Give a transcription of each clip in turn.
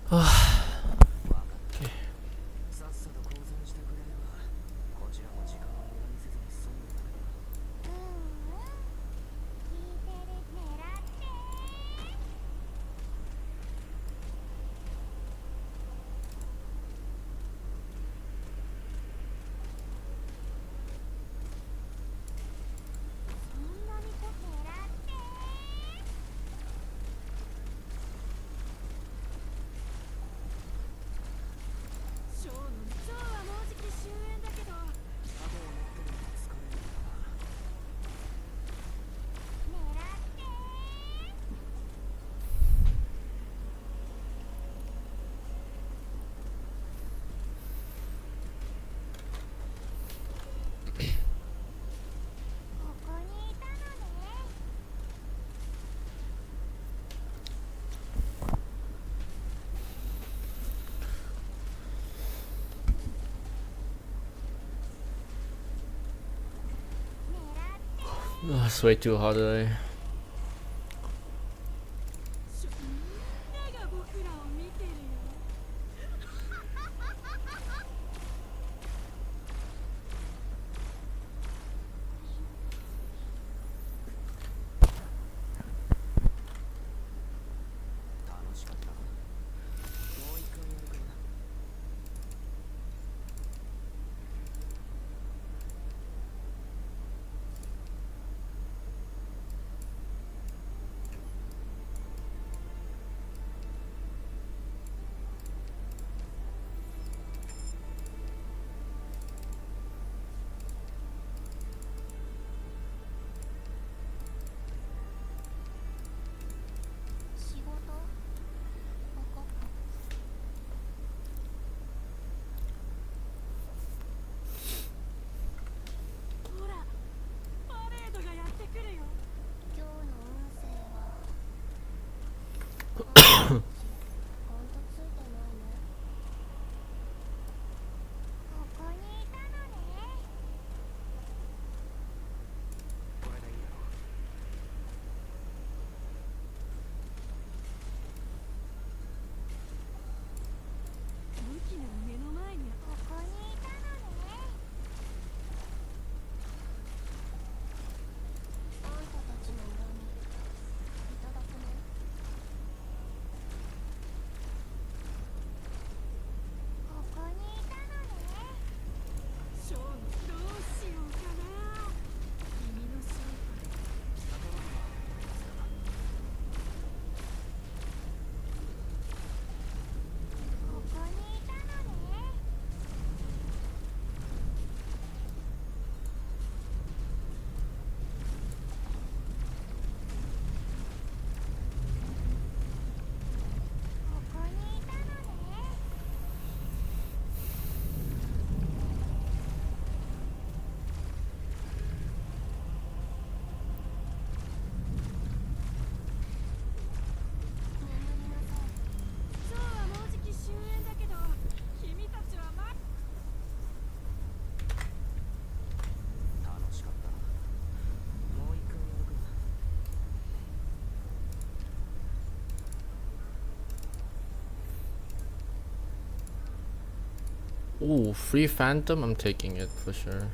はあ、It's way too hot today. Ooh, free Phantom. I'm taking it for sure.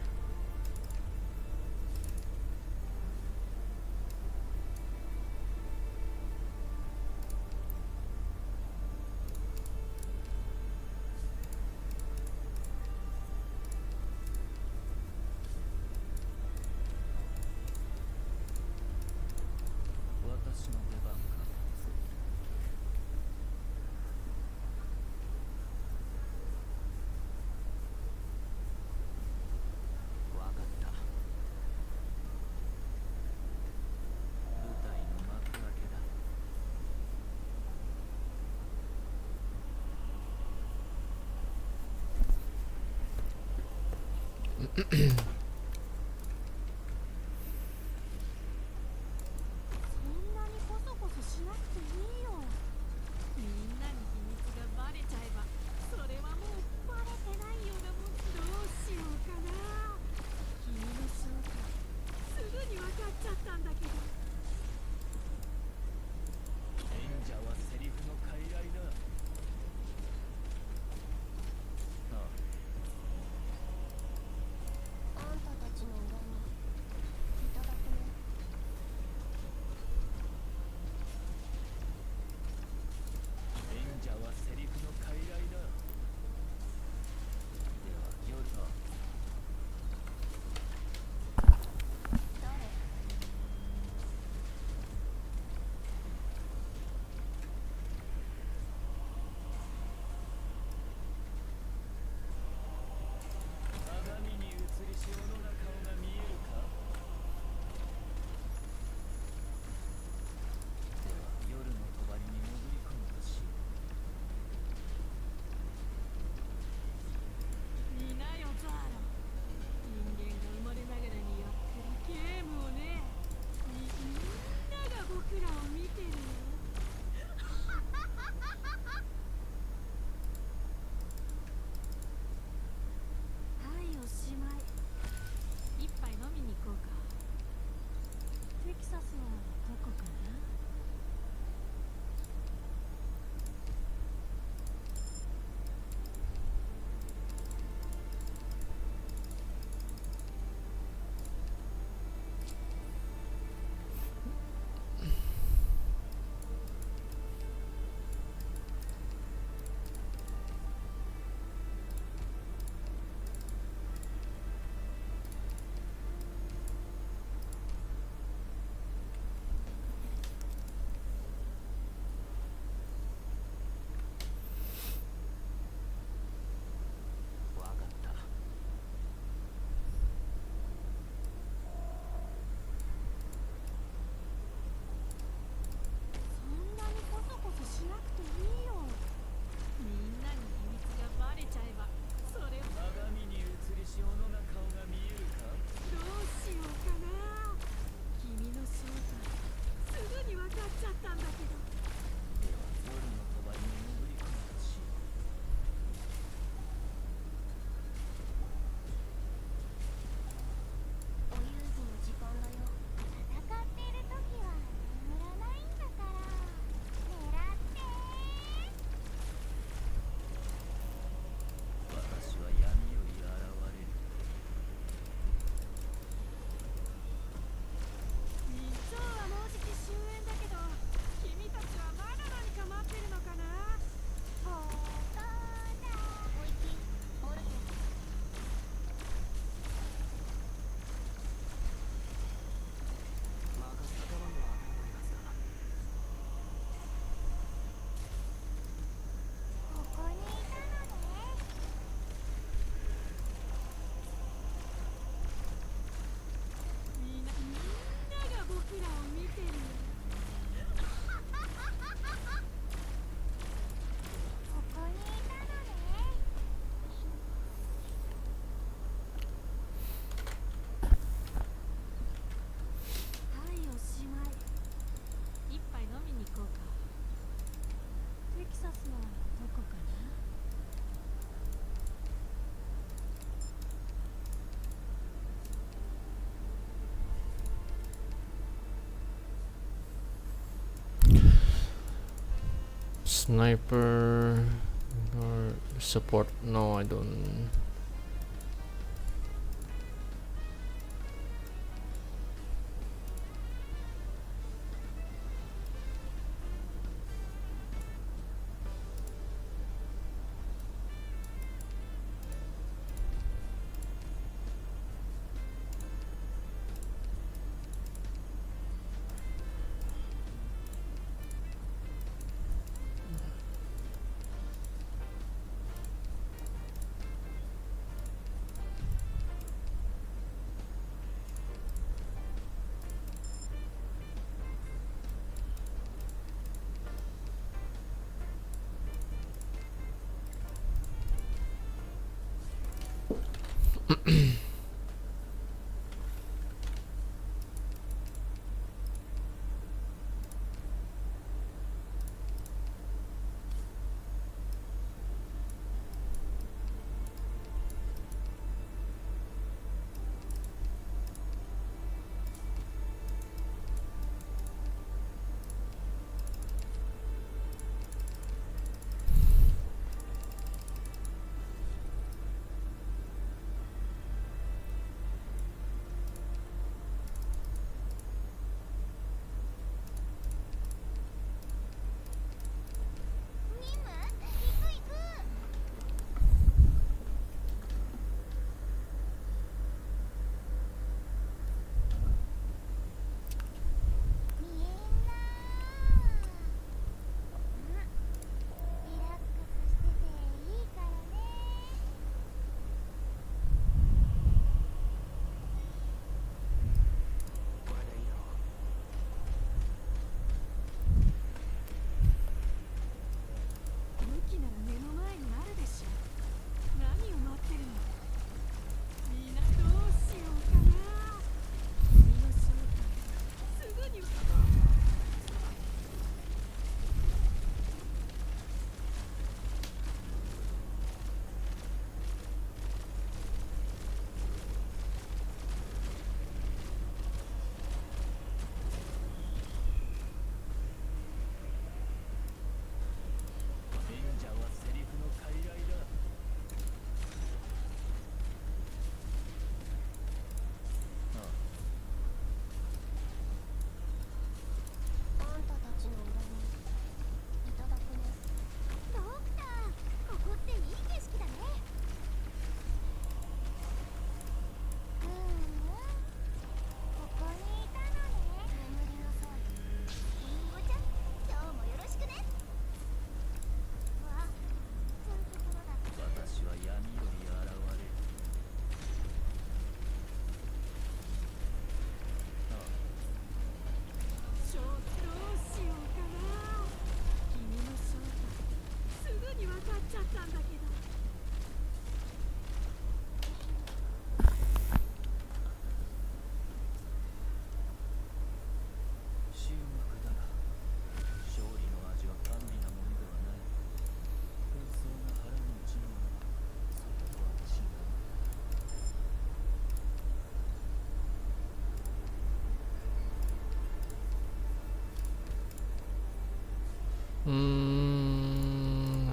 Sniper, Or support? No, I don't.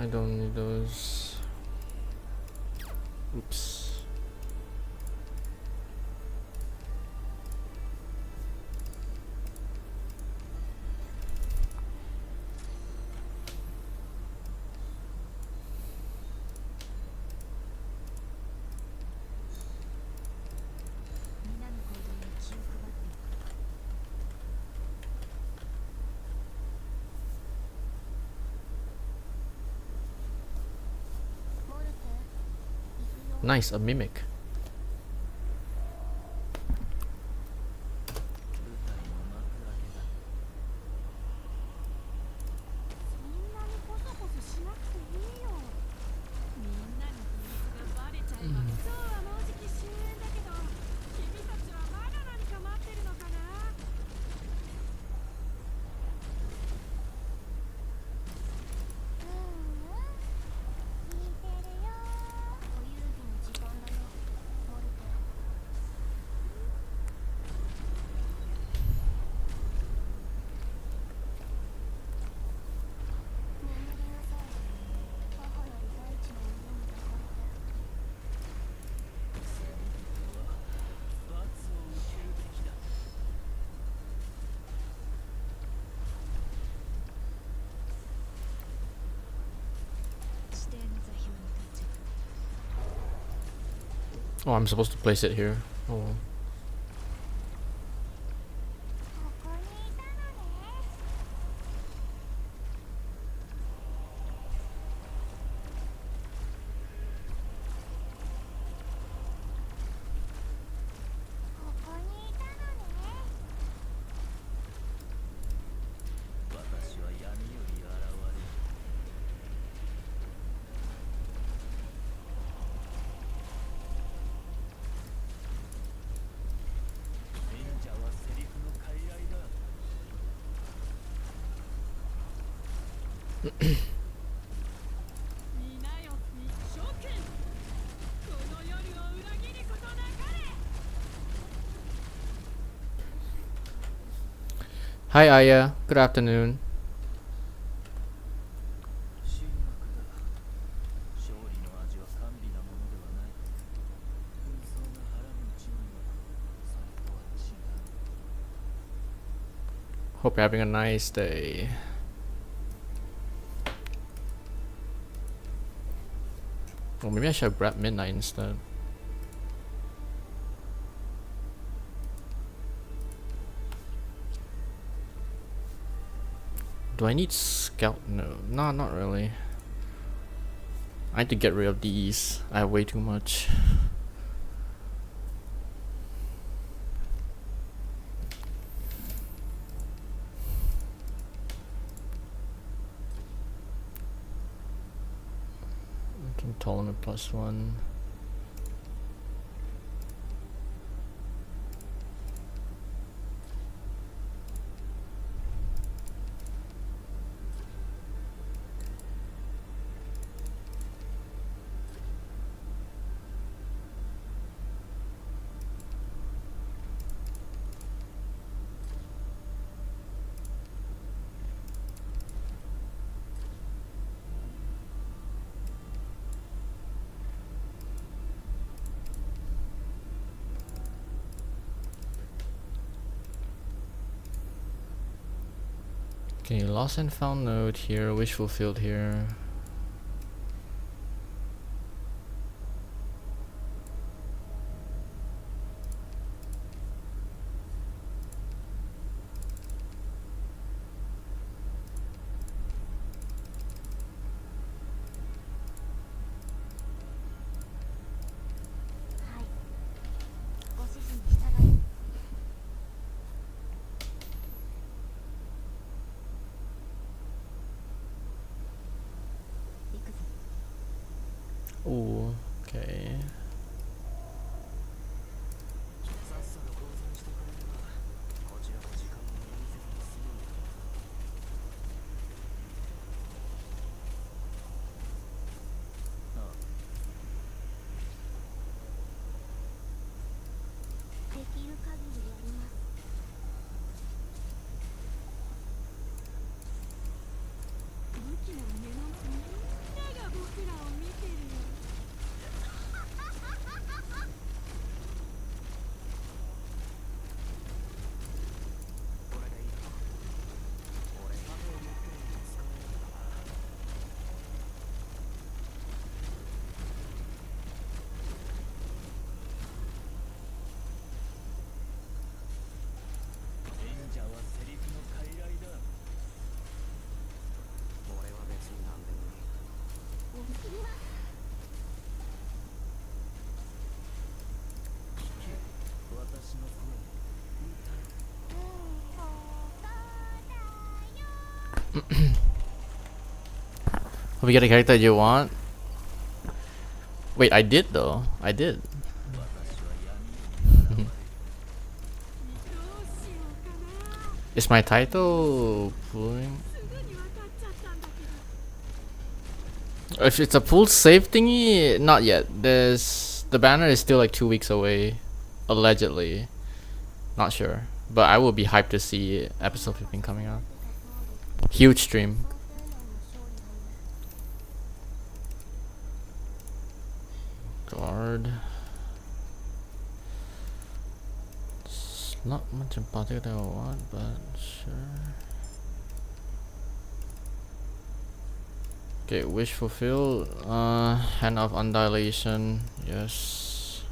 I don't need those. Oops. Nice, a mimic. Oh, I'm supposed to place it here. Oh well. Hi Aya, good afternoon. Hope you're having a nice day. Well, maybe I should grab midnight instead. Do I need scout? No, not really. I need to get rid of these. I have way too much. Tolerant +1. Okay, lost and found node here, wish fulfilled here. Ooh, okay. Hope you get a character you want. Wait, I did though. I did. Is my title pulling? If it's a full save thingy, not yet. The banner is still like 2 weeks away, allegedly. Not sure, but I will be hyped to see episode 15 coming out. Huge stream. Guard. It's not much in particular that I want, but sure. Okay, wish fulfilled. Hand of Undilation. Yes.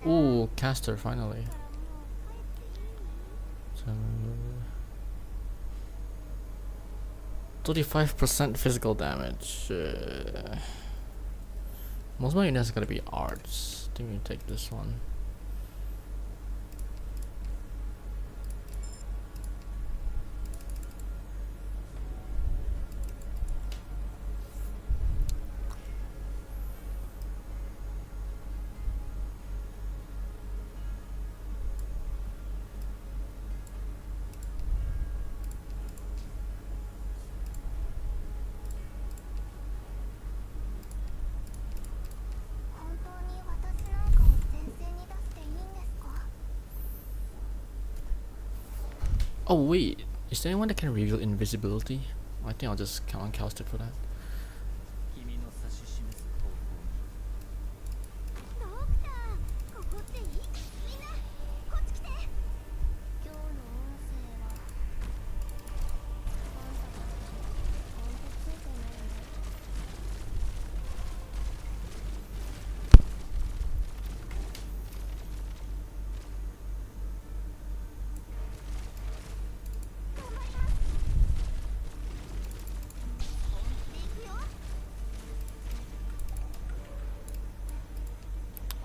Ooh, caster finally. 35% physical damage. Most of my units are gonna be arts. I think we take this one. Oh wait, is there anyone that can reveal invisibility? I think I'll just count on cast it for that.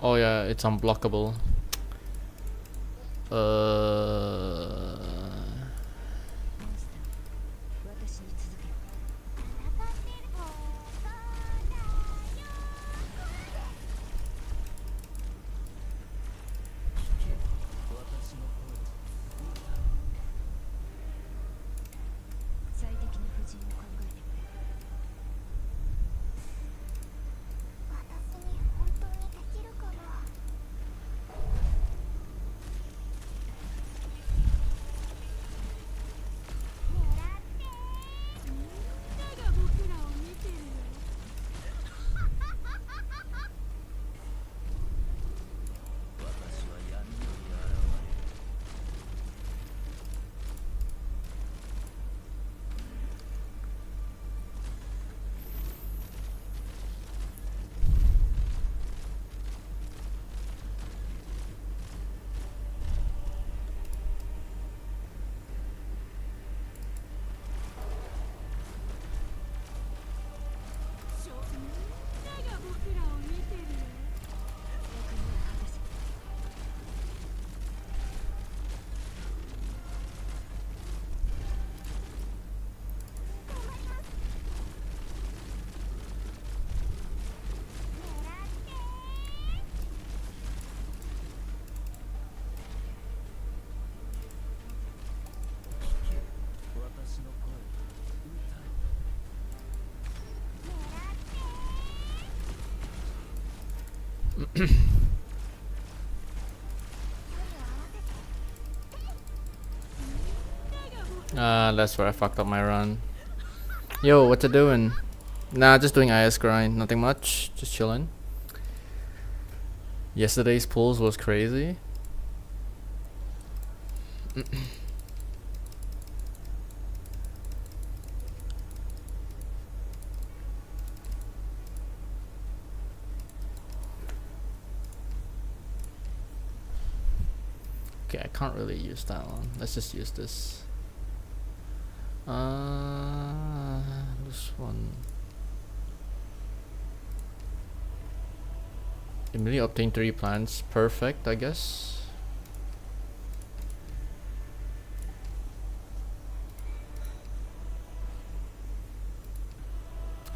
Oh yeah, it's unblockable. That's where I fucked up my run. Yo, what you doing? Nah, just doing IS grind. Nothing much. Just chilling. Yesterday's pulls was crazy. Okay, I can't really use that one. Let's just use this. This one. Immediately obtain 3 plants. Perfect, I guess.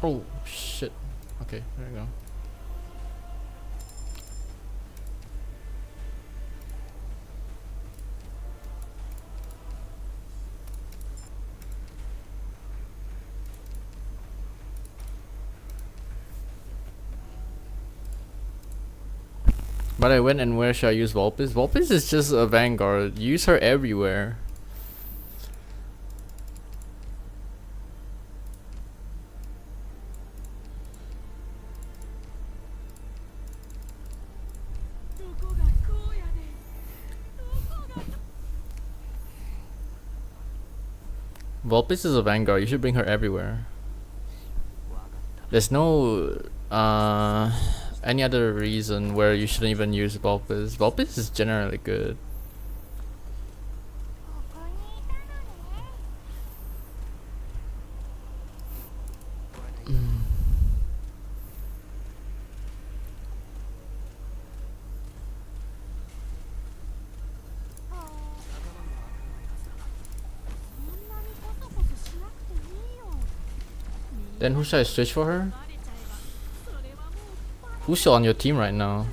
Oh shit. Okay, there you go. But I went, and where should I use Vulpes? Vulpes is just a vanguard. Use her everywhere. Vulpes is a vanguard. You should bring her everywhere. There's no any other reason where you shouldn't even use Vulpes. Vulpes is generally good. Then who should I switch for her? Who's on your team right now?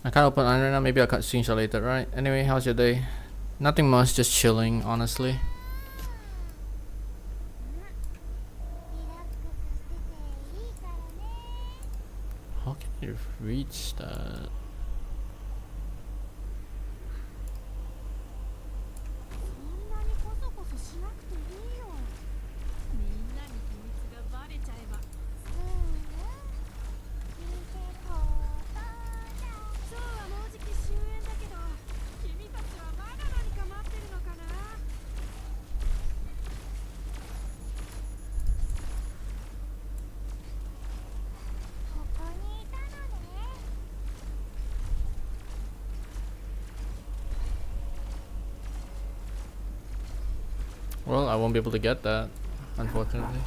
I can't open on right now. Maybe I'll cut screenshot later, right? Anyway, how's your day? Nothing much, just chilling, honestly. How can you reach that? Well, I won't be able to get that. unfortunately.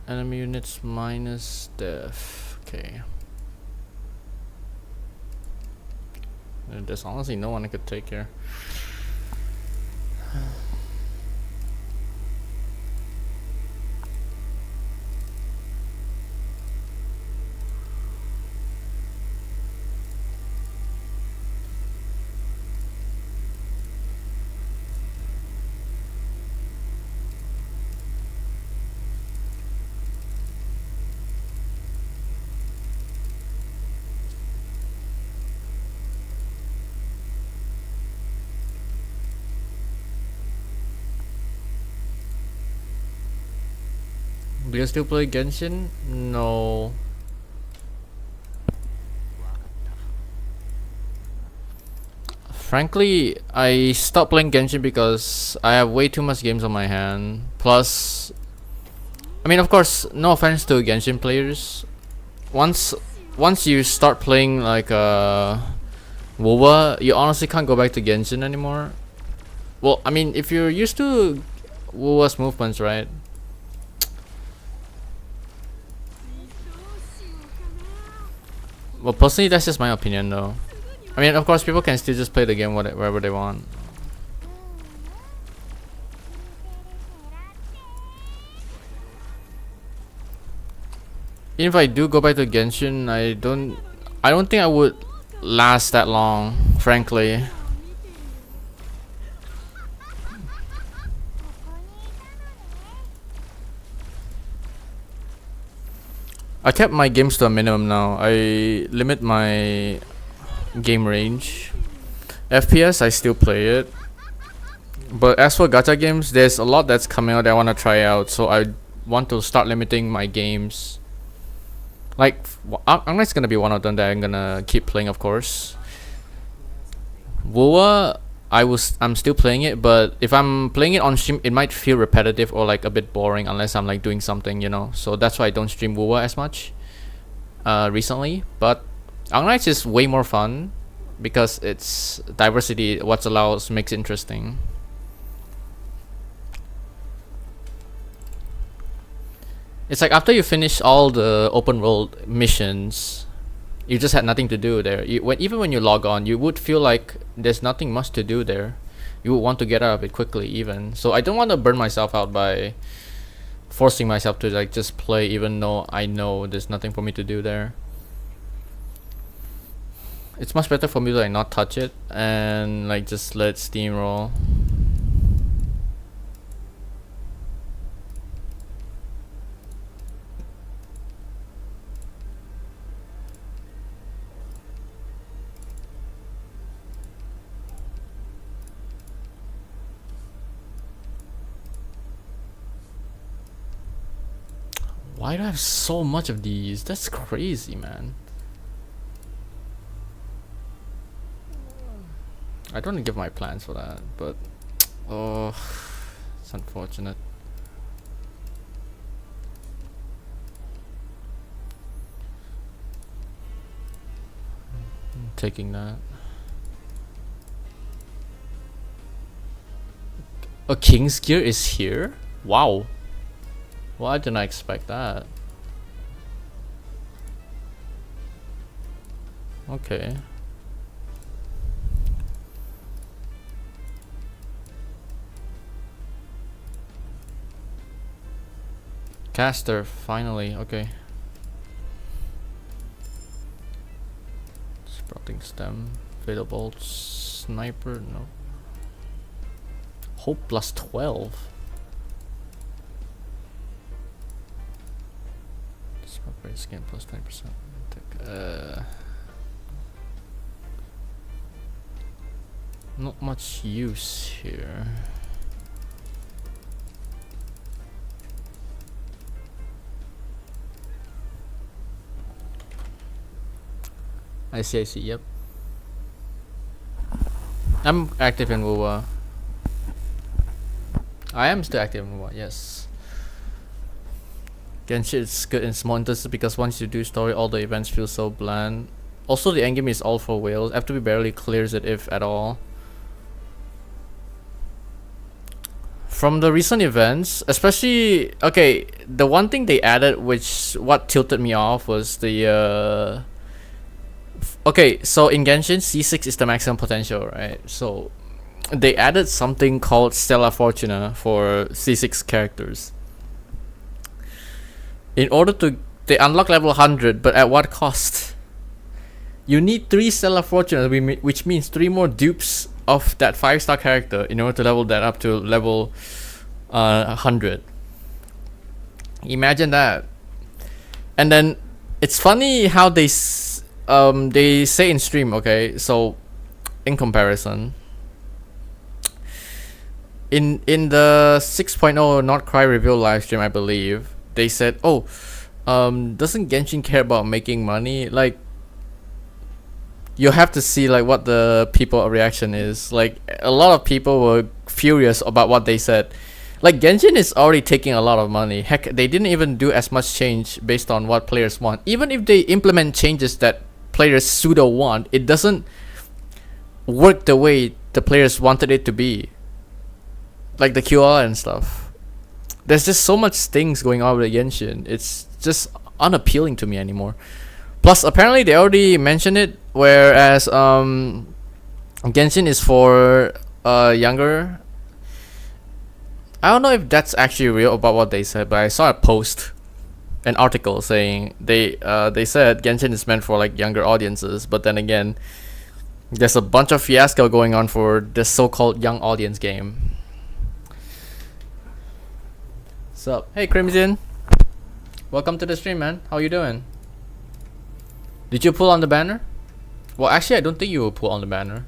Enemy units minus def. Okay. There's honestly no one I could take here. Do you still play Genshin? No. Frankly, I stopped playing Genshin because I have way too much games on my hand. Plus, I mean, of course, no offense to Genshin players. Once you start playing like WoWa, you honestly can't go back to Genshin anymore. Well, I mean, if you're used to WoWa's movements, right? Well, personally, that's just my opinion, though. I mean, of course, people can still just play the game wherever they want. Even if I do go back to Genshin, I don't think I would last that long, frankly. I kept my games to a minimum now. I limit my game range. FPS, I still play it. But as for gacha games, there's a lot that's coming out that I want to try out. So I want to start limiting my games. Like, Arknights gonna be one of them that I'm gonna keep playing, of course. WoWa, I'm still playing it, but if I'm playing it on stream, it might feel repetitive or like a bit boring unless I'm like doing something, you know. So that's why I don't stream WoWa as much recently. But Arknights is way more fun because it's diversity. What allows makes it interesting. It's like after you finish all the open world missions, you just had nothing to do there. Even when you log on, you would feel like there's nothing much to do there. You would want to get out of it quickly, even. So I don't want to burn myself out by forcing myself to like just play, even though I know there's nothing for me to do there. It's much better for me to like not touch it and like just let it steamroll. Why do I have so much of these? That's crazy, man. I don't want to give my plans for that, but oh, it's unfortunate. I'm taking that. A King's Gear is here? Wow. Well, I didn't expect that. Okay. Caster, finally, okay. Sprouting stem, fatal bolt, sniper, no. Hope plus 12. Upgrade skin plus 20%. Not much use here. I see, yep. I'm active in WoWa. I am still active in WoWa, yes. Genshin is good in small instances because once you do story, all the events feel so bland. Also, the endgame is all for whales. FTB barely clears it, if at all. From the recent events, especially, okay, the one thing they added, which what tilted me off, was the okay, so in Genshin, C6 is the maximum potential, right? So they added something called Stella Fortuna for C6 characters. In order to, they unlock level 100, but at what cost? You need 3 Stella Fortuna, which means 3 more dupes of that 5-star character in order to level that up to level 100. Imagine that. And then it's funny how they say in stream, okay, so in comparison, in the 6.0 Not Cry reveal live stream, I believe they said, oh, doesn't Genshin care about making money? Like, you have to see like what the people reaction is. Like, a lot of people were furious about what they said. Like, Genshin is already taking a lot of money. Heck, they didn't even do as much change based on what players want. Even if they implement changes that players pseudo want, it doesn't work the way the players wanted it to be. Like the QL and stuff. There's just so much things going on with Genshin. It's just unappealing to me anymore. Plus, apparently they already mentioned it, whereas Genshin is for younger. I don't know if that's actually real about what they said, but I saw a post, an article saying they said Genshin is meant for like younger audiences, but then again, there's a bunch of fiasco going on for the so-called young audience game. Sup? Hey Crimson, welcome to the stream, man. How you doing? Did you pull on the banner? Well, actually, I don't think you will pull on the banner.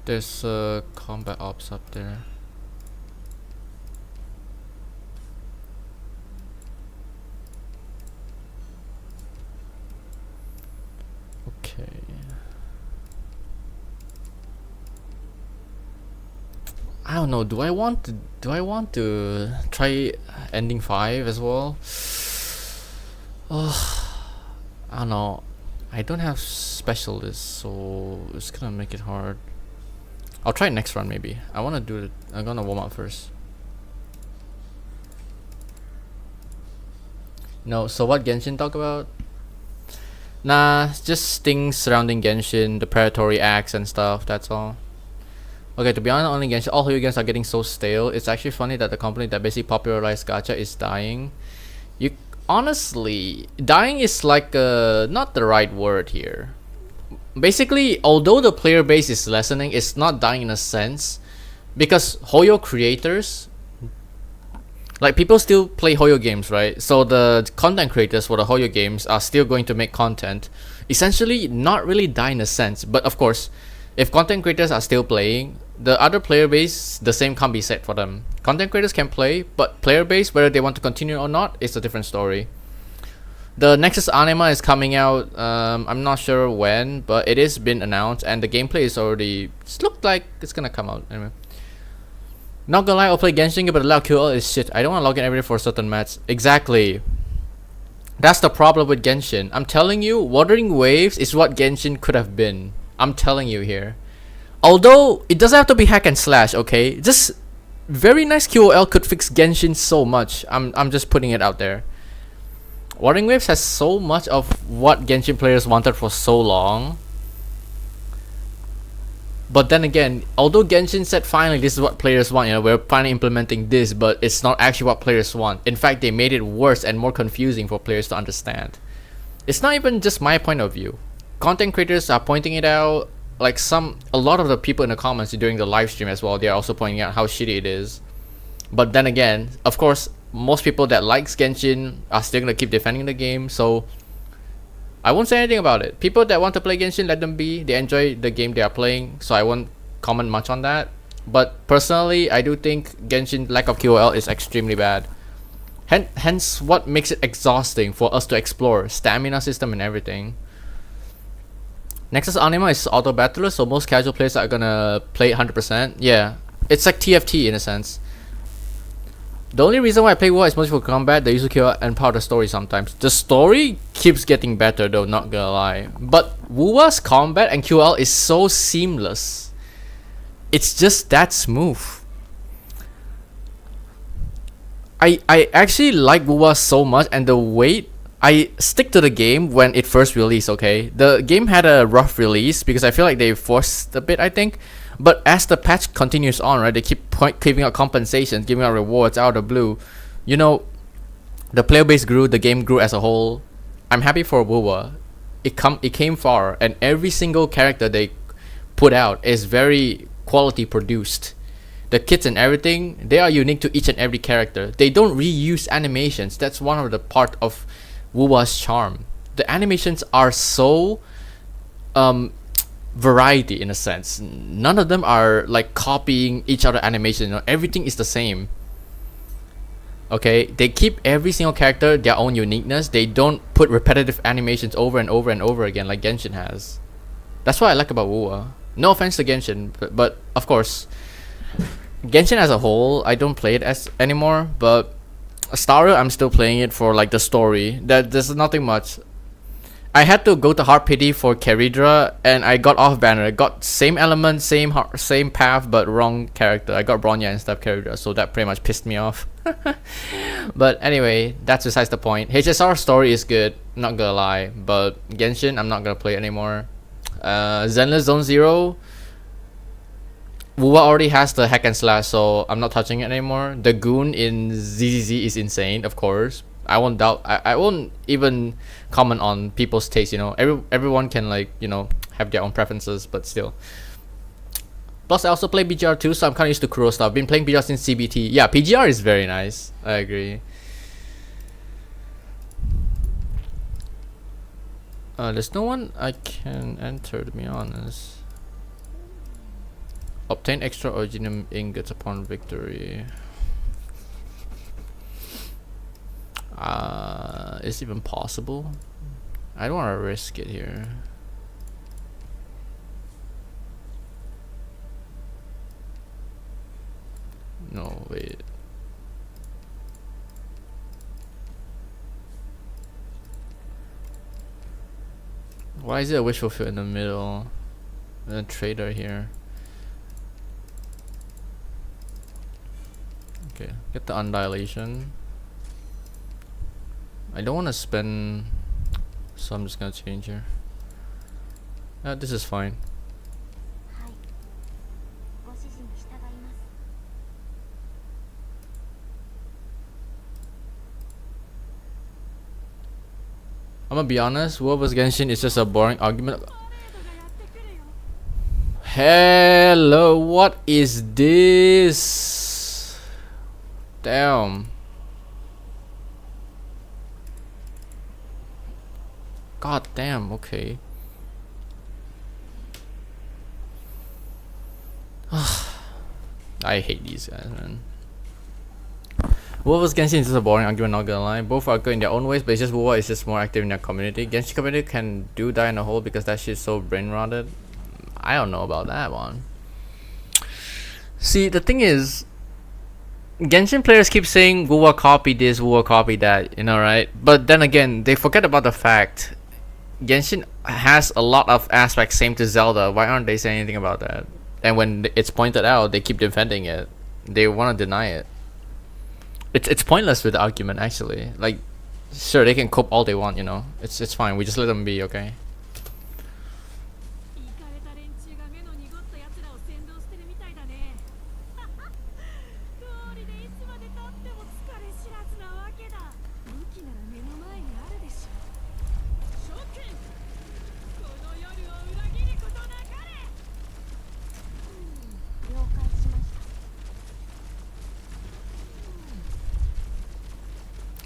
There's combat ops up there. Okay. I don't know. Do I want to try ending 5 as well? Oh, I don't know. I don't have specialists, so it's gonna make it hard. I'll try next run maybe. I wanna do it. I'm gonna warm up first. No, so what Genshin talk about? Nah, just things surrounding Genshin, the predatory acts and stuff, that's all. Okay, to be honest, only Genshin, all your games are getting so stale. It's actually funny that the company that basically popularized gacha is dying. Honestly, dying is like not the right word here. Basically, although the player base is lessening, it's not dying in a sense, because Hoyo creators, like, people still play Hoyo games, right? So the content creators for the Hoyo games are still going to make content. Essentially, not really die in a sense, but of course, if content creators are still playing, the other player base, the same can't be said for them. Content creators can play, but player base, whether they want to continue or not, is a different story. The Nexus Anima is coming out, I'm not sure when, but it is been announced, and the gameplay is already, it's looked like it's gonna come out, anyway. Not gonna lie, I'll play Genshin, but allow QL is shit. I don't wanna log in every day for a certain match. Exactly. That's the problem with Genshin. I'm telling you, Wuthering Waves is what Genshin could have been. I'm telling you here. Although, it doesn't have to be hack and slash, okay? Just very nice QOL could fix Genshin so much. I'm just putting it out there. Wuthering Waves has so much of what Genshin players wanted for so long. But then again, although Genshin said finally this is what players want, you know, we're finally implementing this, but it's not actually what players want. In fact, they made it worse and more confusing for players to understand. It's not even just my point of view. Content creators are pointing it out. Like a lot of the people in the comments during the live stream as well, they are also pointing out how shitty it is. But then again, of course, most people that likes Genshin are still gonna keep defending the game, so I won't say anything about it. People that want to play Genshin, let them be. They enjoy the game they are playing, so I won't comment much on that. But personally, I do think Genshin lack of QOL is extremely bad. Hence what makes it exhausting for us to explore stamina system and everything. Nexus Anima is auto battler, so most casual players are gonna play 100%. Yeah, it's like TFT in a sense. The only reason why I play WoW is mostly for combat, the user kill, and part of the story sometimes. The story keeps getting better though, not gonna lie. But WoW's combat and QL is so seamless. It's just that smooth. I actually like WoW so much, and the wait, I stick to the game when it first released, okay? The game had a rough release because I feel like they forced a bit, I think. But as the patch continues on, right, they keep giving out compensations, giving out rewards out of the blue. You know, the player base grew, the game grew as a whole. I'm happy for WoW. It came far, and every single character they put out is very quality produced. The kits and everything, they are unique to each and every character. They don't reuse animations. That's one of the part of WoW's charm. The animations are so variety in a sense. None of them are like copying each other animation. You know, everything is the same. Okay, they keep every single character their own uniqueness. They don't put repetitive animations over and over and over again like Genshin has. That's what I like about WoW. No offense to Genshin, but of course, Genshin as a whole, I don't play it as anymore. But Starro, I'm still playing it for like the story. There's nothing much. I had to go to Heart Pity for Keridra, and I got off banner. I got same element, same path, but wrong character. I got Bronya instead of Keridra, so that pretty much pissed me off. But anyway, that's besides the point. HSR story is good, not gonna lie, but Genshin, I'm not gonna play anymore. Zenless Zone Zero, WoW already has the hack and slash, so I'm not touching it anymore. The goon in ZZZ is insane, of course. I won't doubt. I won't even comment on people's taste. You know, everyone can, like, you know, have their own preferences, but still. Plus, I also play BGR too, so I'm kind of used to Kuro stuff. Been playing BGR since CBT. Yeah, PGR is very nice. I agree. There's no one I can enter, to be honest. Obtain extra Originium ingots upon victory. Is it even possible? I don't want to risk it here. No, wait. Why is it a wish fulfill in the middle? A trader here. Okay, get the undilation. I don't want to spend, so I'm just gonna change here. This is fine. I'm gonna be honest, WoW vs Genshin is just a boring argument. Hello, what is this? Damn. God damn, okay. I hate these guys, man. WoW vs Genshin is just a boring argument, not gonna lie. Both are good in their own ways, but it's just WoW is just more active in their community. Genshin community can die in a hole because that shit's so brain rotted. I don't know about that one. See, the thing is, Genshin players keep saying WoW copy this, WoW copy that, you know, right? But then again, they forget about the fact Genshin has a lot of aspects same to Zelda. Why aren't they saying anything about that? And when it's pointed out, they keep defending it. They want to deny it. It's pointless with the argument, actually. Like, sure, they can cope all they want, you know. It's fine. We just let them be, okay?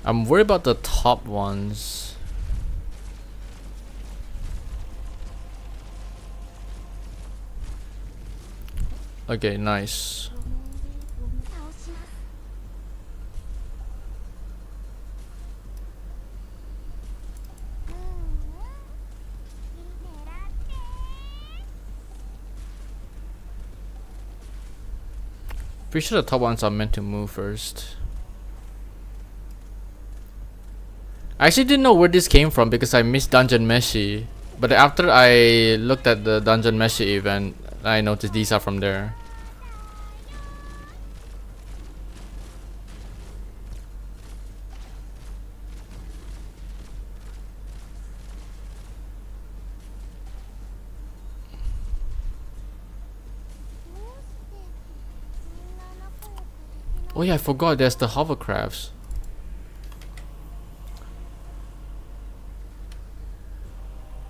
I'm worried about the top ones. Okay, nice. Pretty sure the top ones are meant to move first. I actually didn't know where this came from because I missed Dungeon Meshi. But after I looked at the Dungeon Meshi event, I noticed these are from there. Oh yeah, I forgot there's the hovercrafts.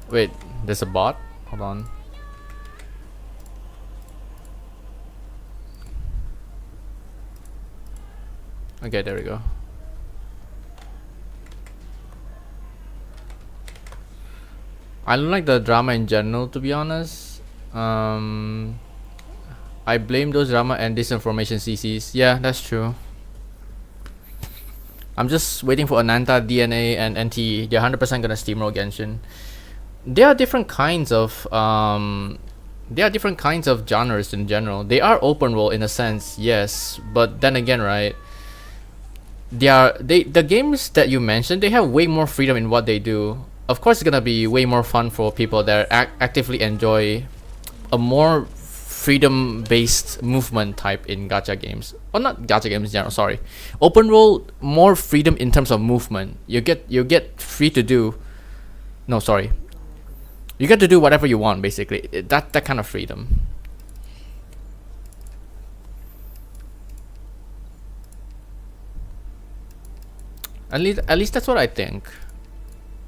Wait, there's a bot? Hold on. Okay, there we go. I don't like the drama in general, to be honest. I blame those drama and disinformation CCs. Yeah, that's true. I'm just waiting for Ananta, DNA, and NT. They're 100% gonna steamroll Genshin. There are different kinds of genres in general. They are open world in a sense, yes, but then again, right? The games that you mentioned, they have way more freedom in what they do. Of course, it's gonna be way more fun for people that actively enjoy a more freedom-based movement type in gacha games, or not gacha games in general. Sorry, open world, more freedom in terms of movement. You get free to do. No, sorry. You get to do whatever you want, basically. That kind of freedom. At least that's what I think.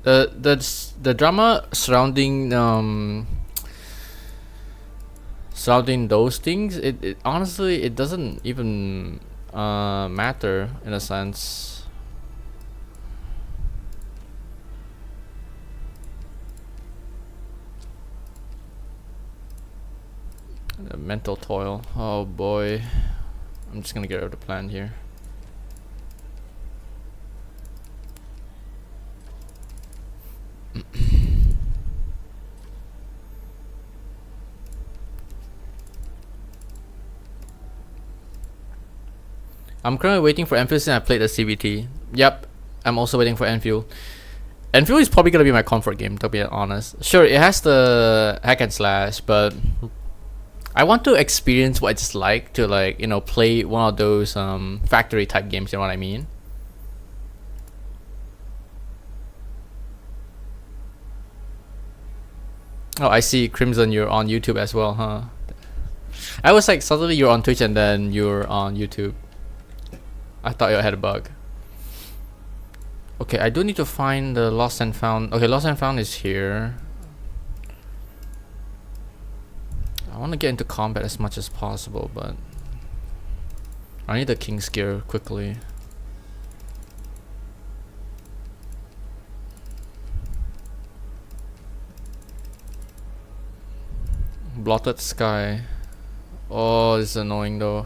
The drama surrounding those things, it honestly, it doesn't even matter in a sense. The mental toil. Oh boy. I'm just gonna get rid of the plan here. I'm currently waiting for Enfield since I played the CVT. Yep, I'm also waiting for Enfield. Enfield is probably gonna be my comfort game, to be honest. Sure, it has the hack and slash, but I want to experience what it's like to, like, you know, play one of those factory type games, you know what I mean? Oh, I see, Crimson, you're on YouTube as well, huh? I was like, suddenly you're on Twitch and then you're on YouTube. I thought you had a bug. Okay, I do need to find the lost and found. Okay, lost and found is here. I want to get into combat as much as possible, but I need the King's Gear quickly. Blotted Sky. Oh, this is annoying though.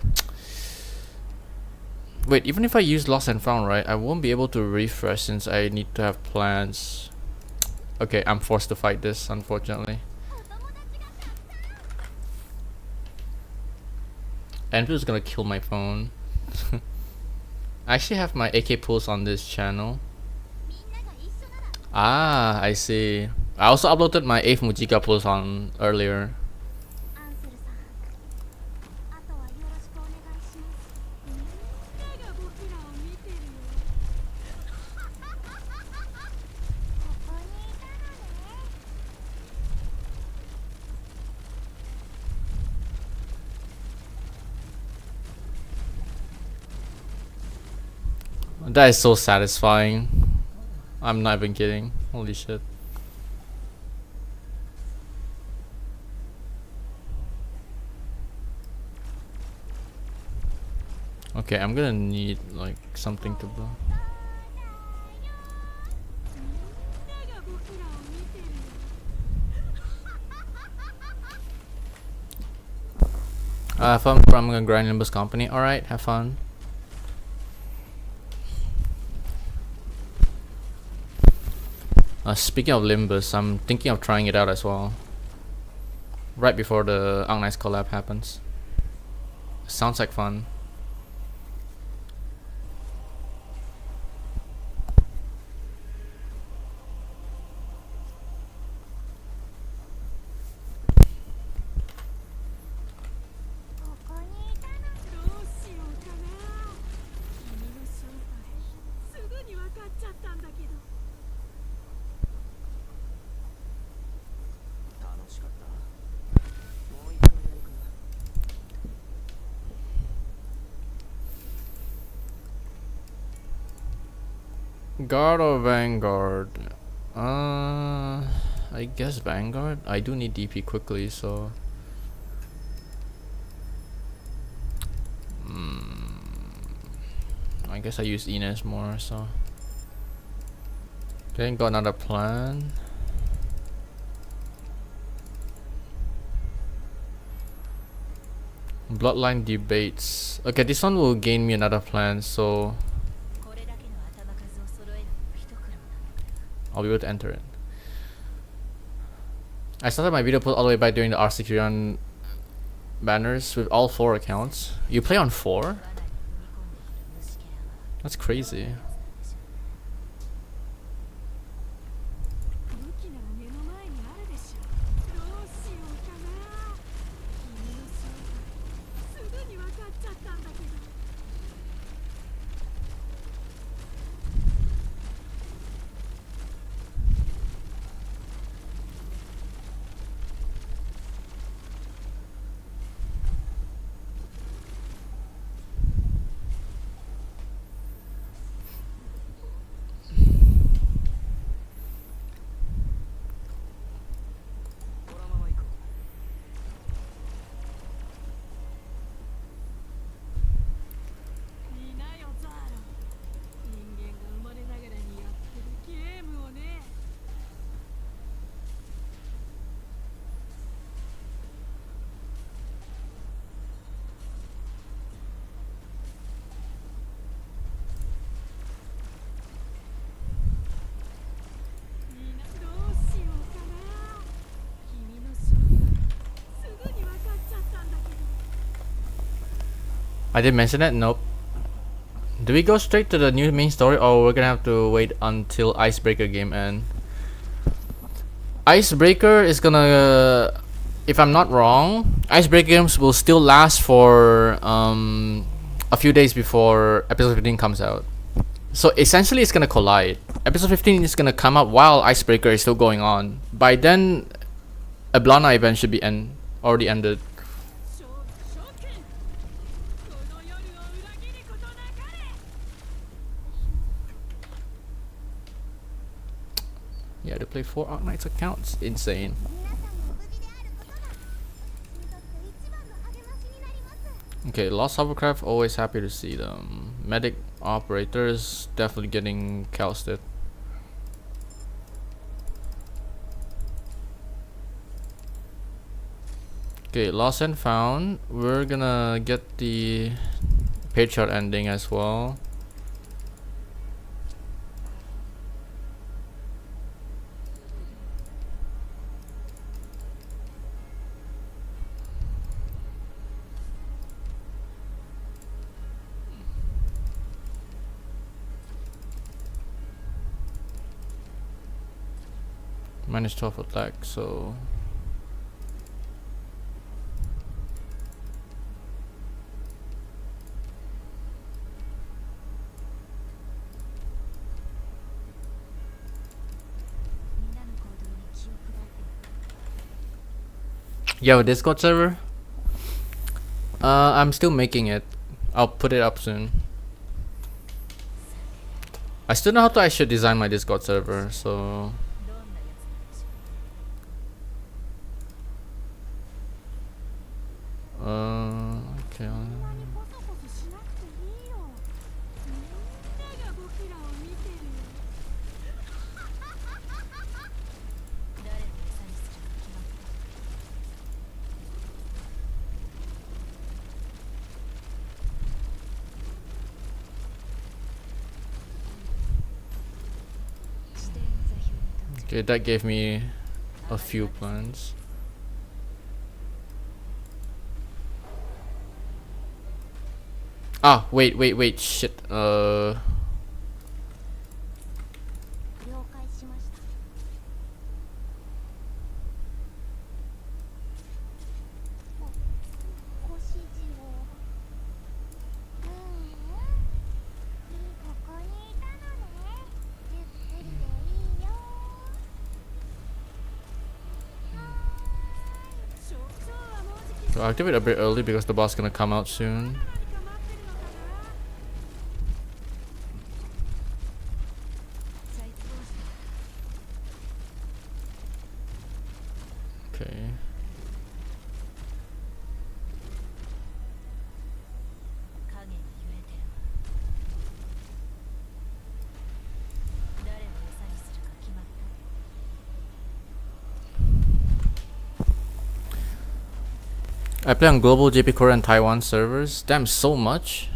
Wait, even if I use lost and found, right, I won't be able to refresh since I need to have plans. Okay, I'm forced to fight this, unfortunately. Andrew's gonna kill my phone. I actually have my AK pulls on this channel. Ah, I see. I also uploaded my 8th Mujika pulls on earlier. That is so satisfying. I'm not even kidding. Holy shit. Okay, I'm gonna need like something to blow. Fun from Grind Nimbus Company. Alright, have fun. Speaking of Limbus, I'm thinking of trying it out as well. Right before the Arknights collab happens. Sounds like fun. Guard or Vanguard? I guess Vanguard. I do need DP quickly, so. I guess I use Ines more, so. Okay, got another plan. Bloodline debates. Okay, this one will gain me another plan, so I'll be able to enter it. I started my video post all the way back during the R6 run banners with all 4 accounts. You play on 4? That's crazy. I didn't mention it? Nope. Do we go straight to the new main story, or we're gonna have to wait until Icebreaker game end? Icebreaker is gonna, if I'm not wrong, Icebreaker games will still last for a few days before episode 15 comes out. So essentially it's gonna collide. Episode 15 is gonna come out while Icebreaker is still going on. By then, a Blana event should be already ended. Yeah, to play 4 Arknights accounts. Insane. Okay, Lost Hovercraft, always happy to see them. Medic operators, definitely getting calced. Okay, Lost and Found. We're gonna get the Patriot ending as well. Minus 12 attack, so you have a Discord server? I'm still making it. I'll put it up soon. I still know how I should design my Discord server, so okay. Okay, that gave me a few plans. Ah, wait, shit. I'll activate a bit early because the boss is gonna come out soon. Okay. I play on global, JP Korea, and Taiwan servers. Damn, so much.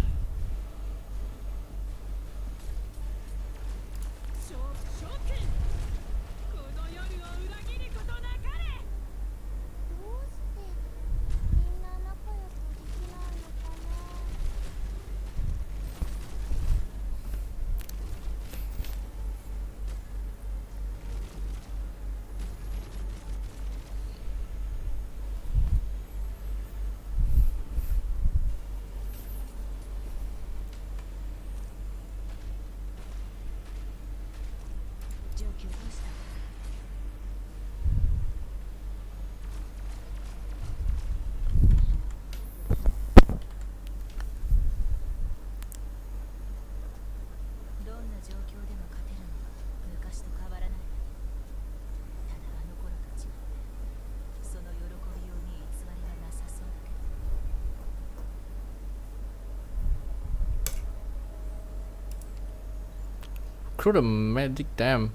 Crew the medic, damn.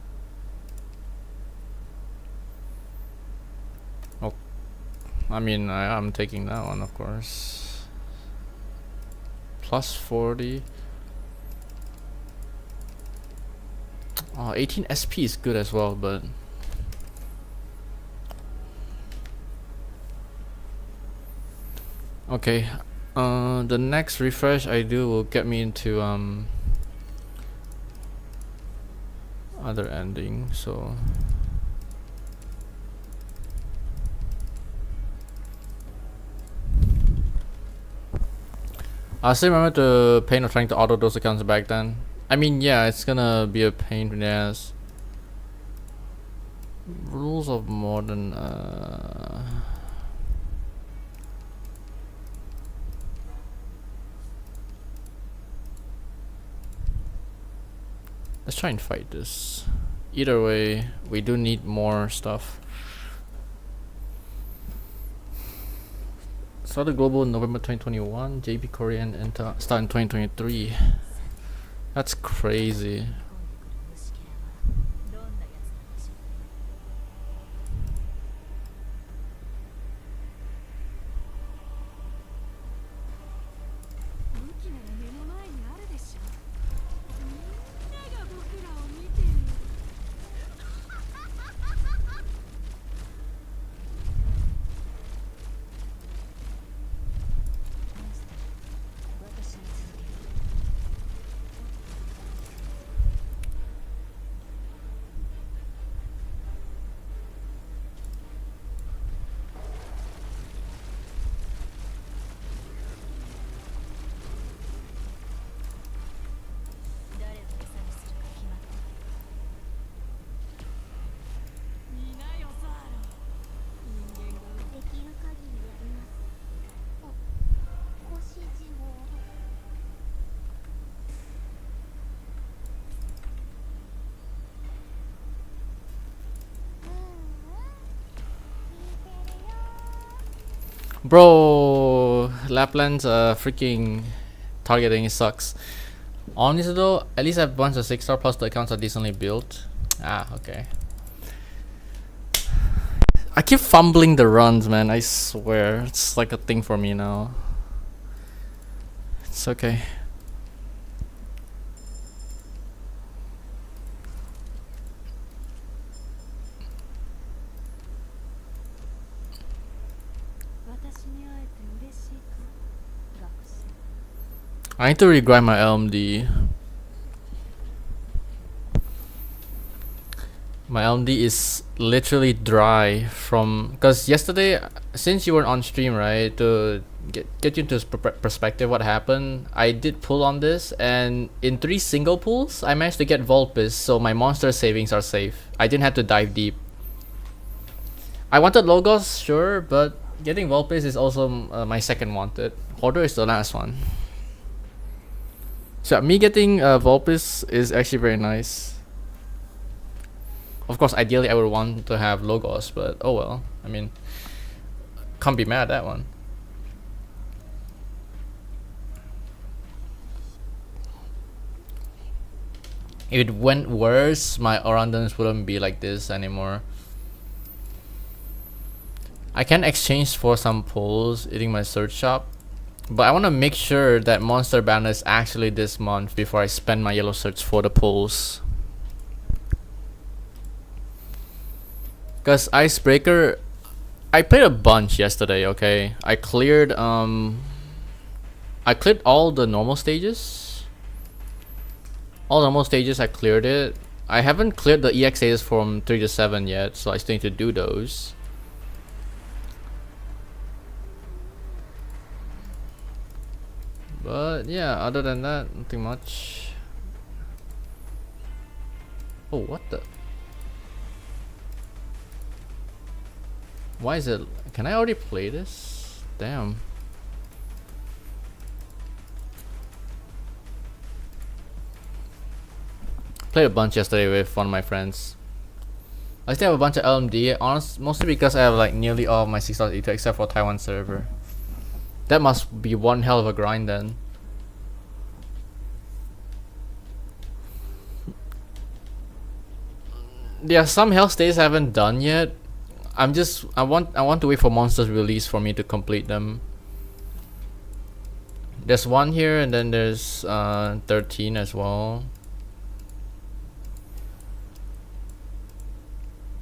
Oh, I mean, I'm taking that one, of course. Plus 40. Oh, 18 SP is good as well, but okay. The next refresh I do will get me into other ending, so I still remember the pain of trying to auto those accounts back then. I mean, yeah, it's gonna be a pain in the ass. Rules of modern. Let's try and fight this. Either way, we do need more stuff. Started global in November 2021. JP Korean and start in 2023. That's crazy. Bro, Lapland's freaking targeting sucks. Honestly though, at least I have a bunch of 6-star plus the accounts are decently built. Ah, okay. I keep fumbling the runs, man, I swear. It's like a thing for me now. It's okay. I need to regrind my LMD. My LMD is literally dry from, because yesterday, since you weren't on stream, right, to get you into perspective what happened, I did pull on this, and in 3 single pulls I managed to get Vulpes, so my monster savings are safe. I didn't have to dive deep. I wanted Logos, sure, but getting Vulpes is also my second wanted. Hoarder is the last one. So me getting Vulpes is actually very nice. Of course, ideally I would want to have Logos, but oh well. I mean, can't be mad at that one. If it went worse, my Orandons wouldn't be like this anymore. I can exchange for some pulls eating my search shop, but I want to make sure that monster banner is actually this month before I spend my yellow search for the pulls. Cause Icebreaker, I played a bunch yesterday. Okay, I cleared all the normal stages. All normal stages, I cleared it. I haven't cleared the EX stages from 3 to 7 yet, so I still need to do those. But yeah, other than that, nothing much. Oh, what the? Why is it? Can I already play this? Damn. Played a bunch yesterday with one of my friends. I still have a bunch of LMD, mostly because I have like nearly all of my 6.82 except for Taiwan server. That must be one hell of a grind then. There are some hell stays I haven't done yet. I want to wait for monsters release for me to complete them. There's one here, and then there's 13 as well.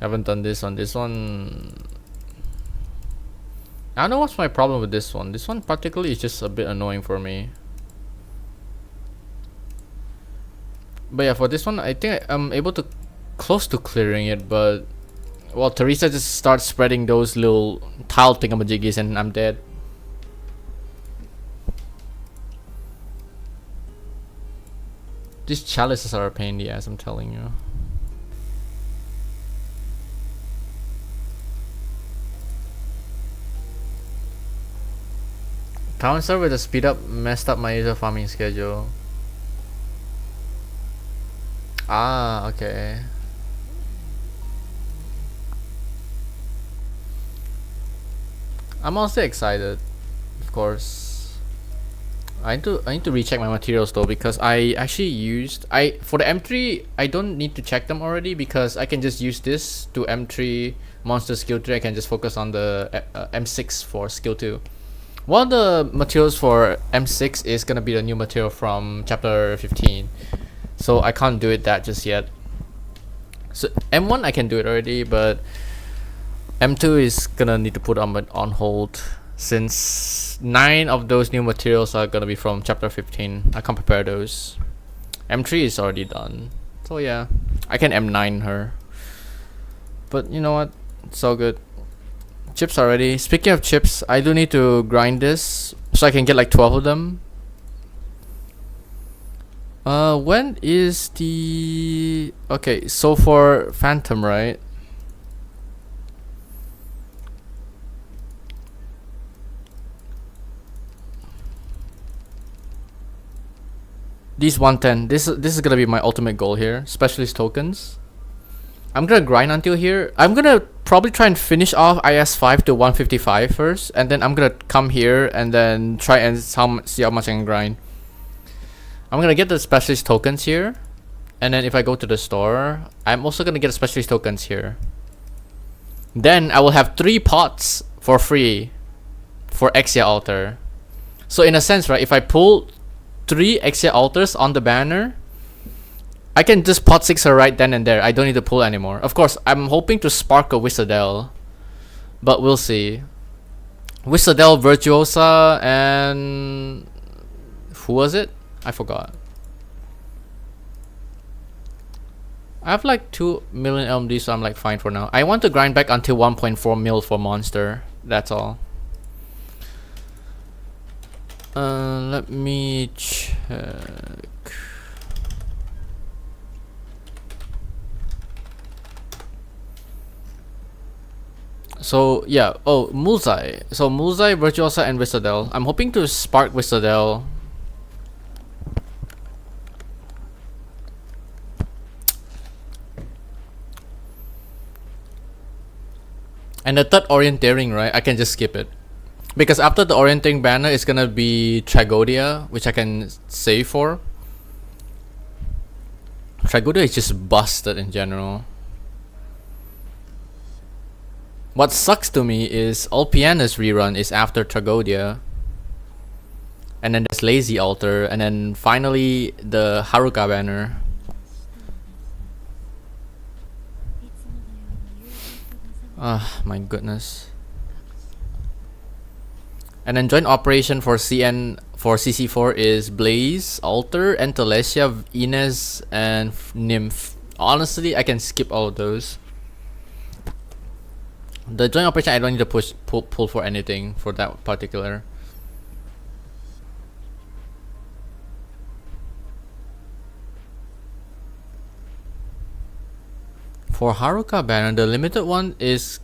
Haven't done this on this one. I don't know what's my problem with this one. This one particularly is just a bit annoying for me. But yeah, for this one, I think I'm able to close to clearing it, but well, Teresa just starts spreading those little tile thingamajiggies and I'm dead. These chalices are a pain in the ass, I'm telling you. Town server with the speed up messed up my user farming schedule. Ah, okay. I'm also excited, of course. I need to recheck my materials though, because I actually used for the M3 I don't need to check them already because I can just use this to M3 monster skill 3. I can just focus on the M6 for skill 2. One of the materials for M6 is gonna be the new material from chapter 15, so I can't do it that just yet. So M1 I can do it already, but M2 is gonna need to put on hold since 9 of those new materials are gonna be from chapter 15. I can't prepare those. M3 is already done, so yeah, I can M9 her. But you know what? It's all good. Chips already. Speaking of chips, I do need to grind this so I can get like 12 of them. When is the... Okay, so for Phantom, right? These 110. This is gonna be my ultimate goal here. Specialist tokens. I'm gonna grind until here. I'm gonna probably try and finish off IS5 to 155 first, and then I'm gonna come here and then try and see how much I can grind. I'm gonna get the specialist tokens here, and then if I go to the store, I'm also gonna get specialist tokens here. Then I will have 3 pots for free for Exia altar. So in a sense, right, if I pull 3 Exia altars on the banner, I can just pot 6 her right then and there. I don't need to pull anymore. Of course, I'm hoping to spark a Wizardel, but we'll see. Wizardel, Virtuosa, and Who was it? I forgot. I have like 2 million LMD, so I'm like fine for now. I want to grind back until 1.4 mil for monster. That's all. Let me check. So yeah, oh, Mulzai. So Mulzai, Virtuosa, and Wistadel. I'm hoping to spark Wistadel. And the third orienteering, right? I can just skip it. Because after the orienteering banner, it's gonna be Tragodia, which I can save for. Tragodia is just busted in general. What sucks to me is all Piana's rerun is after Tragodia. And then there's Lazy Altar, and then finally the Haruka banner. Ah, my goodness. And then joint operation for CC4 is Blaze, Altar, Entelesia, Ines, and Nymph. Honestly, I can skip all of those. The joint operation I don't need to pull for anything for that particular. For Haruka banner, the limited one is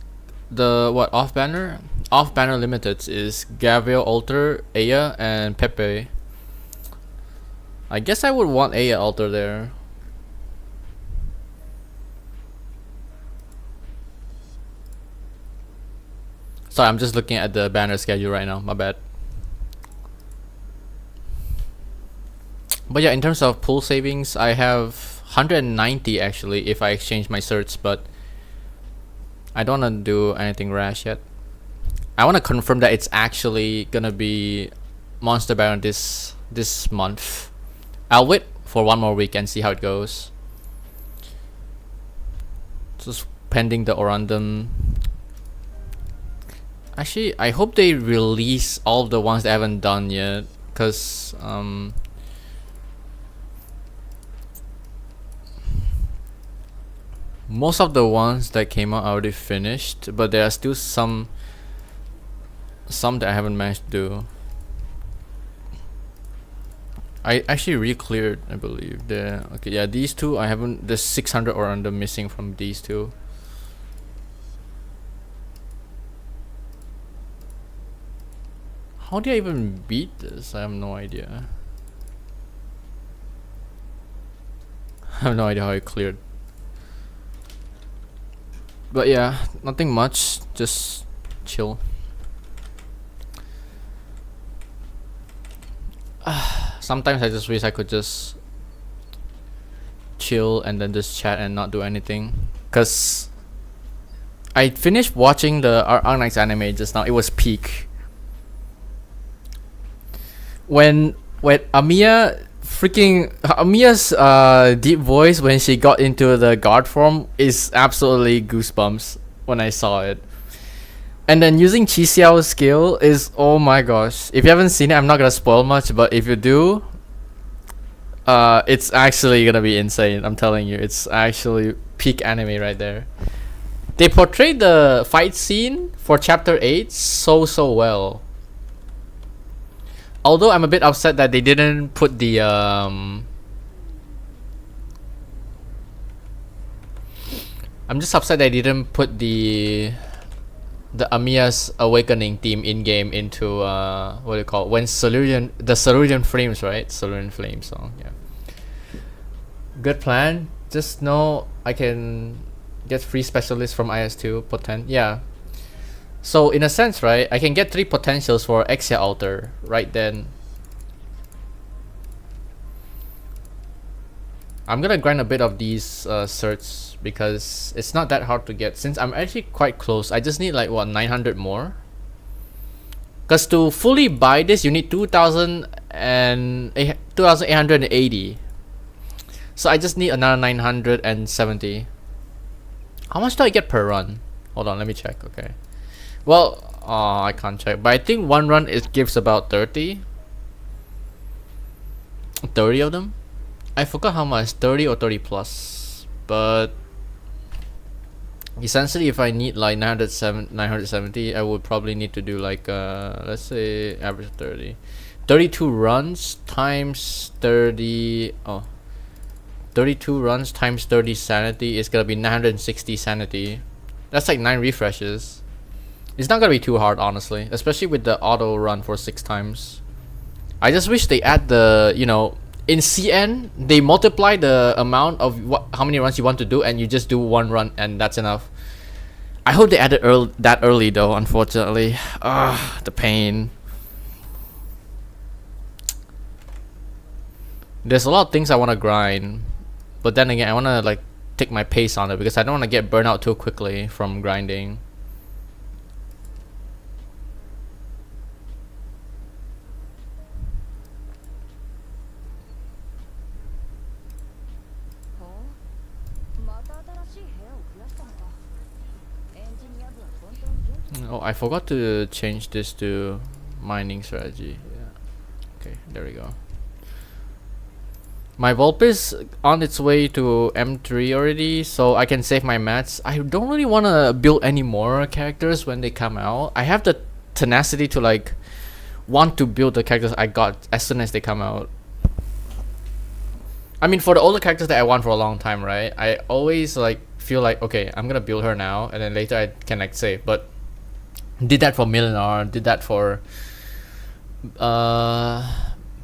the what off banner? Off banner limited is Gabriel, Altar, Aya, and Pepe. I guess I would want Aya Altar there. Sorry, I'm just looking at the banner schedule right now, my bad. But yeah, in terms of pool savings, I have 190 actually if I exchange my certs, but I don't want to do anything rash yet. I want to confirm that it's actually gonna be Monster Baron this month. I'll wait for one more week and see how it goes. Just pending the Orandom. Actually, I hope they release all of the ones they haven't done yet, cause most of the ones that came out already finished, but there are still some that I haven't managed to do. I actually re-cleared, I believe. Okay, yeah, these two I haven't. There's 600 Orandom missing from these two. How do I even beat this? I have no idea. I have no idea how I cleared. But yeah, nothing much, just chill. Sometimes I just wish I could just chill and then just chat and not do anything. Cause I finished watching the Arknights anime just now. It was peak. When Amiya's deep voice when she got into the guard form is absolutely goosebumps when I saw it. And then using Chi Xiao's skill is, oh my gosh. If you haven't seen it, I'm not gonna spoil much, but if you do, it's actually gonna be insane. I'm telling you, it's actually peak anime right there. They portrayed the fight scene for chapter 8 so well. Although I'm a bit upset that they didn't put the I'm just upset they didn't put the Amiya's awakening theme in game into what do you call it? When the Cerulean Flames, right? Cerulean Flames song, yeah. Good plan. Just know I can get free specialists from IS2 yeah. So in a sense, right, I can get 3 potentials for Exia Altar right then. I'm gonna grind a bit of these certs because it's not that hard to get since I'm actually quite close. I just need like what 900 more. Cause to fully buy this you need 2,880. So I just need another 970. How much do I get per run? Hold on, let me check. Okay. Well, I can't check, but I think one run it gives about 30. 30 of them. I forgot how much, 30 or 30 plus. But essentially, if I need like 970, I would probably need to do like let's say average 30. 32 runs times 30. Oh, 32 runs times 30 sanity is gonna be 960 sanity. That's like 9 refreshes. It's not gonna be too hard, honestly, especially with the auto run for 6 times. I just wish they add the, you know, in CN they multiply the amount of how many runs you want to do, and you just do 1 run and that's enough. I hope they added that early though, unfortunately. The pain. There's a lot of things I want to grind, but then again I want to like take my pace on it because I don't want to get burnt out too quickly from grinding. Oh, I forgot to change this to mining strategy. Yeah. Okay, there we go. My Volp is on its way to M3 already, so I can save my mats. I don't really want to build any more characters when they come out. I have the tenacity to like want to build the characters I got as soon as they come out. I mean, for the older characters that I want for a long time, right? I always like feel like, okay, I'm gonna build her now, and then later I can like save. But did that for Milinar, did that for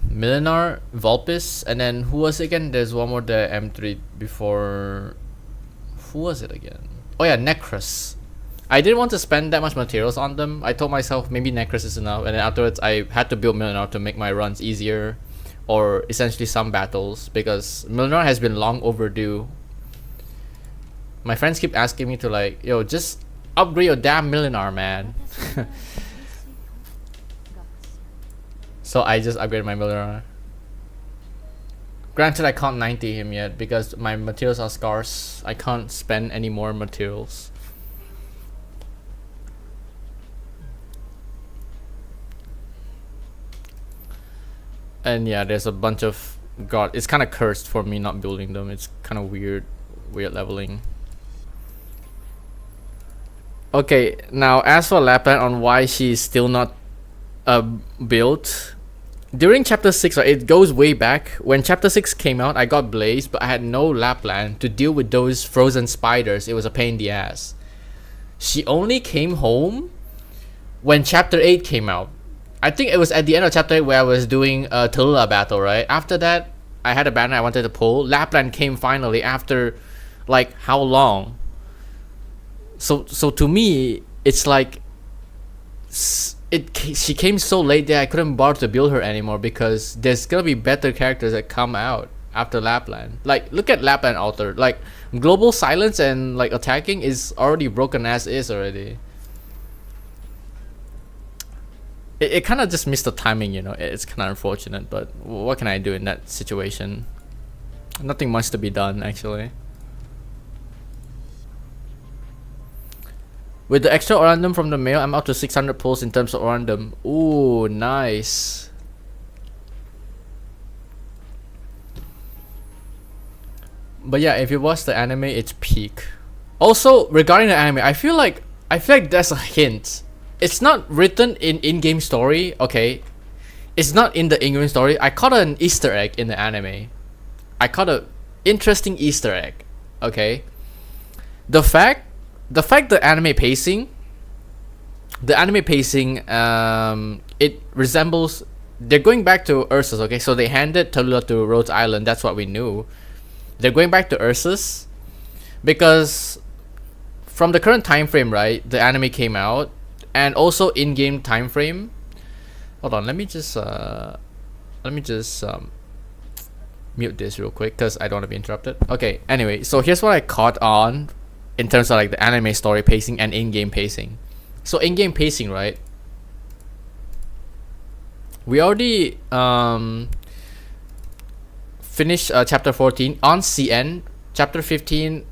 Milinar, Vulpes, and then who was it again? There's one more, the M3 before. Who was it again? Oh yeah, Necros. I didn't want to spend that much materials on them. I told myself maybe Necros is enough, and then afterwards I had to build Milinar to make my runs easier, or essentially some battles, because Milinar has been long overdue. My friends keep asking me to like, yo, just upgrade your damn Milinar, man. So I just upgraded my Milinar. Granted, I can't 90 him yet because my materials are scarce. I can't spend any more materials. And yeah, there's a bunch of god. It's kind of cursed for me not building them. It's kind of weird leveling. Okay, now as for Lapland on why she's still not built. During chapter 6, right, it goes way back. When chapter 6 came out, I got Blaze, but I had no Lapland to deal with those frozen spiders. It was a pain in the ass. She only came home when chapter 8 came out. I think it was at the end of chapter 8 where I was doing a Tallulah battle, right? After that, I had a banner I wanted to pull. Lapland came finally after, like, how long? So to me, it's like she came so late that I couldn't bother to build her anymore because there's gonna be better characters that come out after Lapland. Like, look at Lapland Alter. Like, global silence and like attacking is already broken as is already. It kind of just missed the timing, you know. It's kind of unfortunate, but what can I do in that situation? Nothing much to be done, actually. With the extra Orandom from the mail, I'm up to 600 pulls in terms of Orandom. Ooh, nice. But yeah, if you watch the anime, it's peak. Also, regarding the anime, I feel like there's a hint. It's not written in in-game story, okay. It's not in the in-game story. I caught an Easter egg in the anime. I caught a interesting Easter egg, okay. The fact the anime pacing, it resembles, they're going back to Ursus, okay. So they handed Tallulah to Rhodes Island. That's what we knew. They're going back to Ursus because from the current time frame, right, the anime came out, and also in-game time frame. Hold on, let me just mute this real quick because I don't want to be interrupted. Okay, anyway, so here's what I caught on in terms of like the anime story pacing and in-game pacing. So in-game pacing, right, we already finished chapter 14 on CN. Chapter 15,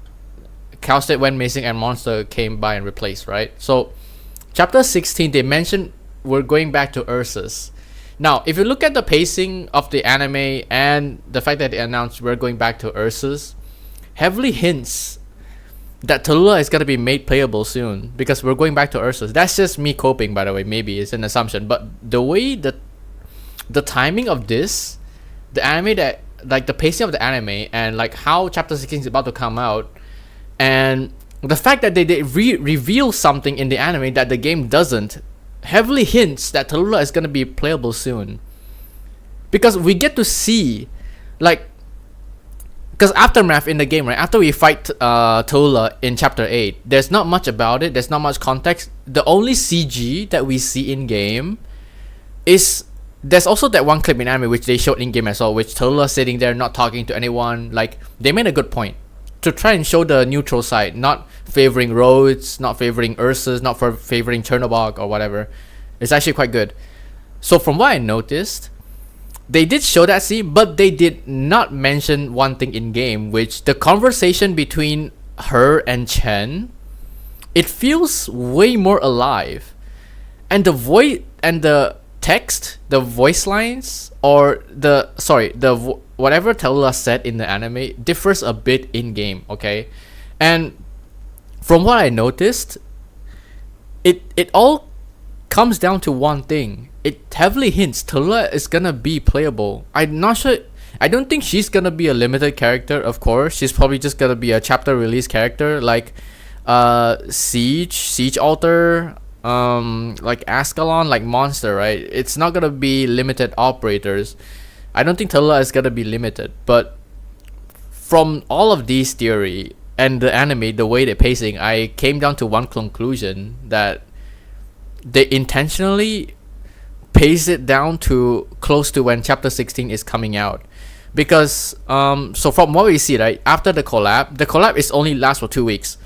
Cal State went missing and monster came by and replaced, right? So chapter 16, they mentioned we're going back to Ursus. Now, if you look at the pacing of the anime and the fact that they announced we're going back to Ursus, heavily hints that Tallulah is gonna be made playable soon because we're going back to Ursus. That's just me coping, by the way. Maybe it's an assumption, but the way the timing of this, the anime that like the pacing of the anime and like how chapter 16 is about to come out, and the fact that they reveal something in the anime that the game doesn't, heavily hints that Tallulah is gonna be playable soon. Because we get to see, like, because Aftermath in the game, right? After we fight Tallulah in chapter 8, there's not much about it. There's not much context. The only CG that we see in game is there's also that one clip in anime which they showed in game as well, which Tallulah sitting there not talking to anyone. Like, they made a good point to try and show the neutral side, not favoring Rhodes, not favoring Ursus, not favoring Chernobog or whatever. It's actually quite good. So from what I noticed, they did show that scene, but they did not mention one thing in game, which the conversation between her and Chen, it feels way more alive, and the voice and the text, the voice lines, or whatever Tallulah said in the anime differs a bit in game. Okay, and from what I noticed, it all comes down to one thing. It heavily hints Tallulah is gonna be playable. I'm not sure. I don't think she's gonna be a limited character. Of course, she's probably just gonna be a chapter release character like Siege Alter, like Ascalon, like Monster, right? It's not gonna be limited operators. I don't think Tallulah is gonna be limited. But from all of these theory and the anime, the way they're pacing, I came down to one conclusion, that they intentionally pace it down to close to when chapter 16 is coming out. Because so from what we see, right, after the collab is only lasts for 2 weeks.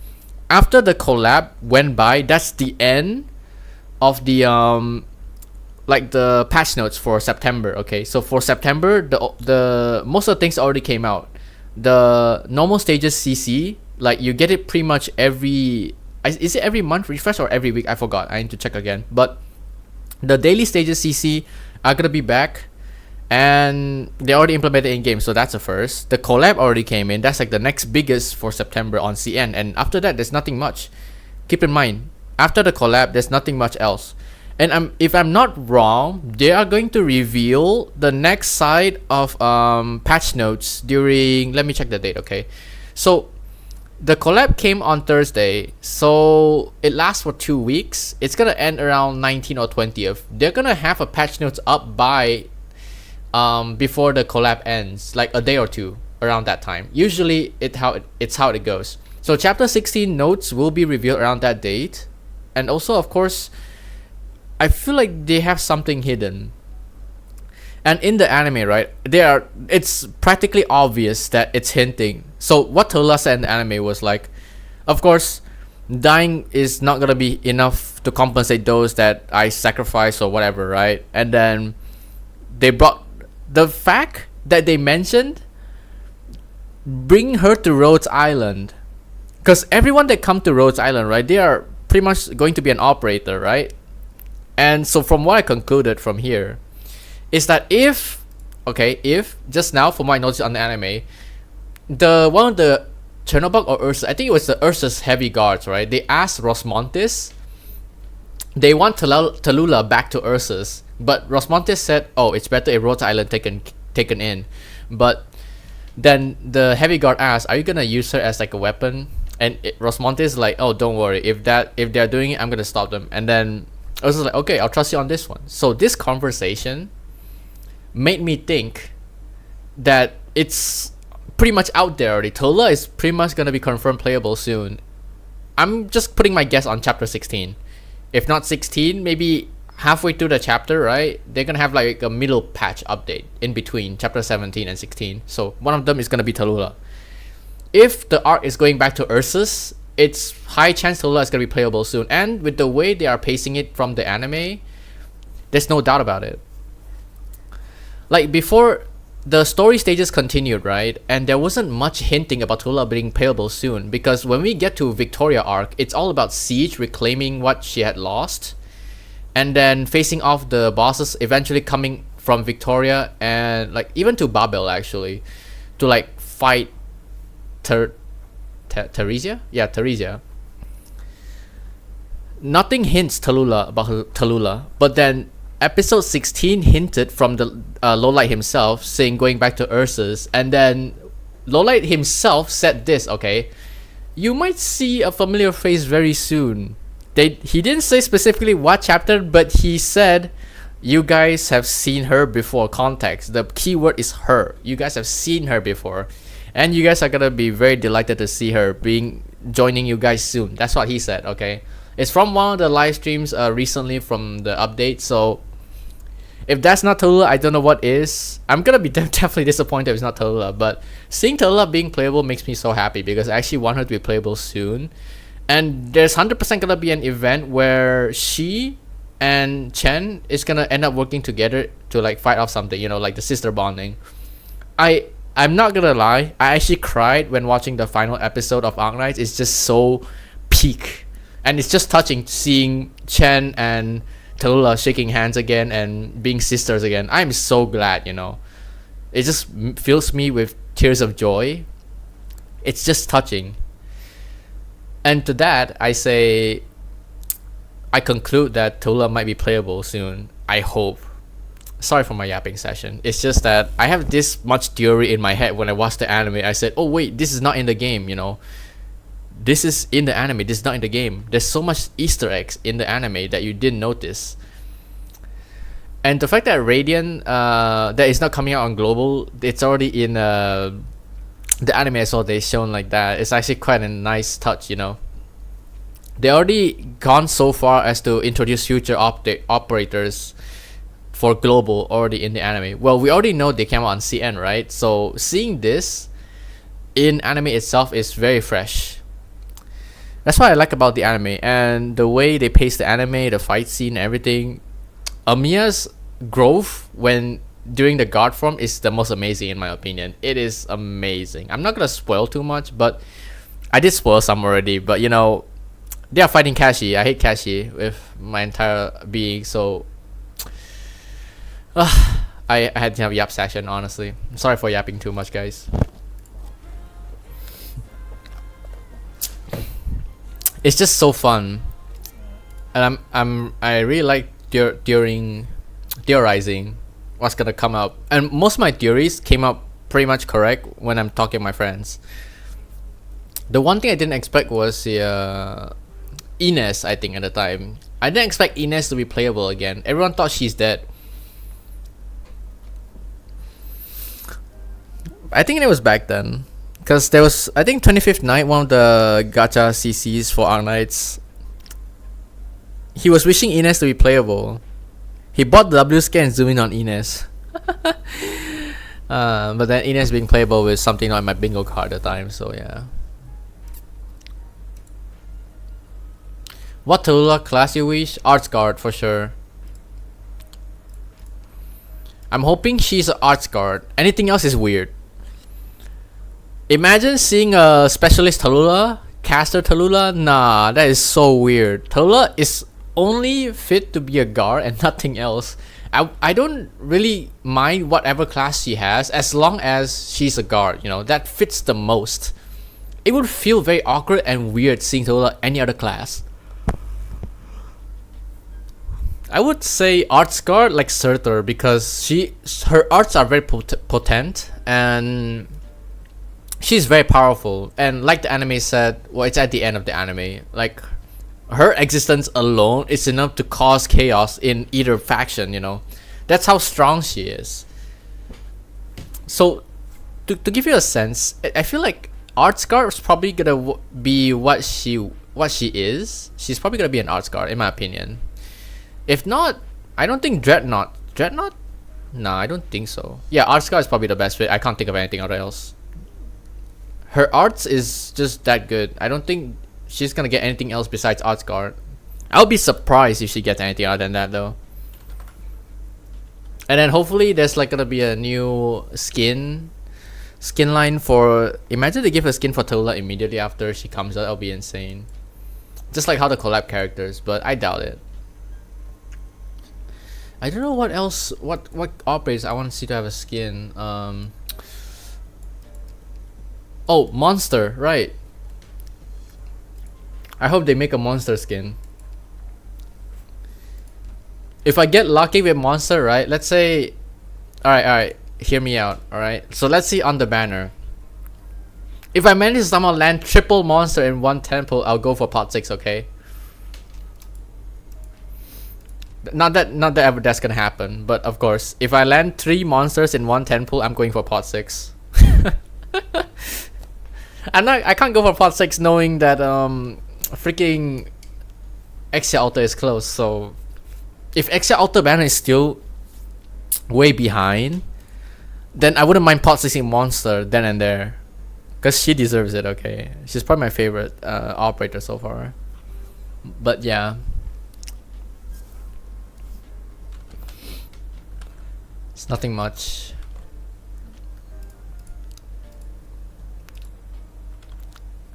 After the collab went by, that's the end of the like the patch notes for September. Okay, so for September, the most of the things already came out. The normal stages CC, like you get it pretty much is it every month refresh or every week? I forgot, I need to check again. But the daily stages CC are gonna be back, and they already implemented in game, so that's a first. The collab already came in. That's like the next biggest for September on CN, and after that there's nothing much. Keep in mind, after the collab there's nothing much else. And if I'm not wrong, they are going to reveal the next side of patch notes during, let me check the date. Okay, so the collab came on Thursday, so it lasts for 2 weeks. It's gonna end around 19th or 20th. They're gonna have a patch notes up by before the collab ends, like a day or two around that time. Usually it's how it goes. So chapter 16 notes will be revealed around that date. And also, of course, I feel like they have something hidden. And in the anime, right, it's practically obvious that it's hinting. So what Tallulah said in the anime was like, of course, dying is not gonna be enough to compensate those that I sacrifice or whatever, right? And then they brought the fact that they mentioned bring her to Rhodes Island, because everyone that come to Rhodes Island, right, they are pretty much going to be an operator, right? And so from what I concluded from here is that if just now from what I noticed on the anime, the one of the Chernobog or Ursus, I think it was the Ursus heavy guards, right? They asked Rosmontis, they want Tallulah back to Ursus, but Rosmontis said, "Oh, it's better if Rhodes Island taken in." But then the heavy guard asked, "Are you gonna use her as like a weapon?" And Rosmontis is like, "Oh, don't worry. If they're doing it, I'm gonna stop them." And then Ursus is like, "Okay, I'll trust you on this one." So this conversation made me think that it's pretty much out there already. Tallulah is pretty much gonna be confirmed playable soon. I'm just putting my guess on chapter 16. If not 16, maybe halfway through the chapter, right? They're gonna have like a middle patch update in between chapter 17 and 16. So one of them is gonna be Tallulah. If the arc is going back to Ursus, it's high chance Tallulah is gonna be playable soon. And with the way they are pacing it from the anime, there's no doubt about it. Like before, the story stages continued, right? And there wasn't much hinting about Tallulah being playable soon, because when we get to Victoria arc, it's all about Siege reclaiming what she had lost. and then facing off the bosses, eventually coming from Victoria and like even to Babel actually, to like fight Theresia? Yeah, Theresia. Nothing hints Tallulah about Tallulah, but then episode 16 hinted from the Lowlight himself saying going back to Ursus, and then Lowlight himself said this, okay, you might see a familiar face very soon. He didn't say specifically what chapter, but he said you guys have seen her before. Context, the keyword is her. You guys have seen her before, and you guys are gonna be very delighted to see her joining you guys soon. That's what he said, okay. It's from one of the live streams recently from the update. So if that's not Tallulah, I don't know what is. I'm gonna be definitely disappointed if it's not Tallulah. But seeing Tallulah being playable makes me so happy because I actually want her to be playable soon. And there's 100% gonna be an event where she and Chen is gonna end up working together to like fight off something, you know, like the sister bonding. I'm not gonna lie, I actually cried when watching the final episode of Arknights. It's just so peak. And it's just touching seeing Chen and Tallulah shaking hands again and being sisters again. I'm so glad, you know. It just fills me with tears of joy. It's just touching. And to that, I conclude that Tallulah might be playable soon. I hope. Sorry for my yapping session. It's just that I have this much theory in my head when I watched the anime. I said, oh wait, this is not in the game, you know. This is in the anime, this is not in the game. There's so much Easter eggs in the anime that you didn't notice. And the fact that Radiant that is not coming out on global, it's already in the anime as well, they shown like that. It's actually quite a nice touch, you know. They already gone so far as to introduce future operators for global already in the anime. Well, we already know they came out on CN, right? So seeing this in anime itself is very fresh. That's what I like about the anime, and the way they pace the anime, the fight scene, everything. Amiya's growth during the guard form is the most amazing in my opinion. It is amazing. I'm not gonna spoil too much, but I did spoil some already. But you know, they are fighting Kashi. I hate Kashi with my entire being. So I had to have a yap session. Honestly, I'm sorry for yapping too much, guys. It's just so fun, and I really like theorizing what's gonna come up, and most of my theories came up pretty much correct when I'm talking to my friends. The one thing I didn't expect was Ines. I think at the time I didn't expect Ines to be playable again. Everyone thought she's dead. I think it was back then. Because there was, I think 25th night, one of the gacha CCs for Arknights, he was wishing Ines to be playable. He bought the W scan and zoomed in on Ines. But then Ines being playable was something not in my bingo card at the time, so yeah. What Tallulah class you wish? Arts Guard for sure. I'm hoping she's an Arts Guard. Anything else is weird. Imagine seeing a specialist Tallulah, caster Tallulah. Nah, that is so weird. Tallulah is only fit to be a guard and nothing else. I don't really mind whatever class she has as long as she's a guard, you know, that fits the most. It would feel very awkward and weird seeing Tallulah any other class. I would say Arts Guard like Surtur because her arts are very potent and she's very powerful, and like the anime said, well, it's at the end of the anime, like her existence alone is enough to cause chaos in either faction, you know. That's how strong she is. So to give you a sense, I feel like Arts Guard is probably gonna be what she is. She's probably gonna be an Arts Guard in my opinion. If not, I don't think Dreadnought. Nah, I don't think so. Yeah, Arts Guard is probably the best fit. I can't think of anything else. Her arts is just that good. I don't think she's gonna get anything else besides Arts Guard. I'll be surprised if she gets anything other than that though. And then hopefully there's like gonna be a new skin line for. Imagine they give a skin for Tallulah immediately after she comes out. That'll be insane. Just like how the collab characters, but I doubt it. I don't know what else, what operators I want to see to have a skin. Oh, monster, right. I hope they make a monster skin. If I get lucky with monster, right, let's say, alright, hear me out, alright. So let's see on the banner. If I manage to somehow land triple monster in one temple, I'll go for pot 6, okay? Not that ever that's gonna happen, but of course, if I land 3 monsters in one temple, I'm going for pot 6. I can't go for pot 6 knowing that freaking Exia Altar is close, so if Exia Altar banner is still way behind, then I wouldn't mind pot 6ing monster then and there. Because she deserves it, okay? She's probably my favorite operator so far. But yeah. It's nothing much.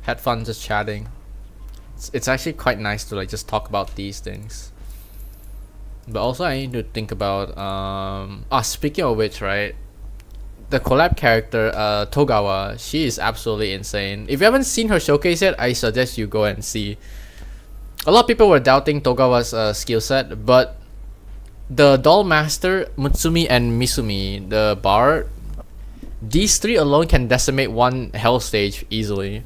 Had fun just chatting. It's actually quite nice to like just talk about these things. But also I need to think about speaking of which, right? The collab character, Togawa, she is absolutely insane. If you haven't seen her showcase yet, I suggest you go and see. A lot of people were doubting Togawa's skill set, but the Doll Master, Mutsumi, and Misumi, the Bard, these 3 alone can decimate one hell stage easily.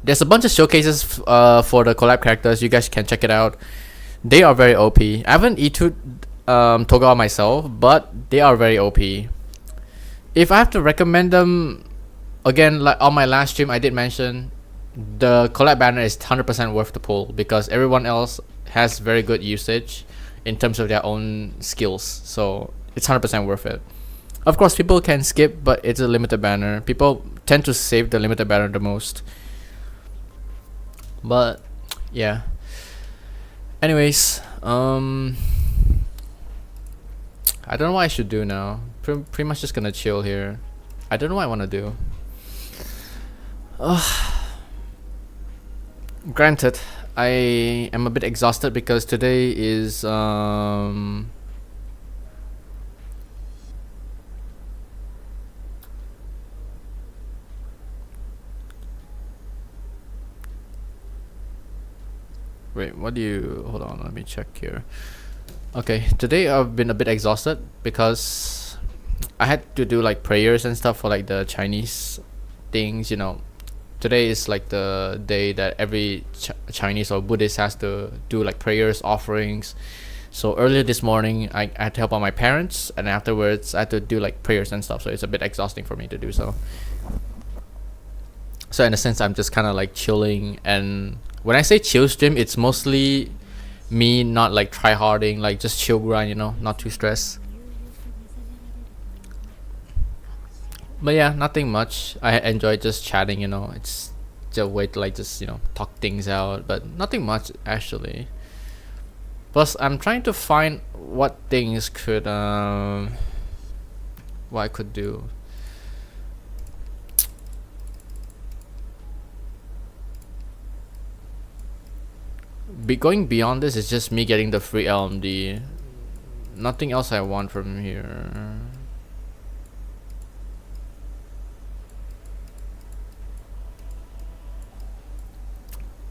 There's a bunch of showcases for the collab characters. You guys can check it out. They are very OP. I haven't E2'd Togawa myself, but they are very OP. If I have to recommend them, again, like on my last stream I did mention, the collab banner is 100% worth the pull because everyone else has very good usage in terms of their own skills, so it's 100% worth it. Of course people can skip, but it's a limited banner. People tend to save the limited banner the most, but yeah. Anyways, I don't know what I should do now. Pretty much just gonna chill here. I don't know what I want to do. Granted, I am a bit exhausted because today is wait, what do you, hold on, let me check here. Okay, today I've been a bit exhausted because I had to do like prayers and stuff for like the Chinese things, you know. Today is like the day that every Chinese or Buddhist has to do like prayers, offerings. So earlier this morning I had to help out my parents, and afterwards I had to do like prayers and stuff, so it's a bit exhausting for me to do so. So in a sense I'm just kind of like chilling, and when I say chill stream, it's mostly me not like try harding, like just chill grind, you know, not too stressed. But yeah, nothing much. I enjoy just chatting, you know. It's just a way to like just, you know, talk things out, but nothing much actually. Plus I'm trying to find what things could what I could do. Going beyond this is just me getting the free LMD. Nothing else I want from here.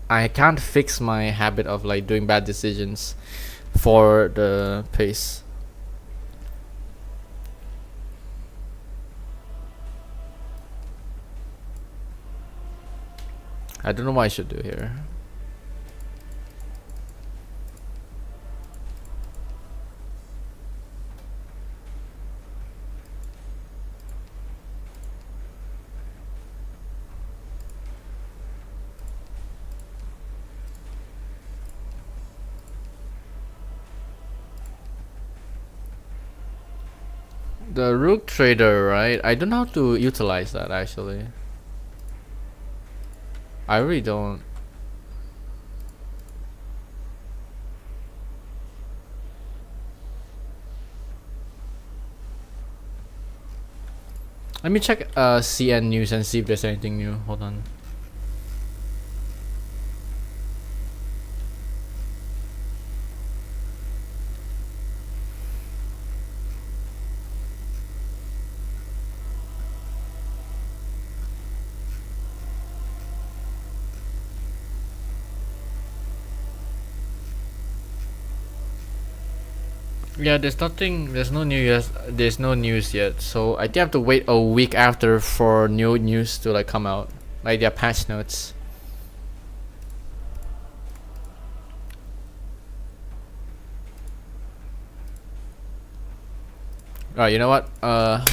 I can't fix my habit of like doing bad decisions for the pace. I don't know what I should do here. The Rook Trader, right? I don't know how to utilize that actually. I really don't. Let me check CN News and see if there's anything new. Hold on. Yeah, there's no news yet. So I think I have to wait a week after for new news to like come out, like their patch notes. Alright, you know what?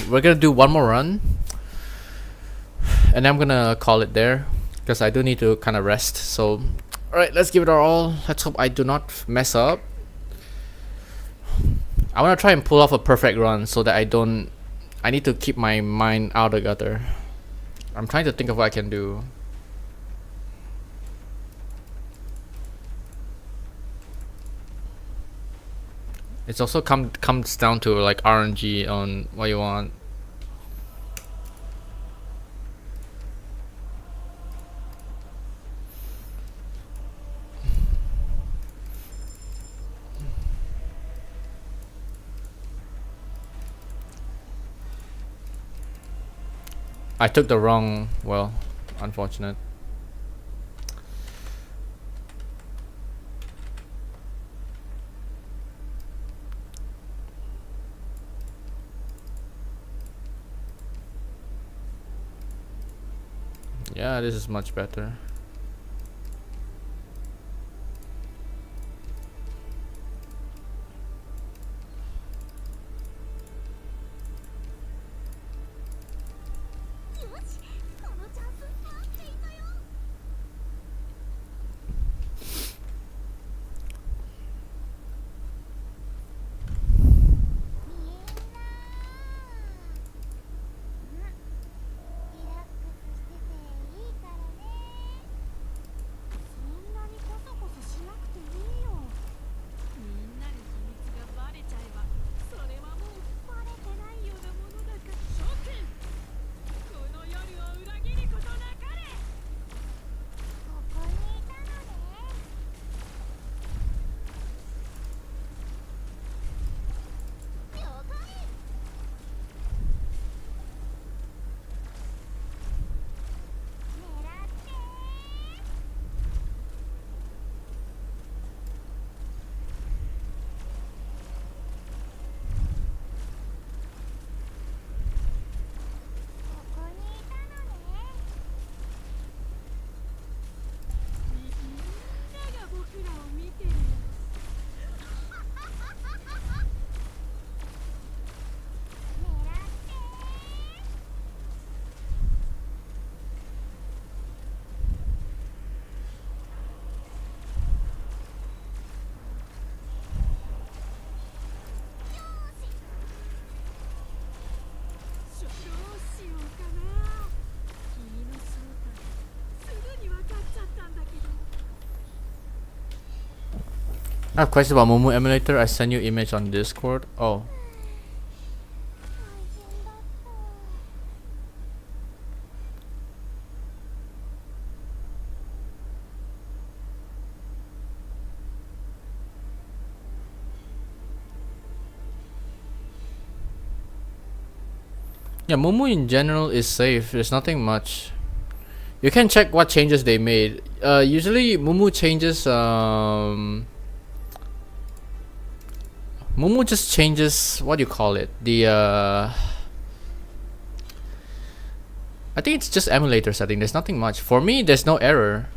We're gonna do one more run, and I'm gonna call it there, because I do need to kind of rest. So, alright, let's give it our all. Let's hope I do not mess up. I wanna try and pull off a perfect run so that I don't. I need to keep my mind out of the gutter. I'm trying to think of what I can do. It's also comes down to like RNG on what you want. I took the wrong, well, unfortunate. Yeah, this is much better. I have a question about Momo emulator. I send you image on Discord. Oh. Yeah, Momo in general is safe. There's nothing much. You can check what changes they made. Usually Momo changes Momo just changes, what do you call it? I think it's just emulator setting. There's nothing much. For me, there's no error.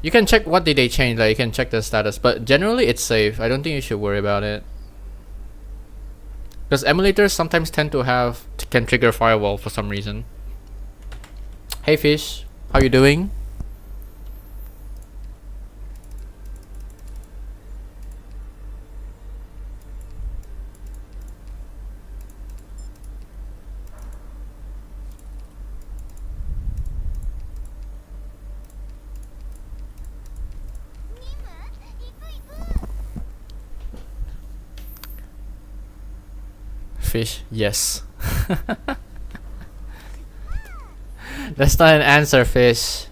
You can check what did they change, like you can check the status, but generally it's safe. I don't think you should worry about it. Because emulators sometimes tend to can trigger firewall for some reason. Hey Fish, how you doing? Fish, yes. That's not an answer, Fish.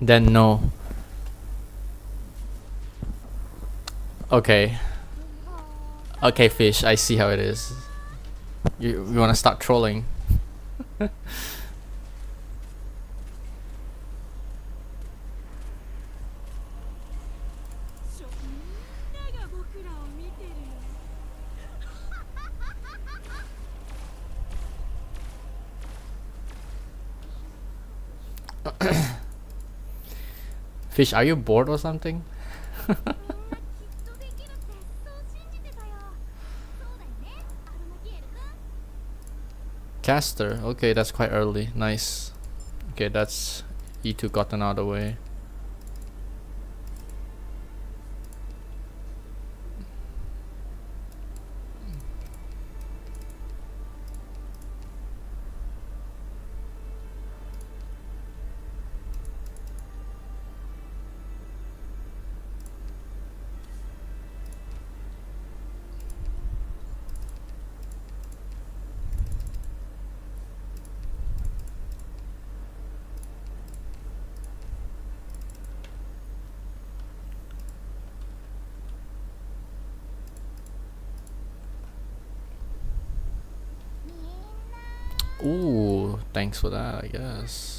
Then no. Okay. Okay, fish. I see how it is. You wanna start trolling? Fish, are you bored or something? Caster. Okay, that's quite early. Nice. Okay, that's E2 gotten out of the way. Ooh, thanks for that, I guess.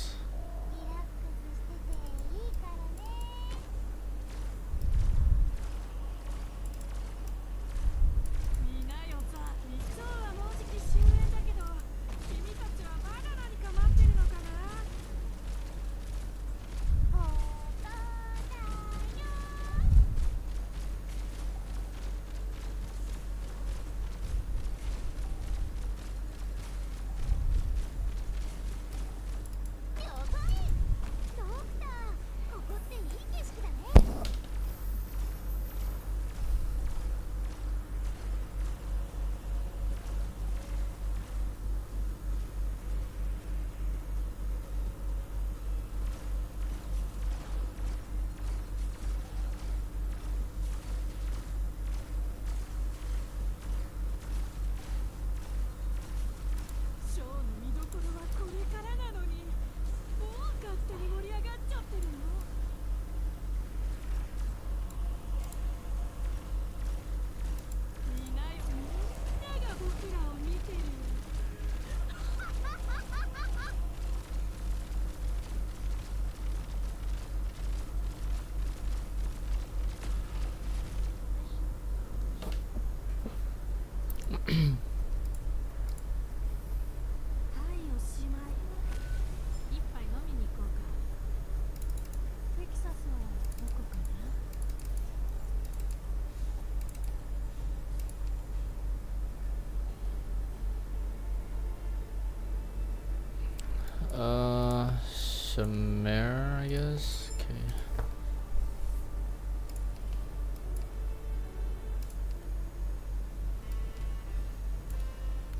Shamir, I guess. Okay.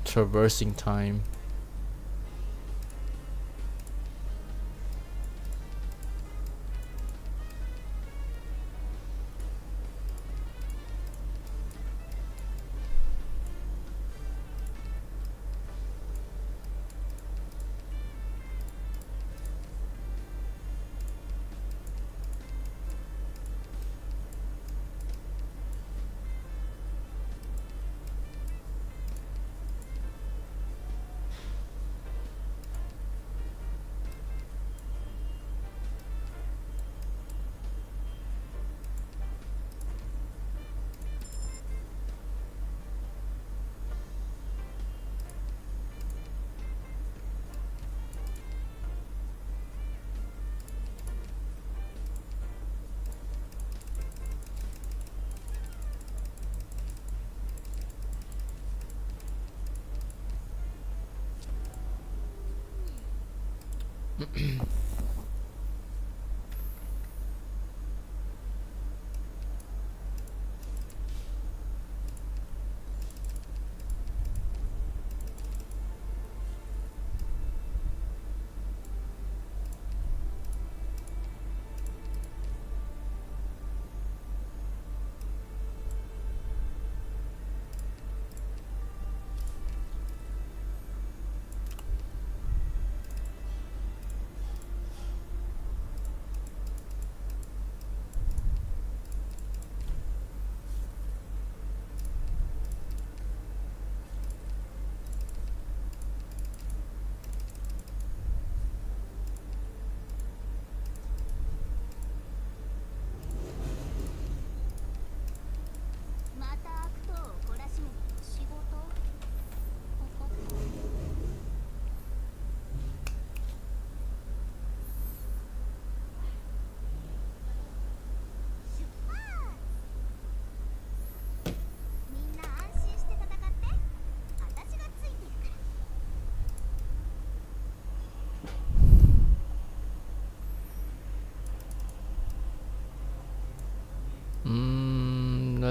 Traversing time.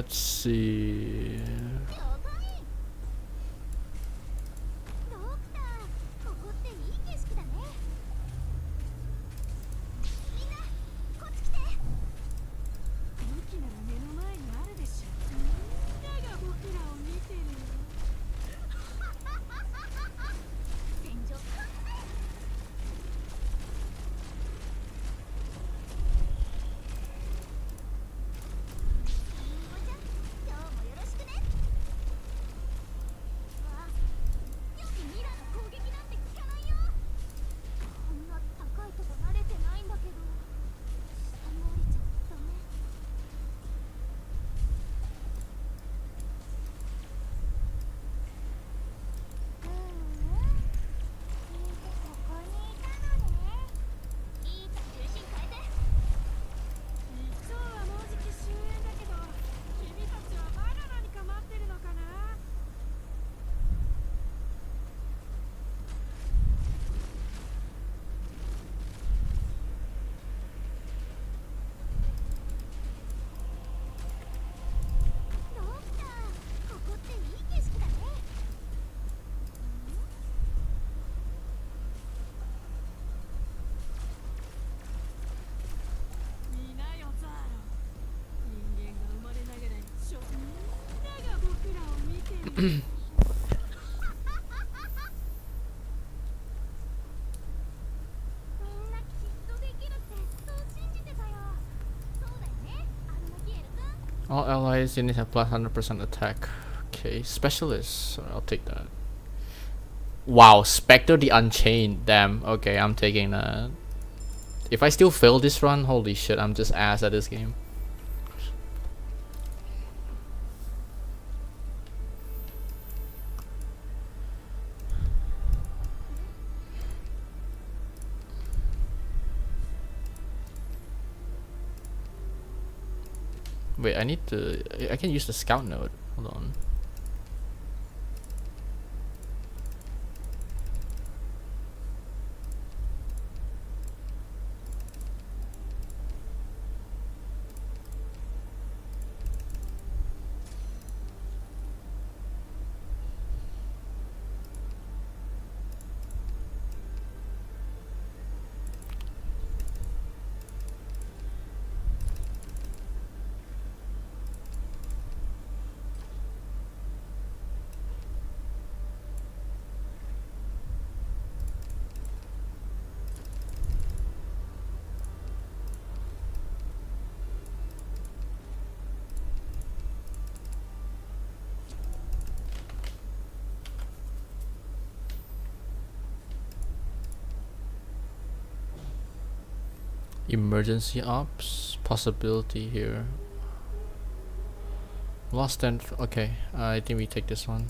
Let's see. All allies units have plus 100% attack. Okay, specialist. I'll take that. Wow, Spectre the Unchained. Damn. Okay, I'm taking that. If I still fail this run, holy shit, I'm just ass at this game. Wait, I need to. I can use the scout node. Hold on. Emergency ops possibility here. Lost and okay. I think we take this one.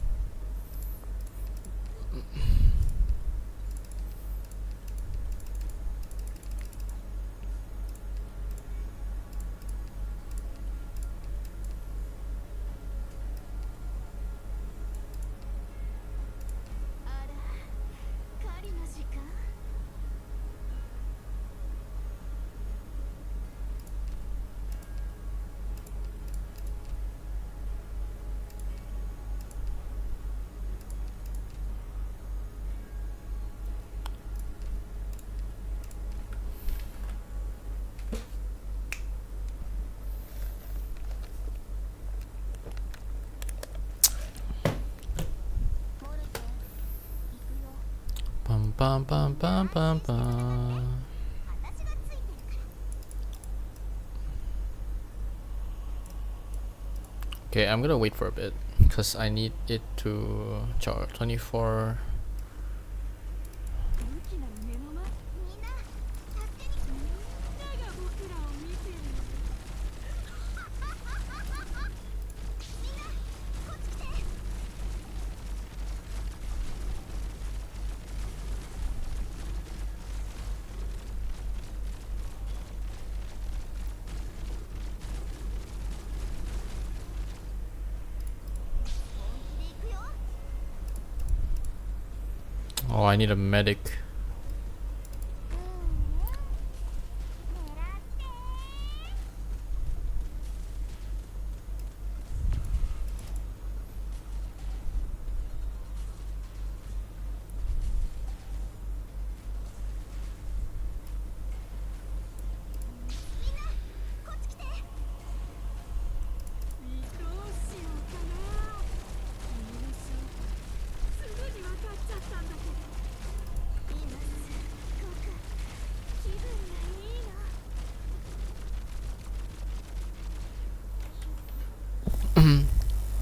Bum bum bum bum bum bum. Okay, I'm gonna wait for a bit because I need it to charge 24. Oh, I need a medic.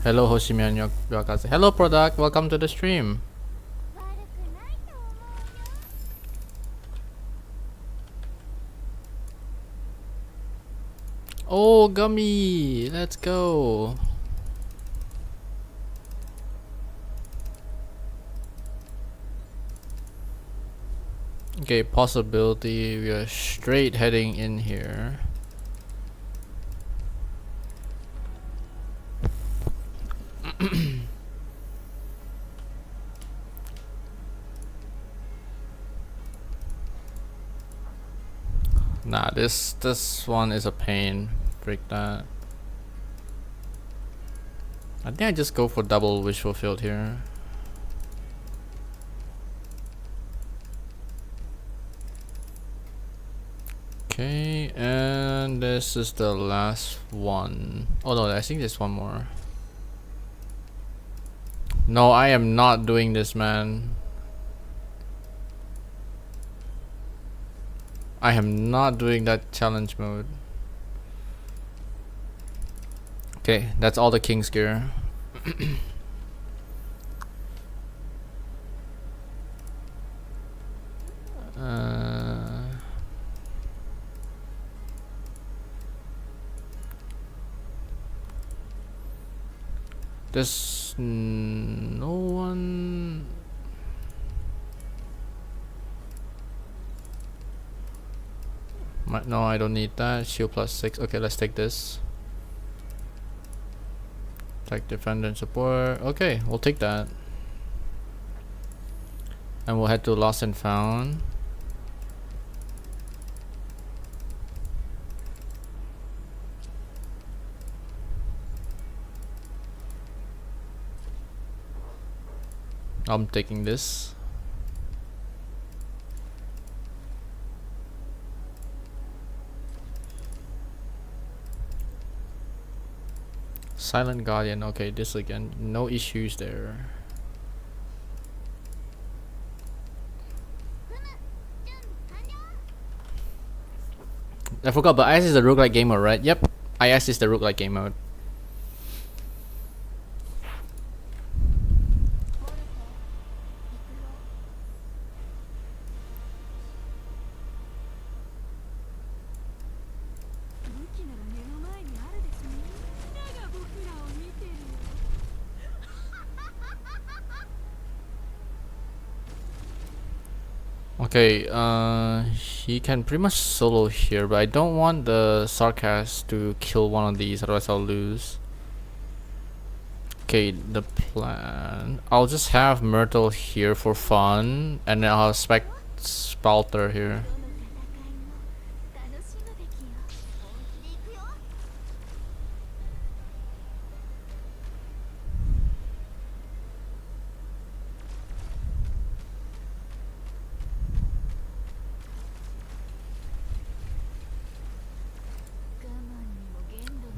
Hello Hoshimi and Yakaze. Hello product, welcome to the stream. Oh, gummy, let's go. Okay, possibility. We are straight heading in here. Nah, this one is a pain. Break that. I think I just go for double wish fulfilled here. Okay, and this is the last one. Oh no, I think there's one more. No, I am not doing this, man. I am not doing that challenge mode. Okay, that's all the king's gear. There's no one. No, I don't need that. Shield plus 6. Okay, let's take this. Attack, defender, and support. Okay, we'll take that. And we'll head to Lost and Found. I'm taking this. Silent Guardian. Okay, this again. No issues there. I forgot, but IS is the roguelike game mode, right? Yep, IS is the roguelike game mode. Okay, he can pretty much solo here, but I don't want the Sarkaz to kill one of these, otherwise I'll lose. Okay, the plan. I'll just have Myrtle here for fun, and then I'll spec Spalter here.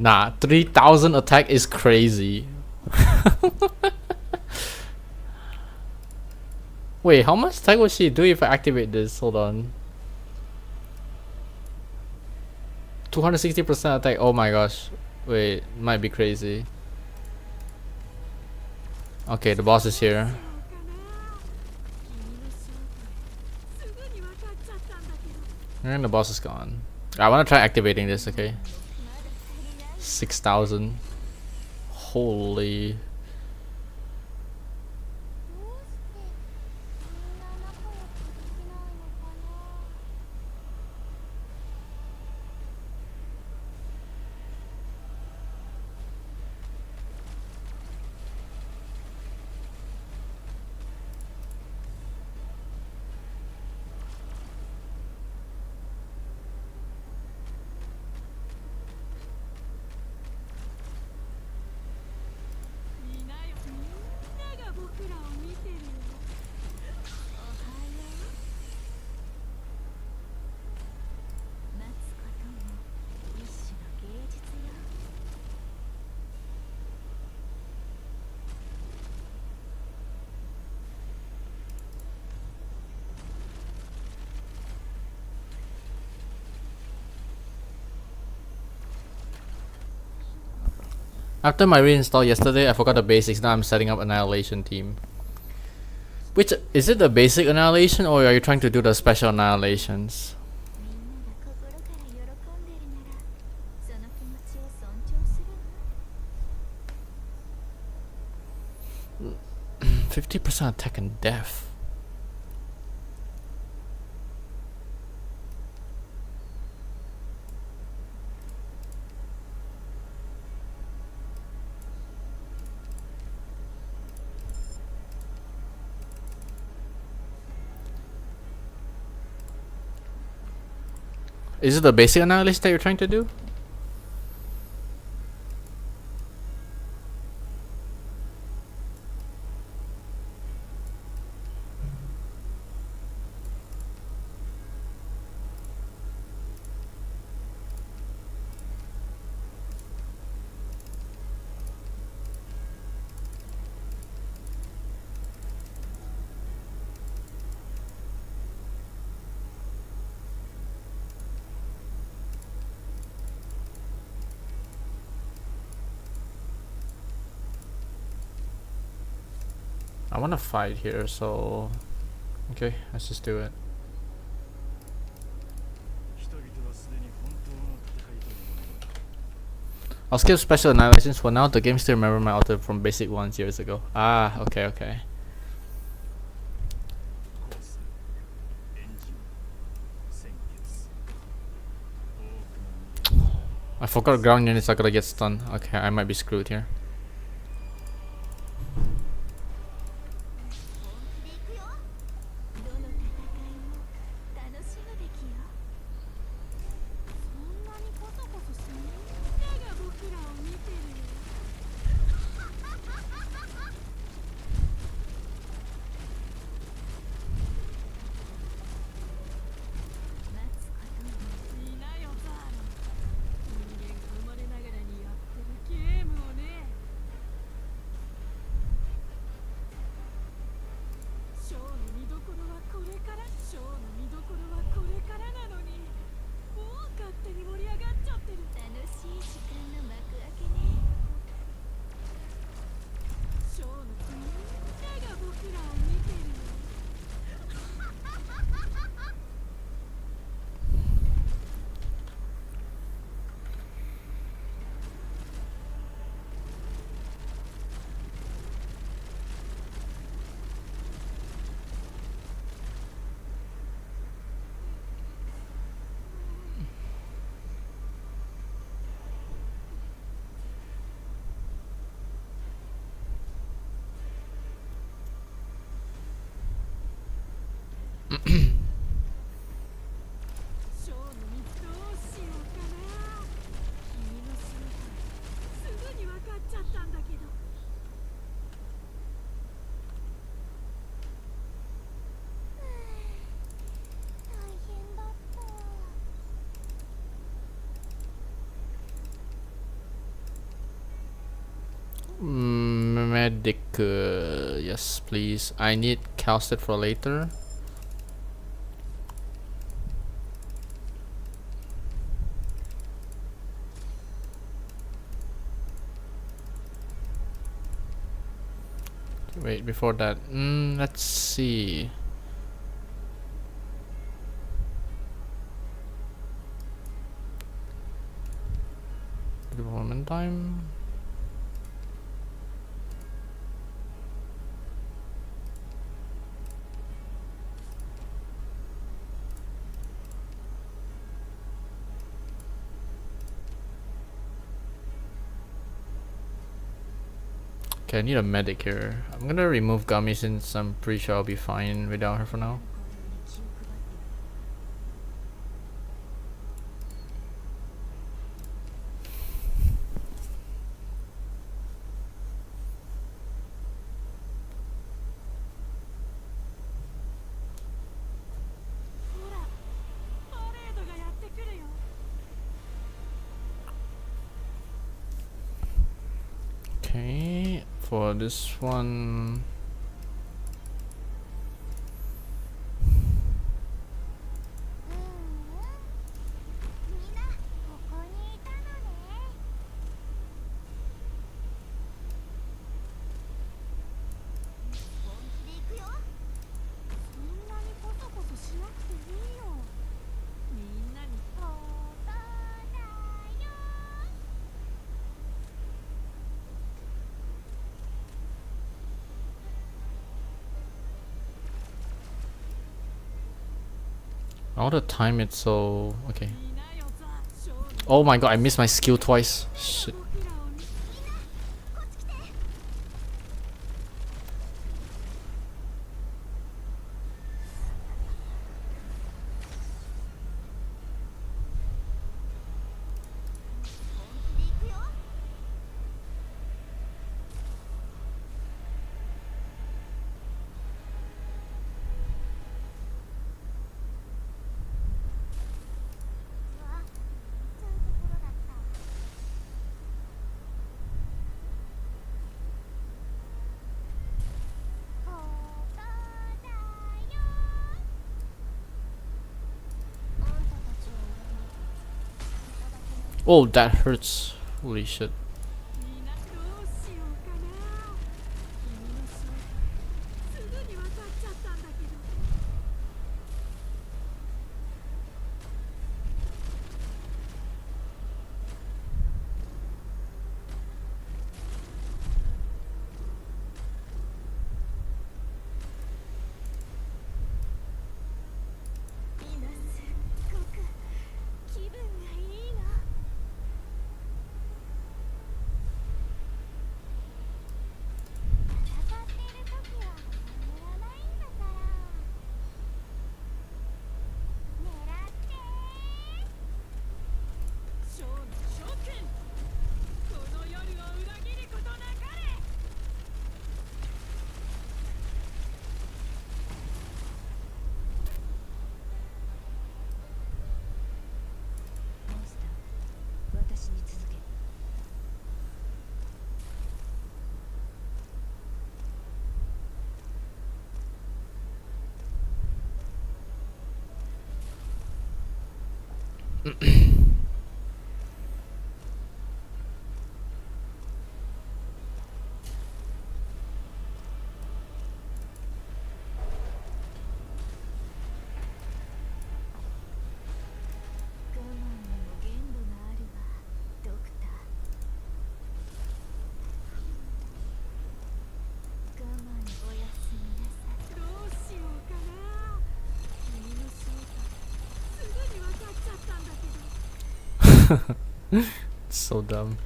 Nah, 3000 attack is crazy. Wait, how much attack would she do if I activate this? Hold on. 260% attack. Oh my gosh. Wait, might be crazy. Okay, the boss is here. And the boss is gone. I want to try activating this, okay? 6,000. Holy. After my reinstall yesterday, I forgot the basics. Now I'm setting up Annihilation team. Which, is it the basic Annihilation or are you trying to do the special Annihilations? 50% attack and death. Is it the basic Annihilation that you're trying to do? I want to fight here, so okay, let's just do it. I'll skip special annihilations for now. The game still remember my auto from basic ones years ago. Ah, okay. I forgot ground units are gonna get stunned. Okay, I might be screwed here. Medic, yes please. I need casted for later. Wait, before that, let's see. Development time. Okay, I need a medic here. I'm gonna remove Gummy since I'm pretty sure I'll be fine without her for now. Okay, for this one, I want to time it so... Okay. Oh my god, I missed my skill twice. Shit. Oh, that hurts. Holy shit. So dumb.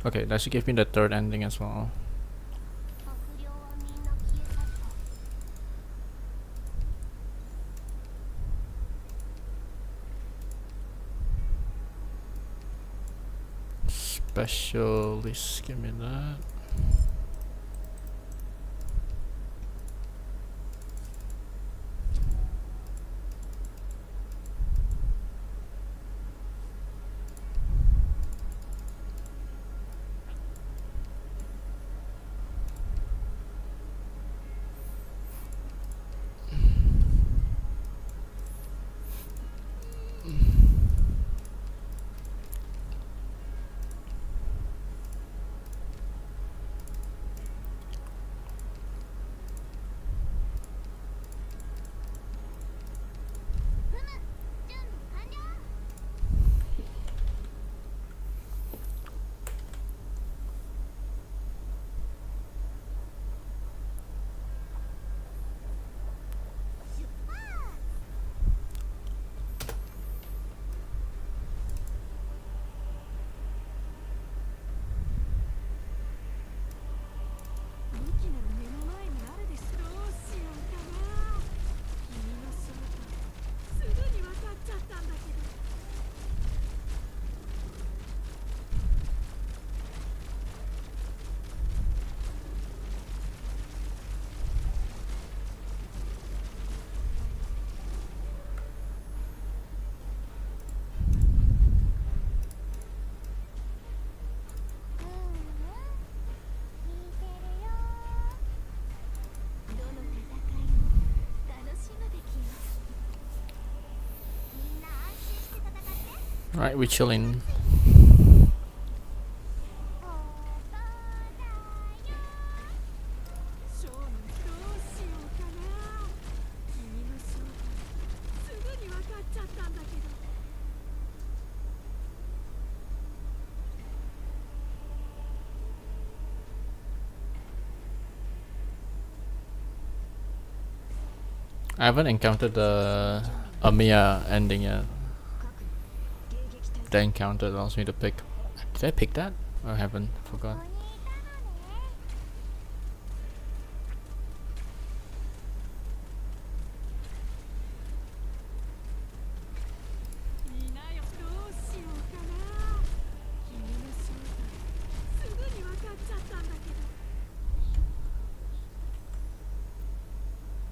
Okay, that should give me the third ending as well. Specialist, give me that. Right, we chilling. I haven't encountered the Amiya ending yet. The encounter allows me to pick. Did I pick that? Or I haven't? Forgot.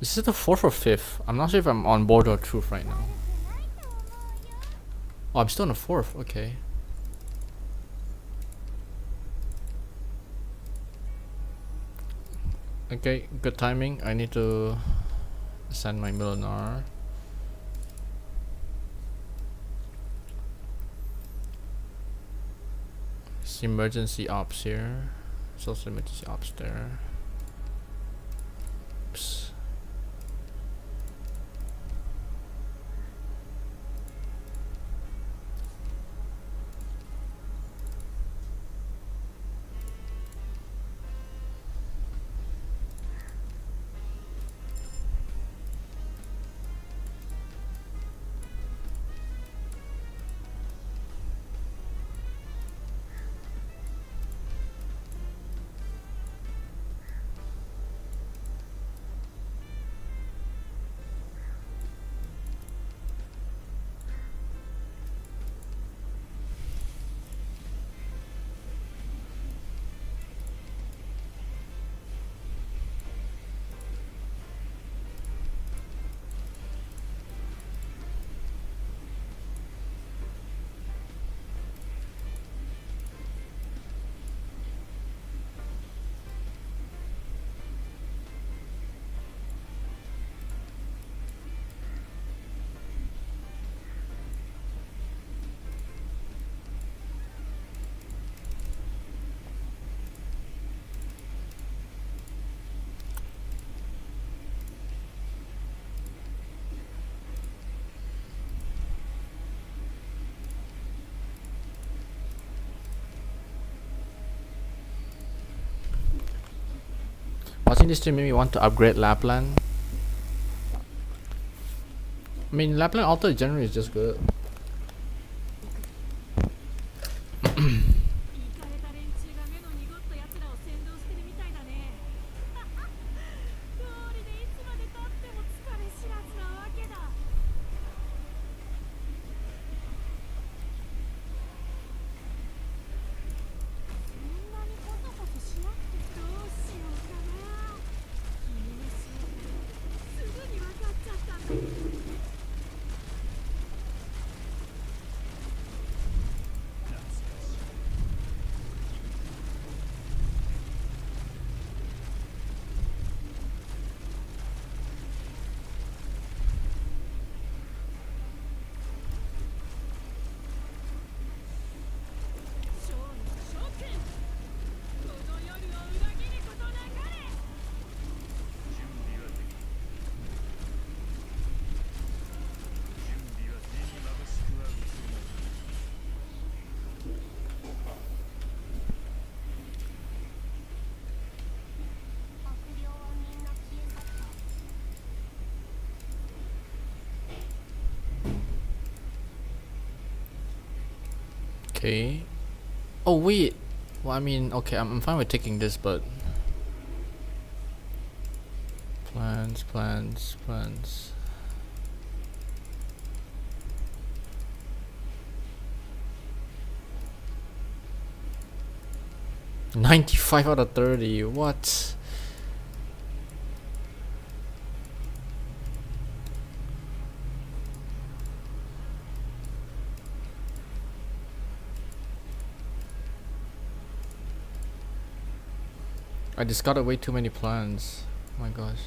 Is it the 4th or 5th? I'm not sure if I'm on board or truth right now. Oh, I'm still on the 4th. Okay. Okay, good timing. I need to send my Milinar. It's emergency ops here. It's also emergency ops there. Oops. Watching this stream made me want to upgrade Lapland. I mean, Lapland Altar generally is just good. Okay. Oh wait. Well, I mean, okay, I'm fine with taking this, but plans. 95 out of 30. What? I discarded way too many plans. Oh my gosh.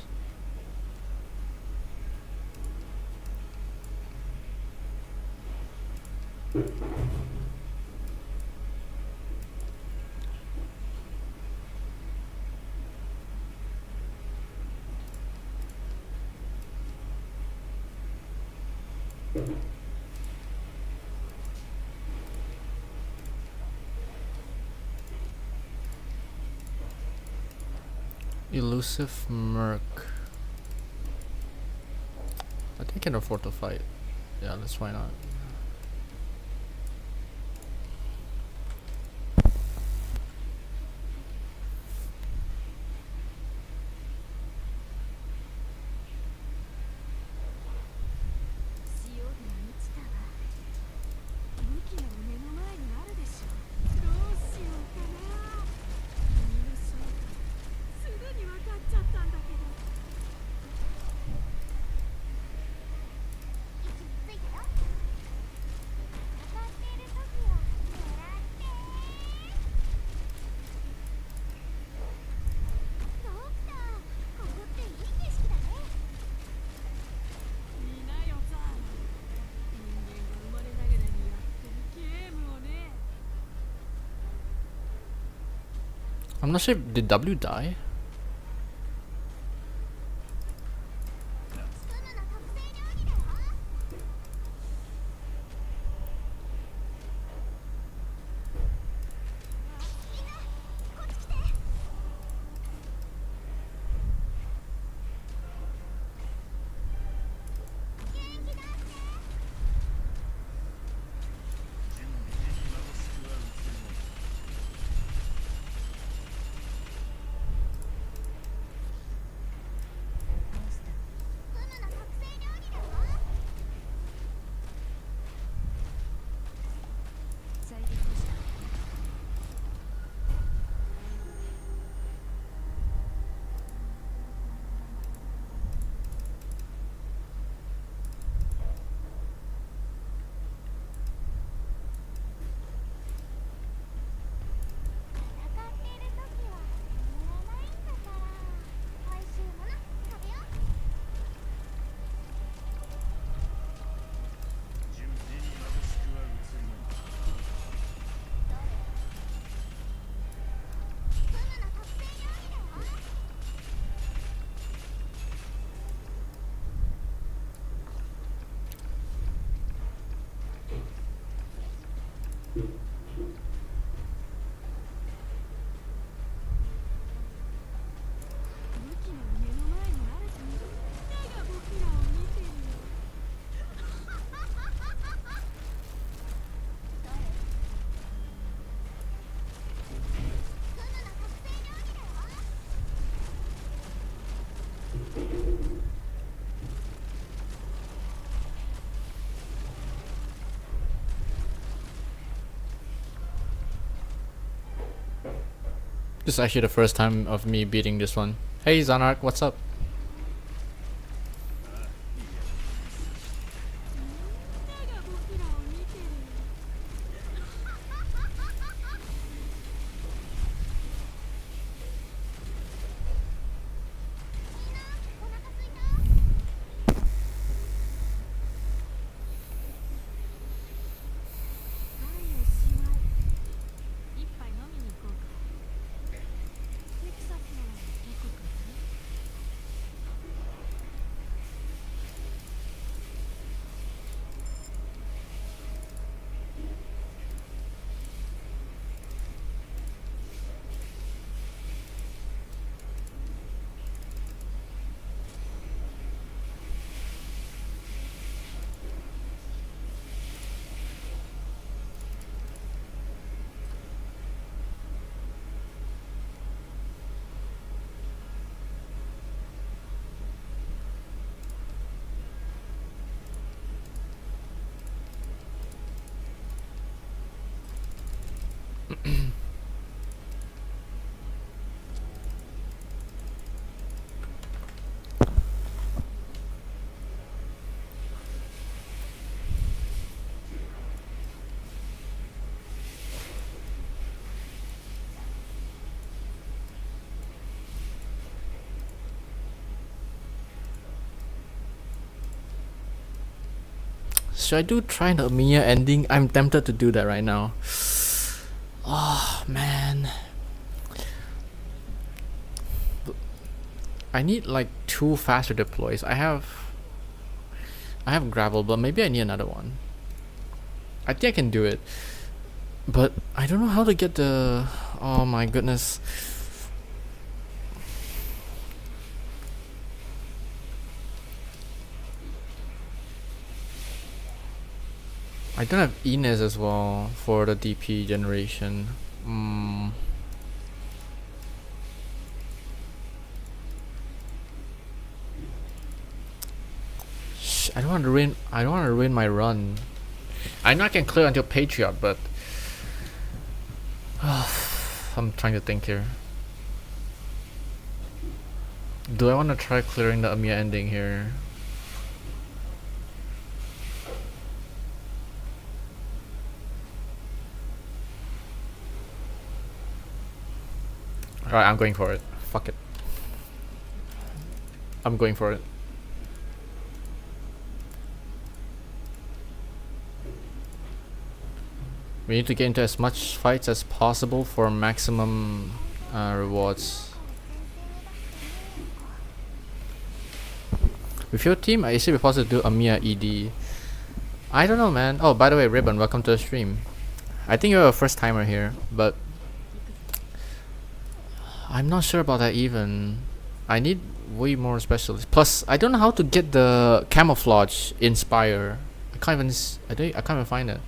Elusive Merc. I think I can afford to fight. Yeah, let's why not. I'm not sure. Did W die? This is actually the first time of me beating this one. Hey Zanark, what's up? Should I do try the Mia ending? I'm tempted to do that right now. Oh man. I need like 2 faster deploys. I have I have gravel, but maybe I need another one. I think I can do it, but I don't know how to get the. Oh my goodness. I don't have Ines as well for the DP generation. I don't want to ruin. I don't want to ruin my run. I know I can clear until Patriot, but I'm trying to think here. Do I want to try clearing the Amiya ending here? Alright, I'm going for it. Fuck it. I'm going for it. We need to get into as much fights as possible for maximum rewards. With your team, is it possible to do Amiya ED? I don't know, man. Oh, by the way, Ribbon, welcome to the stream. I think you're a first timer here, but I'm not sure about that even. I need way more specialists. Plus, I don't know how to get the camouflage inspire. I can't even find it.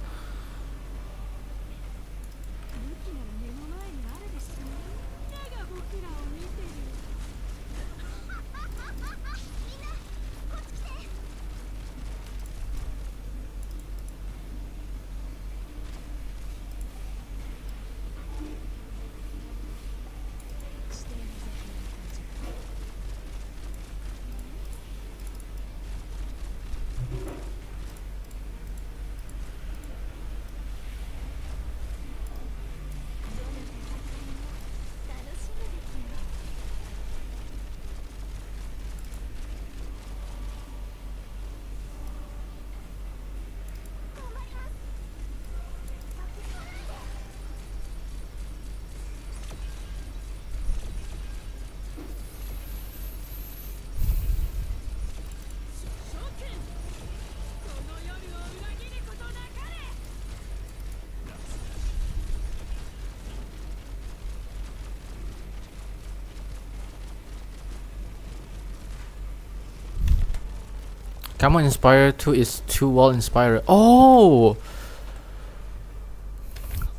Camo Inspire 2 is 2 wall Inspire. Oh!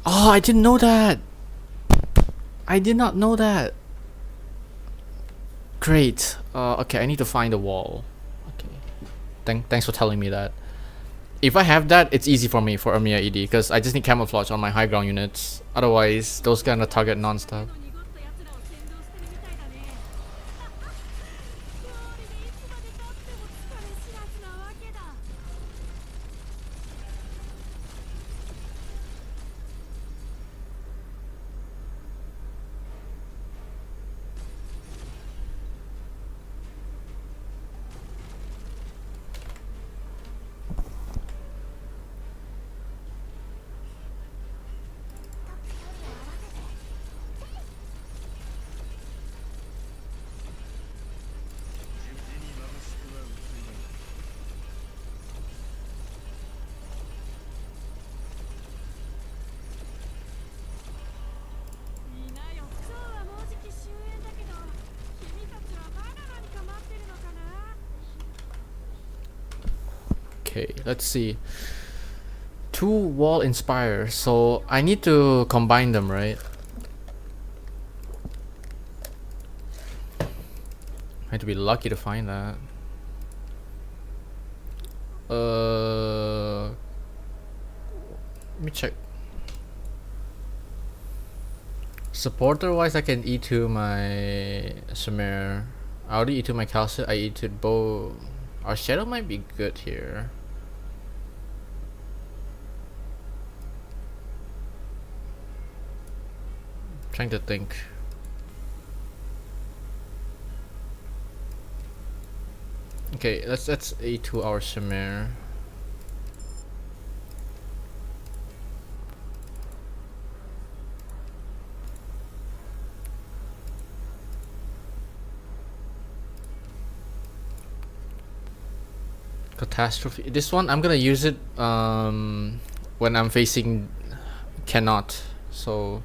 Oh, I didn't know that! I did not know that! Great. Okay, I need to find the wall. Okay. Thanks for telling me that. If I have that, it's easy for me for Amiya ED, because I just need camouflage on my high ground units. Otherwise, those gonna target non-stop. Okay, let's see. 2 wall inspire, so I need to combine them, right? I had to be lucky to find that. Let me check. Supporter wise, I can E2 my Sumer. I already E2 my Calcit. I E2 bow. Our shadow might be good here. Trying to think. Okay, let's A2 our Sumer. Catastrophe. This one I'm gonna use it when I'm facing cannot. So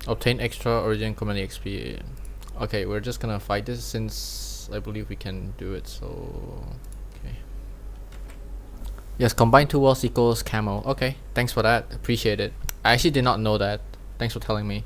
obtain extra origin command XP. Okay, we're just gonna fight this since I believe we can do it. So okay. Yes, combine two walls equals camo. Okay, thanks for that. Appreciate it. I actually did not know that. Thanks for telling me.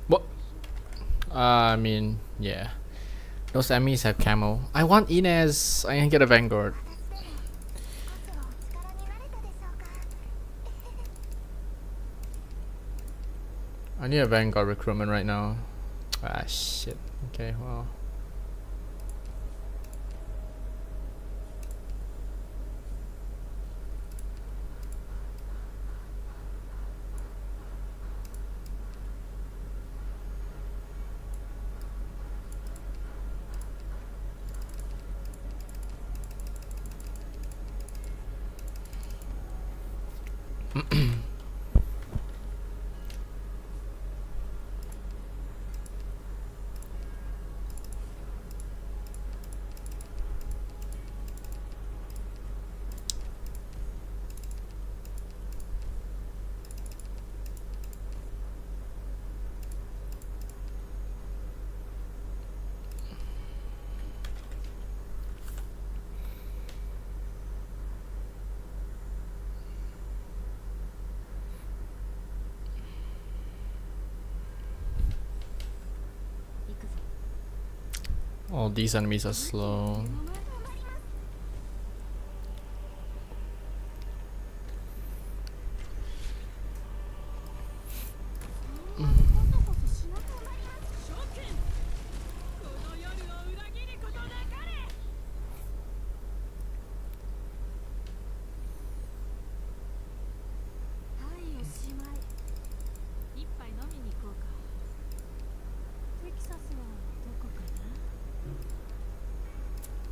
What? I mean, yeah. Those enemies have camo. I want Inez. I can get a Vanguard. I need a Vanguard recruitment right now. Ah, shit. Okay, well. Oh, these enemies are slow.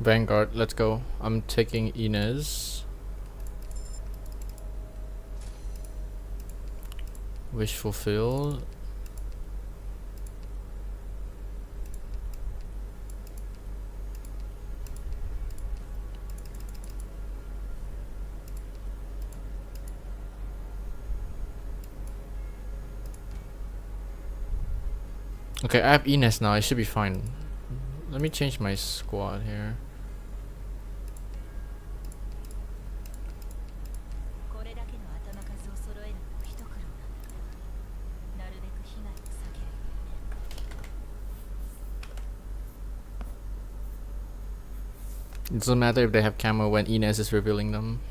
Vanguard, let's go. I'm taking Inez. Wish fulfilled. Okay, I have Inez now. I should be fine. Let me change my squad here. It doesn't matter if they have camo when Inez is revealing them.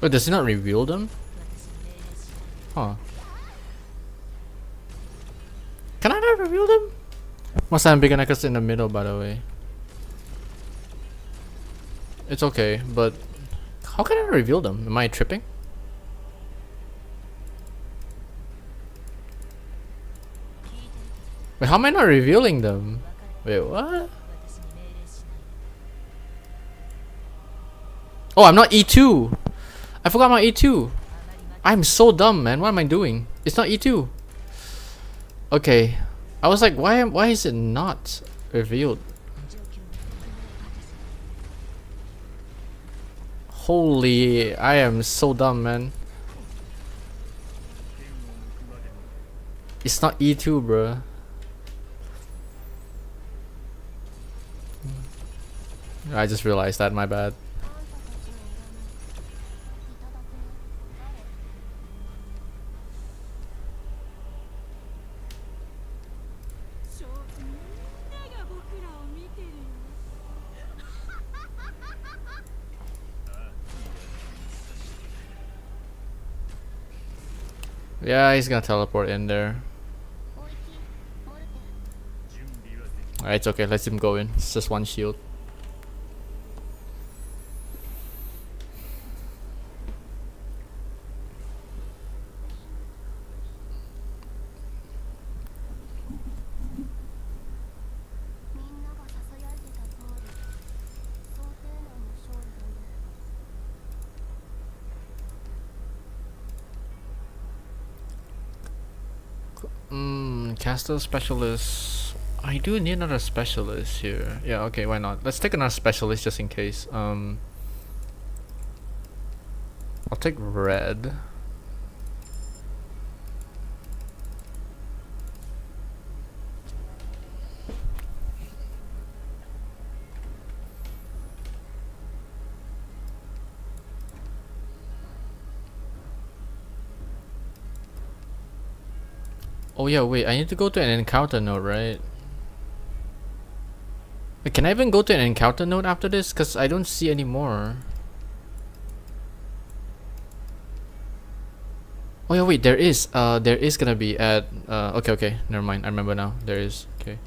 Wait, does he not reveal them? Huh. Can I not reveal them? Must have big enough in the middle, by the way. It's okay, but how can I reveal them? Am I tripping? Wait, how am I not revealing them? Wait, what? Oh, I'm not E2! I forgot my E2! I'm so dumb, man. What am I doing? It's not E2. Okay. I was like, why is it not revealed? Holy, I am so dumb, man. It's not E2, bruh. I just realized that, my bad. Yeah, he's gonna teleport in there. Alright, it's okay, let's him go in. It's just one shield. Caster specialist. I do need another specialist here. Yeah, okay, why not? Let's take another specialist just in case. I'll take red. Oh yeah, wait, I need to go to an encounter node, right? Wait, can I even go to an encounter node after this? Cause I don't see any more. Oh yeah, wait, there is gonna be at okay, never mind, I remember now. There is, okay.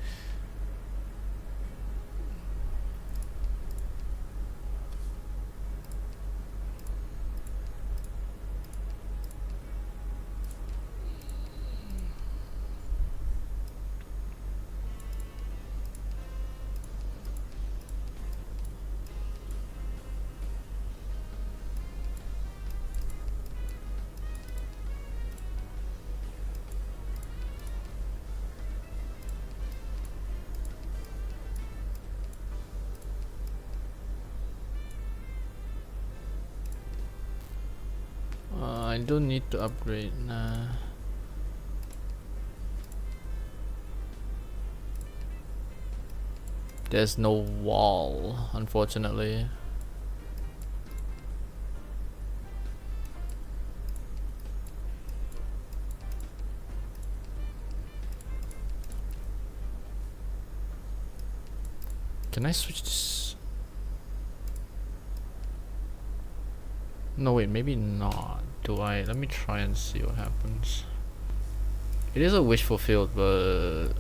I don't need to upgrade. Nah. There's no wall, unfortunately. Can I switch this? No, wait, maybe not. Do I? Let me try and see what happens. It is a wish fulfilled, but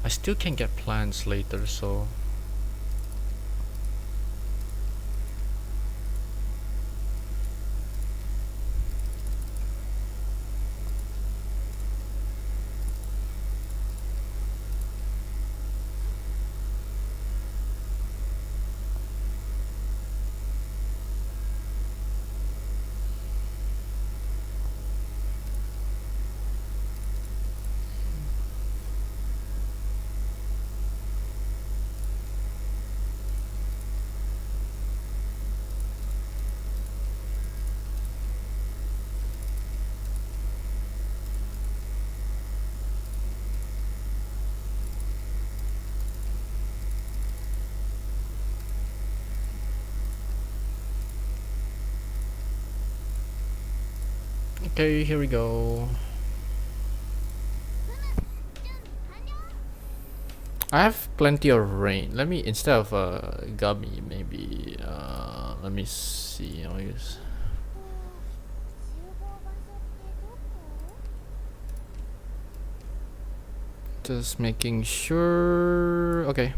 I still can get plans later, so okay, here we go. I have plenty of rain. Let me, instead of gummy, maybe let me see. I'll use. Just making sure. Okay.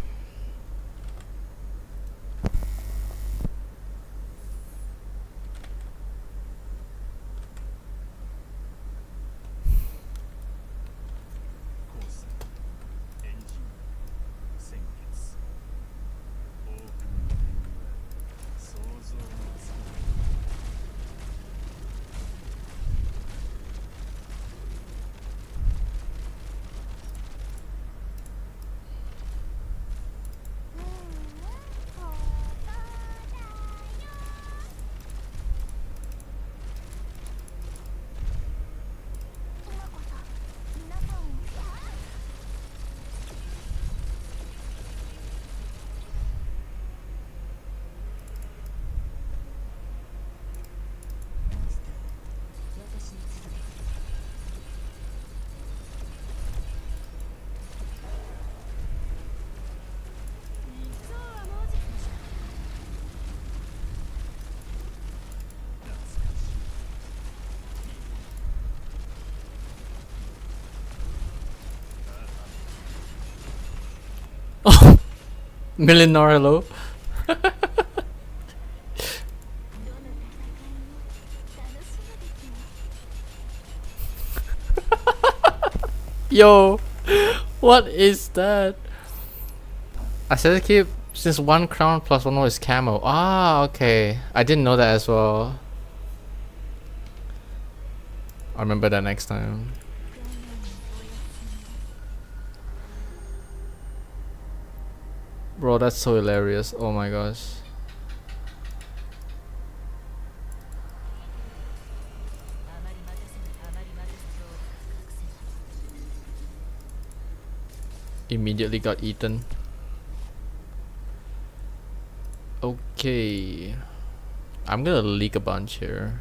Oh, Milinar, hello. Yo, what is that? I said to keep since 1 crown plus 1 more is camo. Ah, okay. I didn't know that as well. I'll remember that next time. Bro, that's so hilarious. Oh my gosh. Immediately got eaten. Okay. I'm gonna leak a bunch here.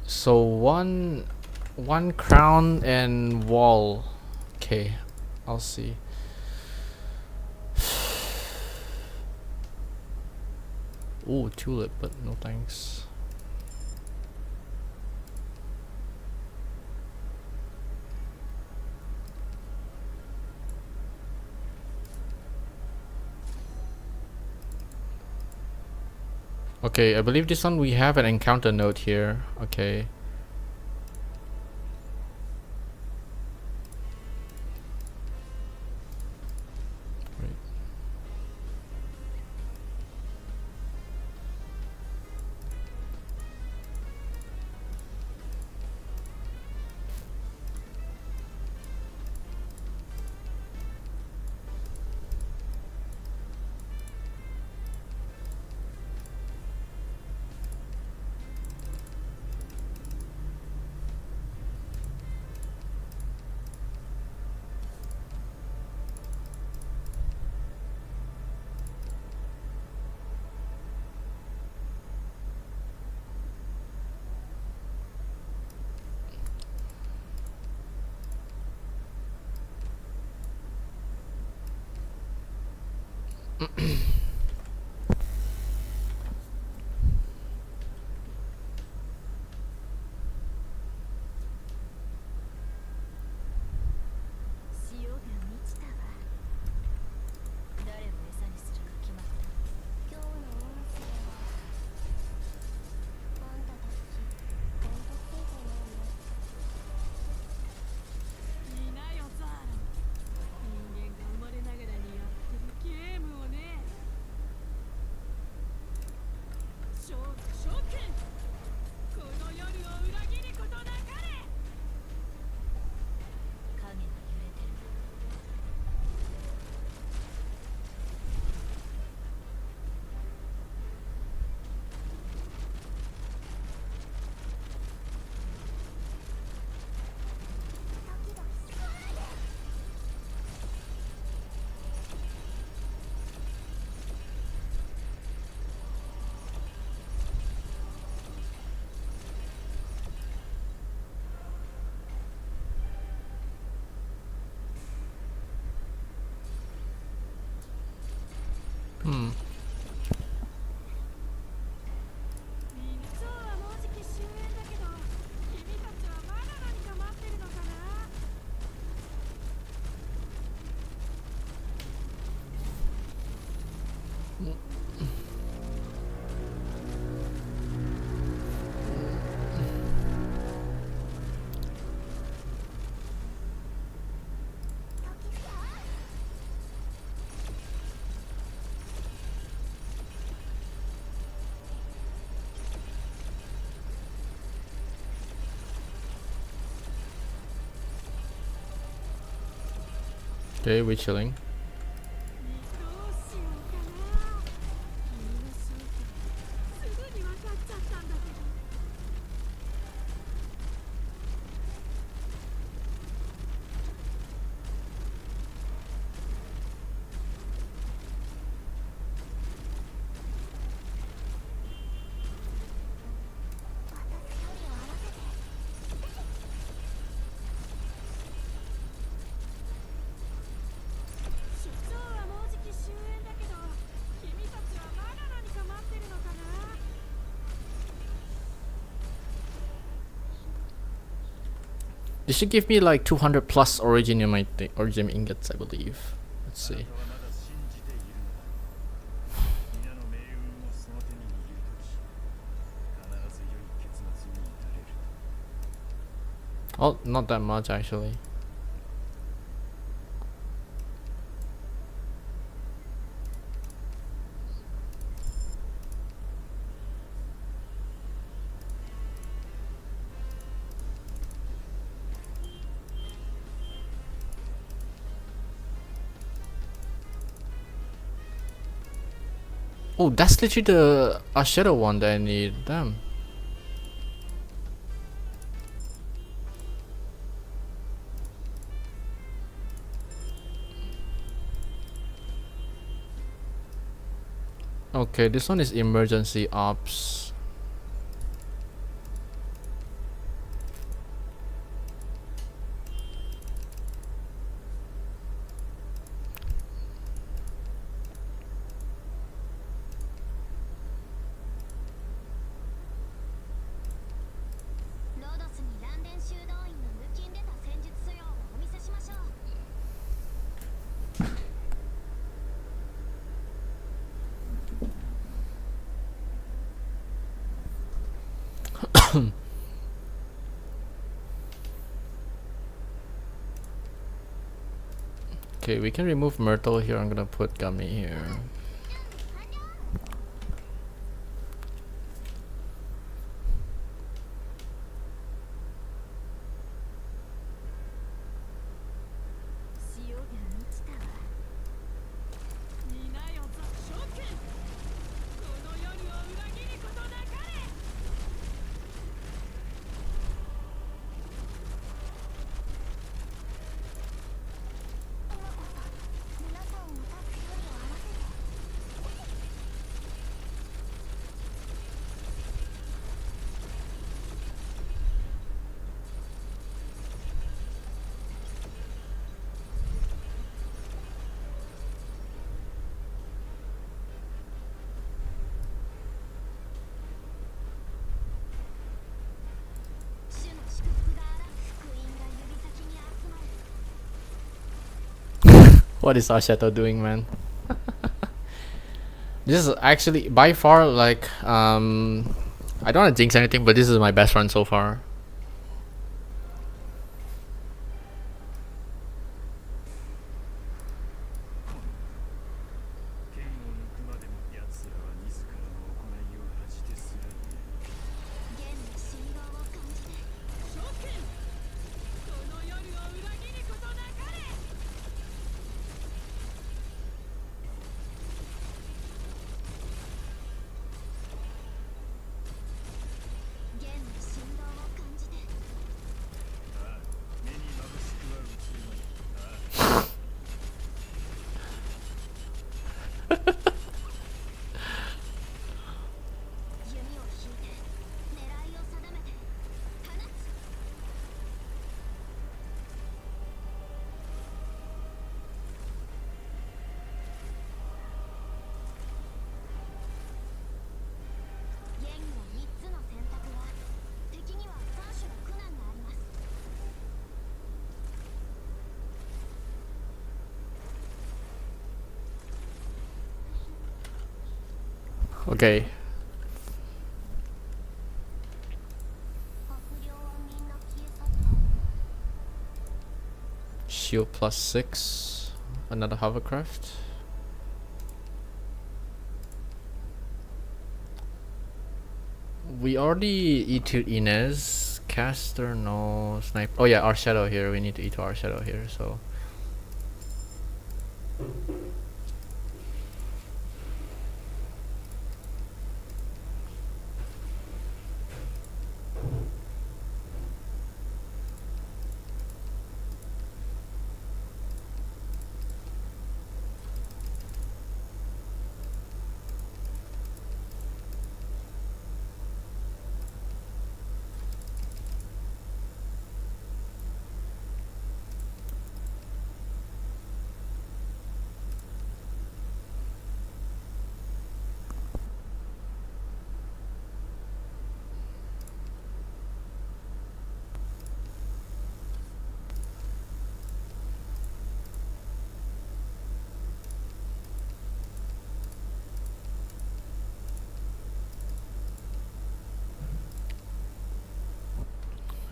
So one crown and wall. Okay, I'll see. Ooh, tulip, but no thanks. Okay, I believe this one we have an encounter note here. Okay. Right. Hmm. Okay, we're chilling. This should give me like 200 plus origin in my origin ingots, I believe. Let's see. Oh, not that much actually. Oh, that's literally the Ashera one that I need. Damn. Okay, this one is emergency ops. Okay, we can remove Myrtle here. I'm gonna put Gummy here. What is Ashato doing, man? This is actually by far like I don't want to jinx anything, but this is my best run so far. Okay. Shield +6. Another hovercraft. We already E2'd Inez. Caster, no. Sniper. Oh yeah, our shadow here. We need to E2 our shadow here, so.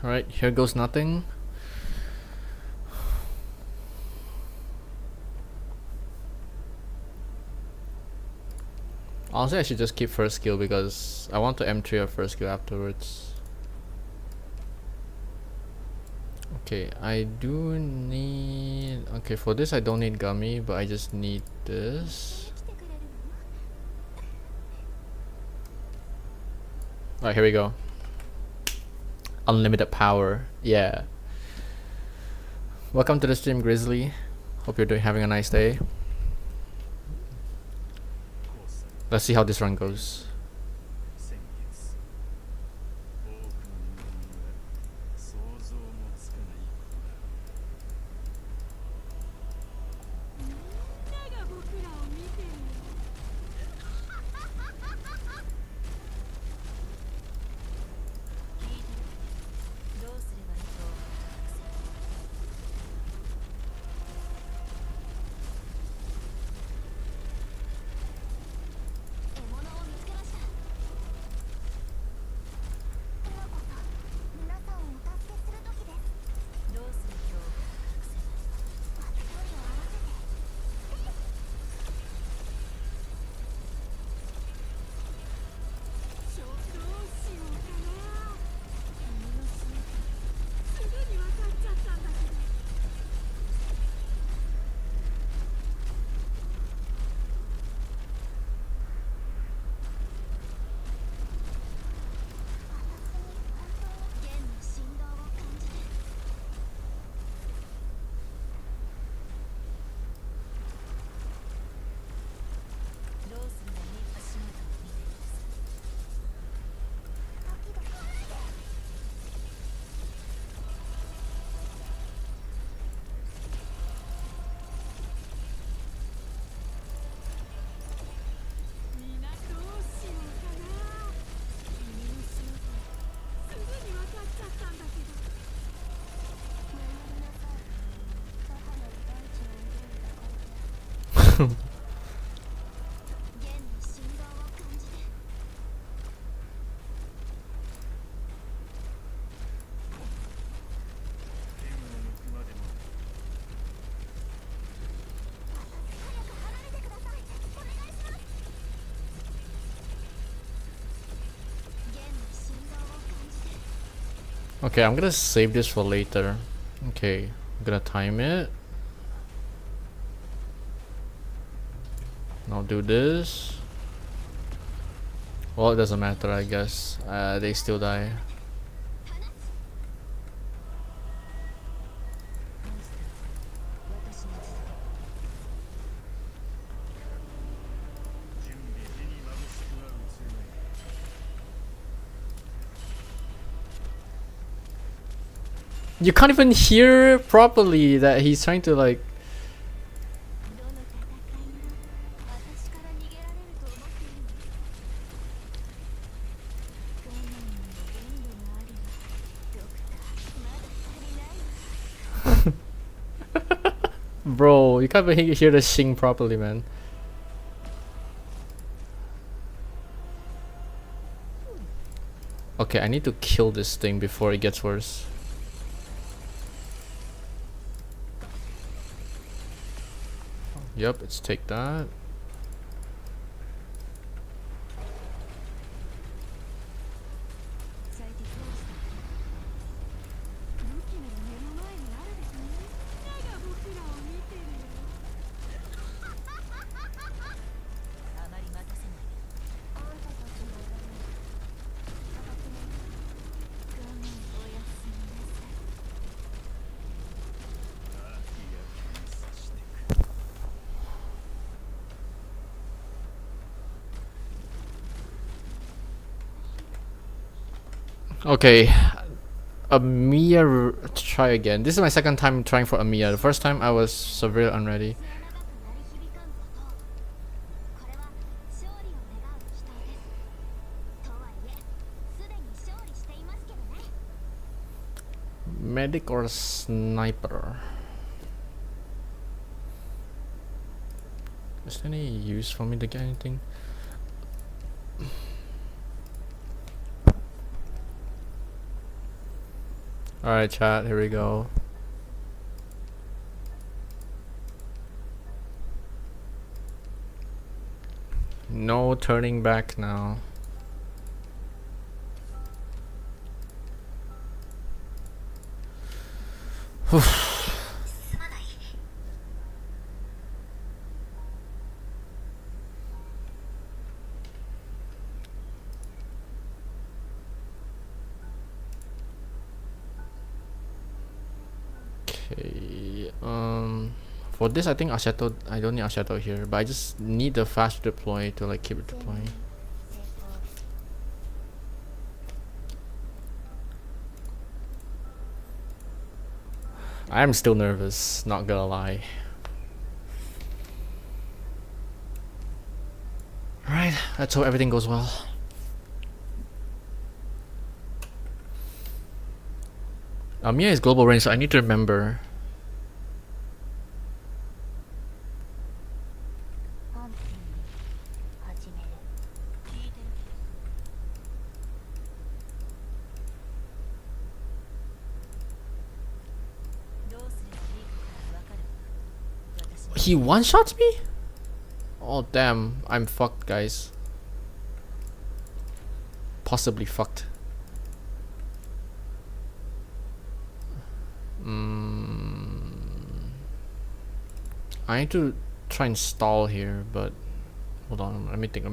Alright, here goes nothing. Honestly, I should just keep first skill because I want to M3 or first skill afterwards. Okay, I do need... Okay, for this I don't need Gummy, but I just need this. Alright, here we go. Unlimited power. Yeah. Welcome to the stream, Grizzly. Hope you're having a nice day. Let's see how this run goes. Okay, I'm gonna save this for later. Okay, I'm gonna time it. Now do this. Well, it doesn't matter, I guess. They still die. You can't even hear properly that he's trying to like. Bro, you can't even hear the shing properly, man. Okay, I need to kill this thing before it gets worse. Yep, let's take that. Okay, Amiya, try again. This is my second time trying for Amiya. The first time I was severely unready. Medic or sniper? Is there any use for me to get anything? Alright chat, here we go. No turning back now. Okay, for this I think Assetto, I don't need Assetto here, but I just need the fast deploy to like keep it deploying. I'm still nervous, not gonna lie. Alright, let's hope everything goes well. Amiya is global range, so I need to remember. He one-shots me? Oh damn, I'm fucked, guys. Possibly fucked. I need to try and stall here, but hold on, let me think.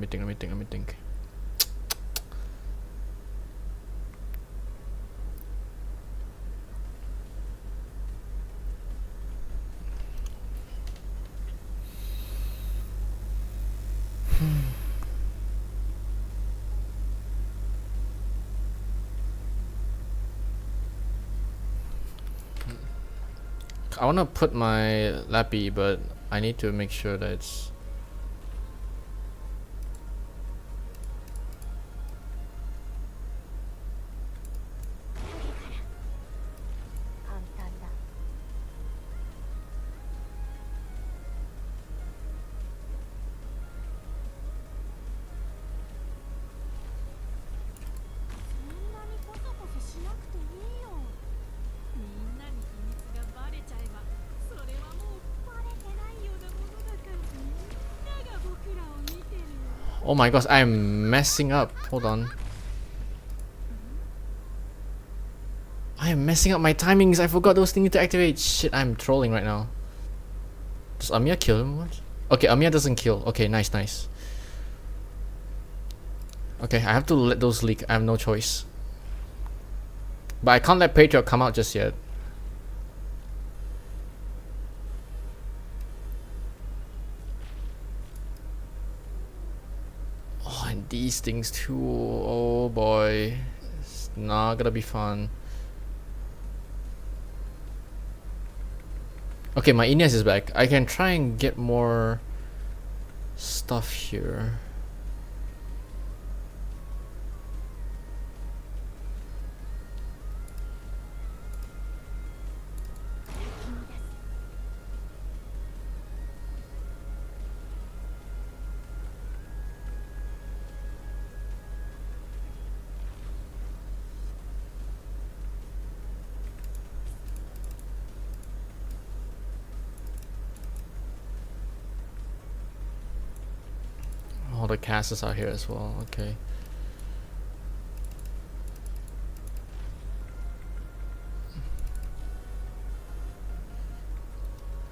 I wanna put my Lappy, but I need to make sure that it's... Oh my gosh, I'm messing up. Hold on. I am messing up my timings. I forgot those things to activate. Shit, I'm trolling right now. Does Amiya kill him once? Okay, Amiya doesn't kill. Okay, nice, nice. Okay, I have to let those leak. I have no choice. But I can't let Patriot come out just yet. Oh, and these things too. Oh boy. It's not gonna be fun. Okay, my Ines is back. I can try and get more stuff here. All the casters are here as well. Okay.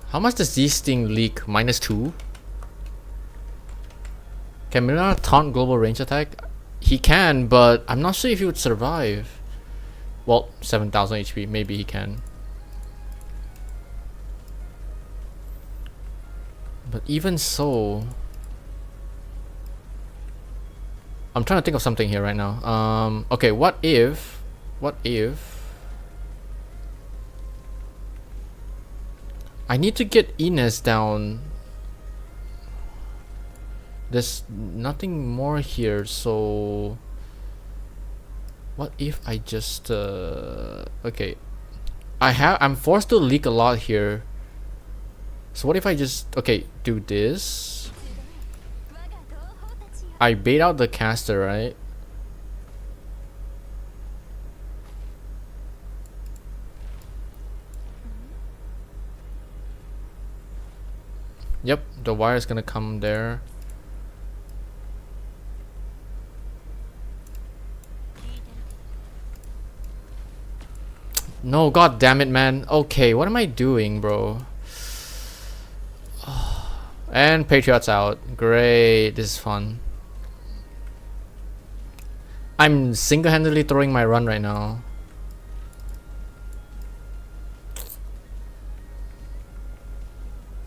How much does this thing leak? -2? Can Mirror taunt global range attack? He can, but I'm not sure if he would survive. Well, 7,000 HP, maybe he can. But even so, I'm trying to think of something here right now. Okay, what if I need to get Ines down. There's nothing more here, so what if I just okay, I'm forced to leak a lot here. So what if I just do this? I bait out the caster, right? Yep, the wire is gonna come there. No, god damn it, man. Okay, what am I doing, bro? And Patriot's out. Great, this is fun. I'm single-handedly throwing my run right now.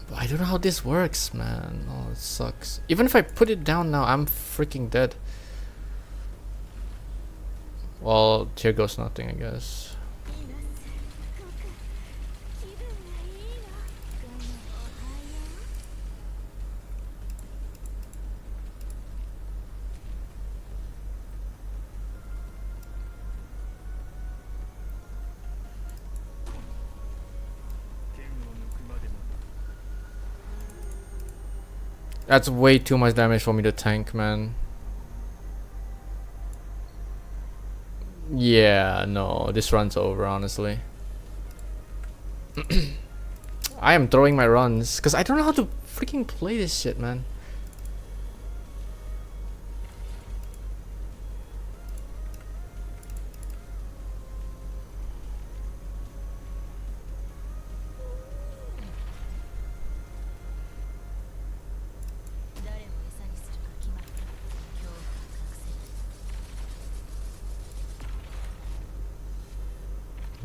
But I don't know how this works, man. Oh, it sucks. Even if I put it down now, I'm freaking dead. Well, here goes nothing, I guess. That's way too much damage for me to tank, man. Yeah, no, this run's over, honestly. I am throwing my runs because I don't know how to freaking play this shit, man.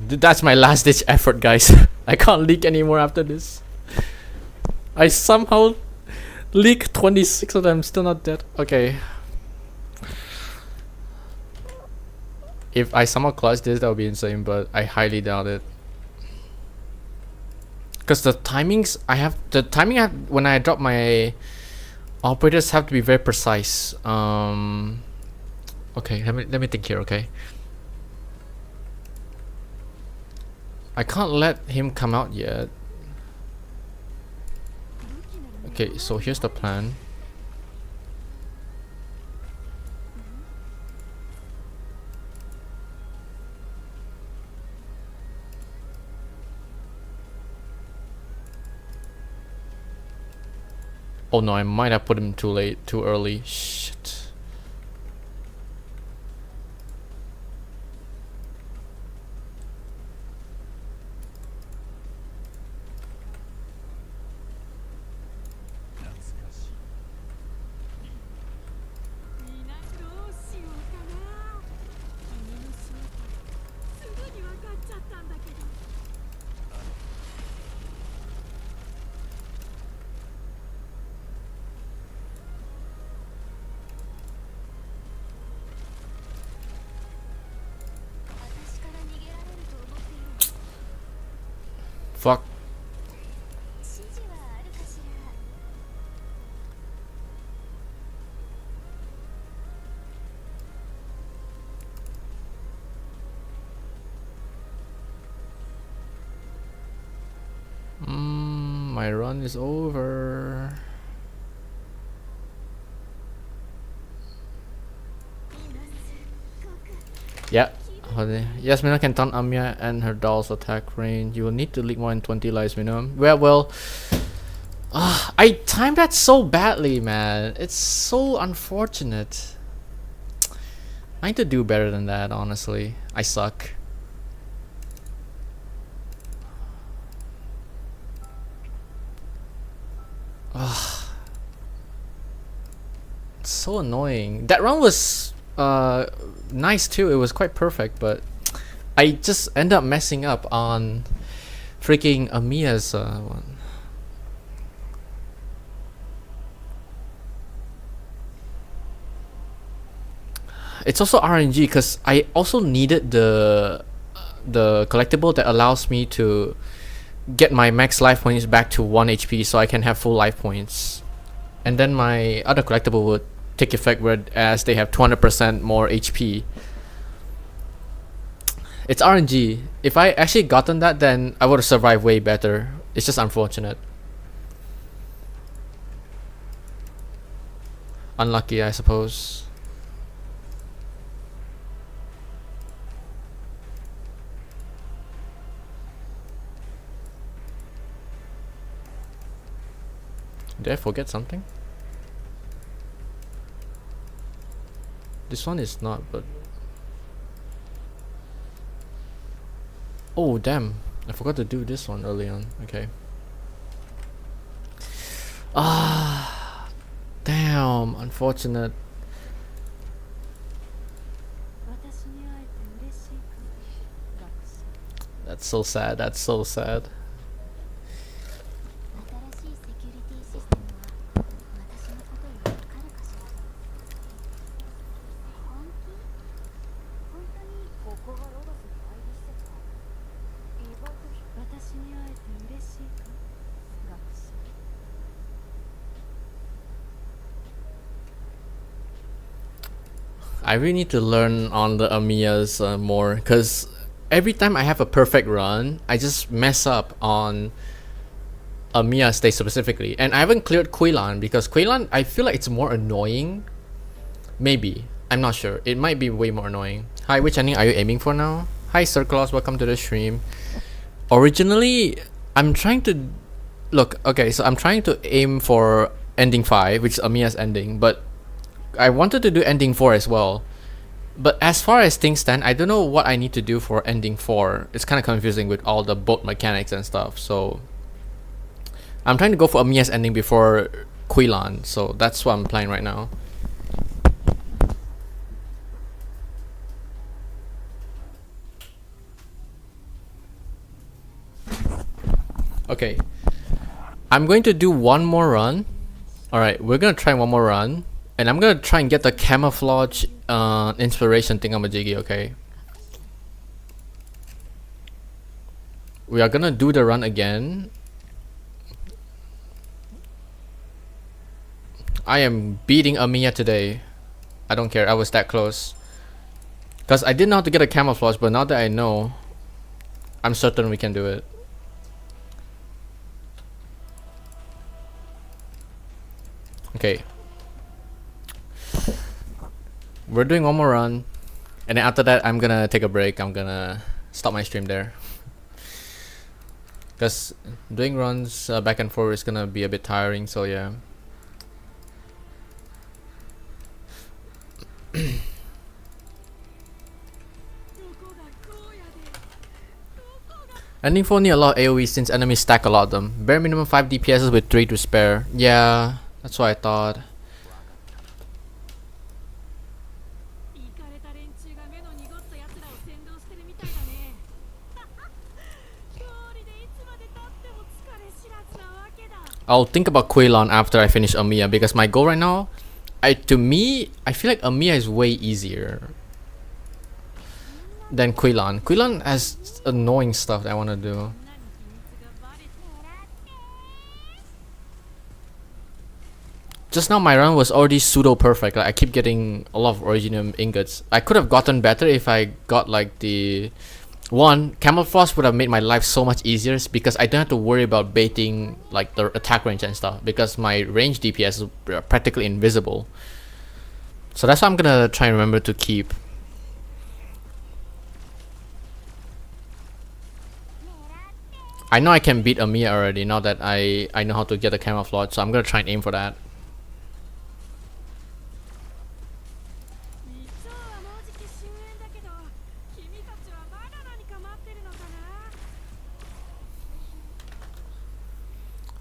Dude, that's my last ditch effort, guys. I can't leak anymore after this. I somehow leak 26 of them, still not dead. Okay. If I somehow clutch this, that would be insane, but I highly doubt it. Because the timings when I drop my operators have to be very precise. Okay, let me think here, okay? I can't let him come out yet. Okay, so here's the plan. Oh no, I might have put him too late, too early. Shit. Fuck. My run is over. Yeah. Yes, Mina can taunt Amiya and her doll's attack range. You will need to leak more than 20 lives minimum. Well, I timed that so badly, man. It's so unfortunate. I need to do better than that, honestly. I suck. It's so annoying. That run was nice too. It was quite perfect, but I just end up messing up on freaking Amiya's one. It's also RNG because I also needed the collectible that allows me to get my max life points back to 1 HP so I can have full life points. And then my other collectible would take effect whereas they have 200% more HP. It's RNG. If I actually gotten that, then I would have survived way better. It's just unfortunate. Unlucky, I suppose. Did I forget something? This one is not, but... Oh, damn. I forgot to do this one early on. Okay. Damn. Unfortunate. That's so sad. That's so sad. I really need to learn on the Amiyas more, because every time I have a perfect run, I just mess up on Amiya stage specifically. And I haven't cleared Quailan because Quailan, I feel like it's more annoying. Maybe. I'm not sure. It might be way more annoying. Hi, which ending are you aiming for now? Hi, Circlos. Welcome to the stream. Originally, I'm trying to... Look, okay, so I'm trying to aim for ending 5, which is Amiya's ending, but I wanted to do ending 4 as well. But as far as things stand, I don't know what I need to do for ending 4. It's kind of confusing with all the boat mechanics and stuff. So I'm trying to go for Amiya's ending before Quailan. So that's what I'm playing right now. Okay. I'm going to do one more run. Alright, we're going to try one more run. And I'm gonna try and get the camouflage inspiration thingamajiggy, okay? We are gonna do the run again. I am beating Amiya today. I don't care, I was that close. Because I didn't know how to get a camouflage, but now that I know, I'm certain we can do it. Okay. We're doing one more run, and then after that I'm gonna take a break. I'm gonna stop my stream there because doing runs back and forth is gonna be a bit tiring, so yeah. Ending 4 need a lot of AoE since enemies stack a lot of them. Bare minimum 5 DPS with 3 to spare. Yeah, that's what I thought. I'll think about Quaylon after I finish Amiya because my goal right now, to me, I feel like Amiya is way easier than Quaylon. Quaylon has annoying stuff that I want to do. Just now my run was already pseudo perfect. Like I keep getting a lot of Originium ingots. I could have gotten better if I got like the one Camel Frost would have made my life so much easier because I don't have to worry about baiting like the attack range and stuff because my range DPS is practically invisible. So that's what I'm gonna try and remember to keep. I know I can beat Amiya already now that I know how to get the camouflage, so I'm gonna try and aim for that.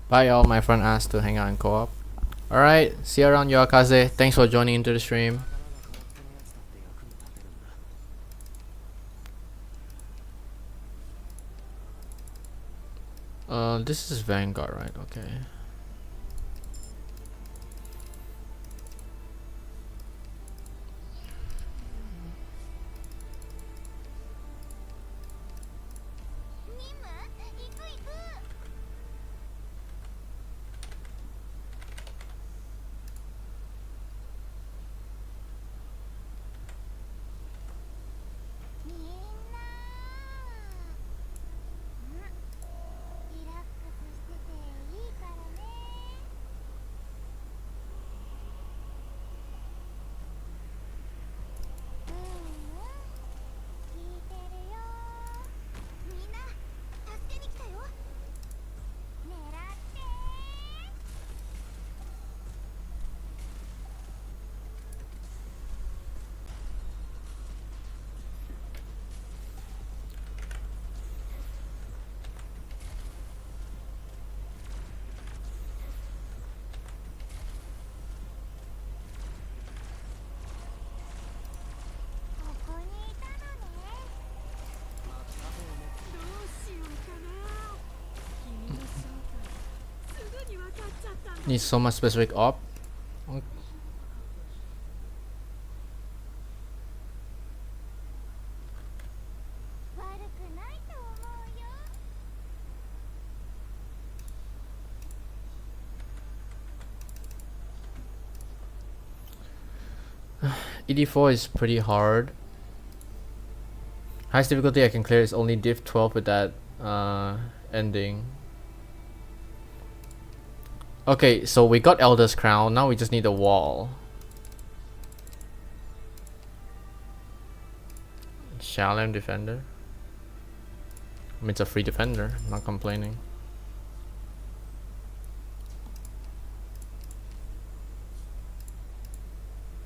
Bye y'all, my friend asked to hang out in co-op. Alright, see you around Yoakaze. Thanks for joining into the stream. This is Vanguard, right? Okay. Need so much specific op. ED4 is pretty hard. Highest difficulty I can clear is only div 12 with that ending. Okay, so we got Elder's Crown, now we just need a wall. Shalem Defender. I mean, it's a free defender, I'm not complaining.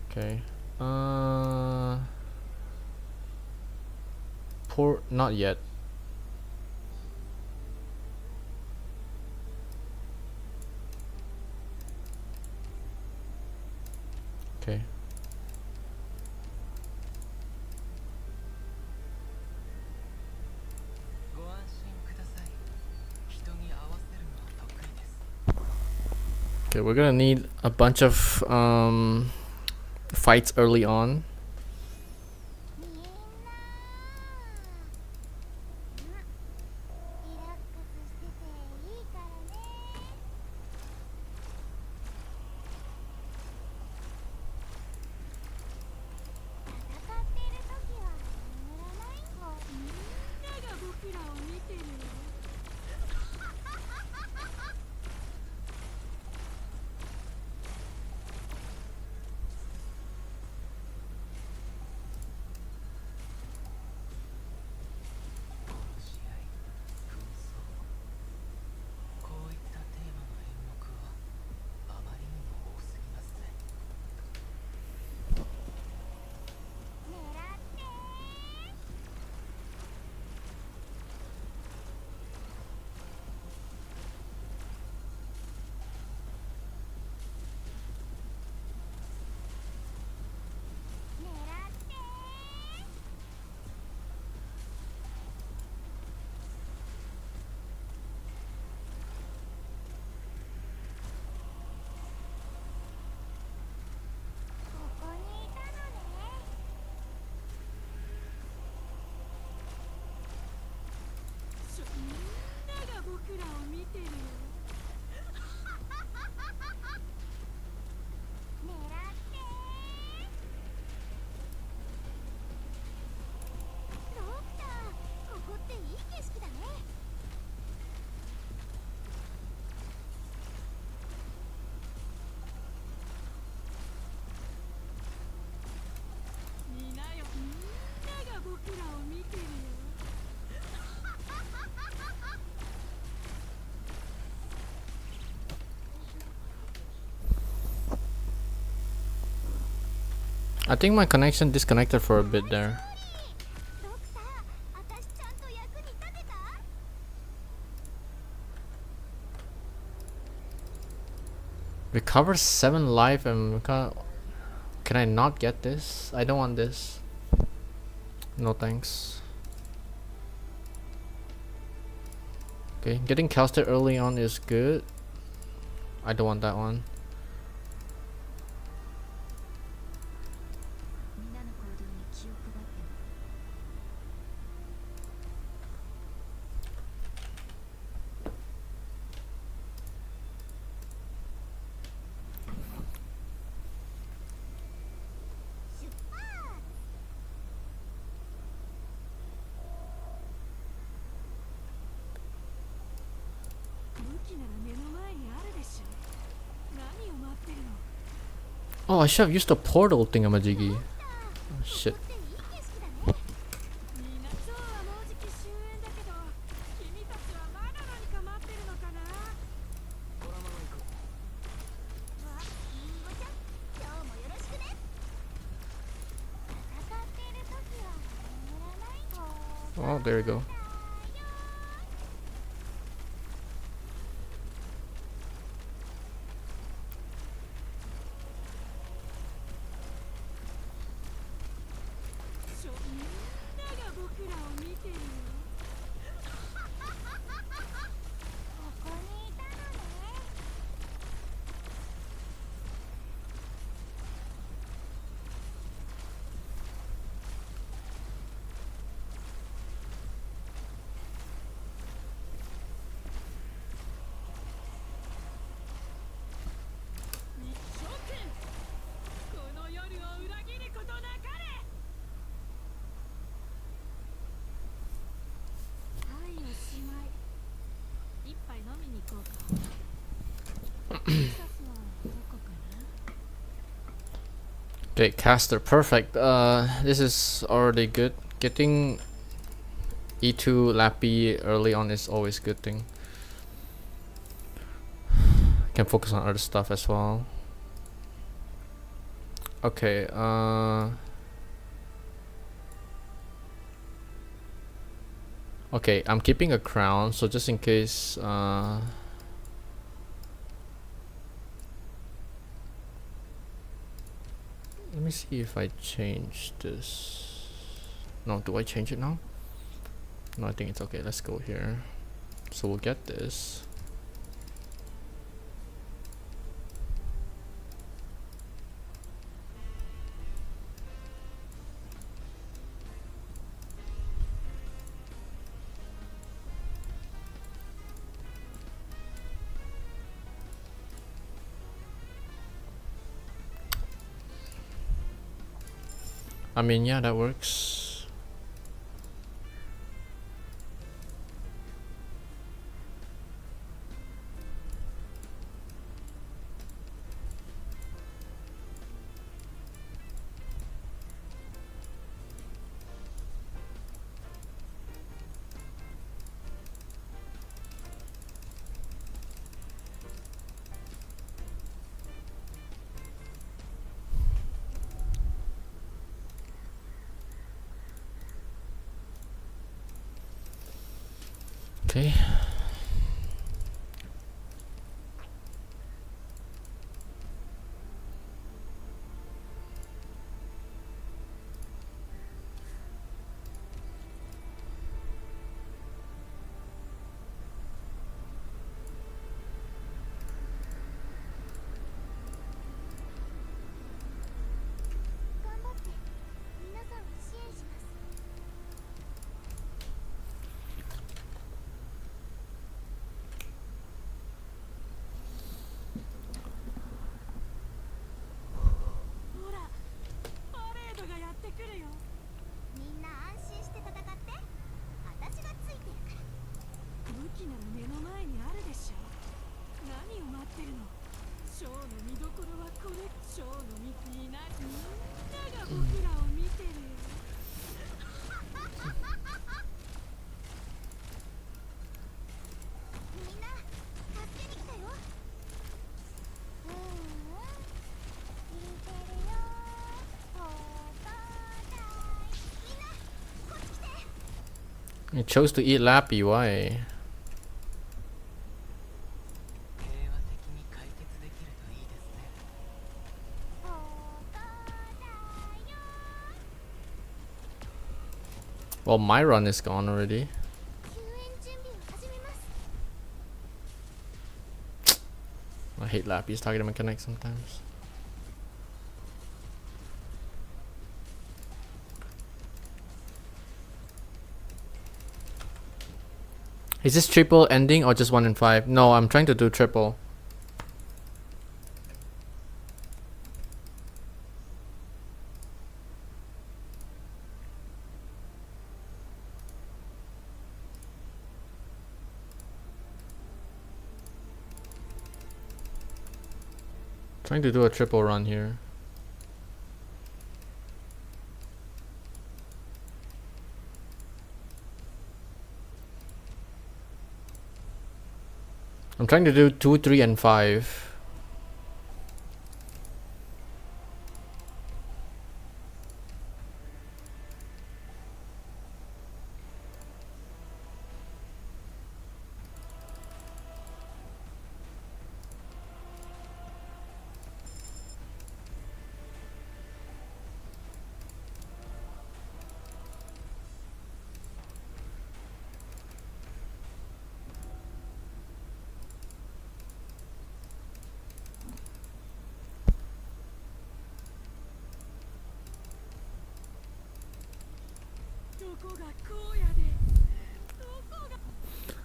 Okay. Poor, not yet. Okay. Okay, we're gonna need a bunch of fights early on. I think my connection disconnected for a bit there. Recover 7 life and can I not get this? I don't want this. No thanks. Okay, getting casted early on is good. I don't want that one. Oh, I should have used the portal thingamajiggy. Oh, shit. Oh, there we go. Okay, caster, perfect. This is already good. Getting E2 Lappy early on is always a good thing. Can focus on other stuff as well. Okay, okay, I'm keeping a crown, so just in case, let me see if I change this. No, do I change it now? No, I think it's okay. Let's go here. So we'll get this. I mean, yeah, that works. Okay. You chose to eat Lappy, why? Well, my run is gone already. I hate Lappy's target mechanics sometimes. Is this triple ending or just 1 in 5? No, I'm trying to do triple. Trying to do a triple run here. I'm trying to do 2, 3, and 5.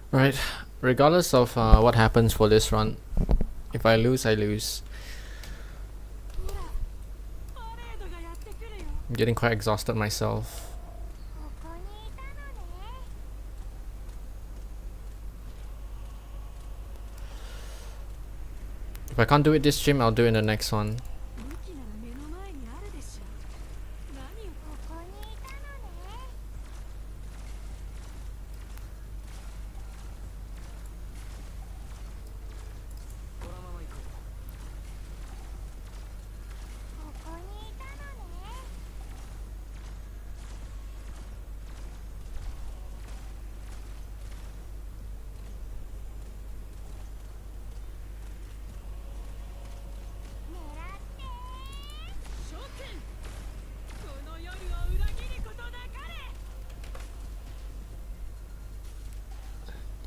Right, regardless of what happens for this run, if I lose, I lose. I'm getting quite exhausted myself. If I can't do it this stream, I'll do it in the next one.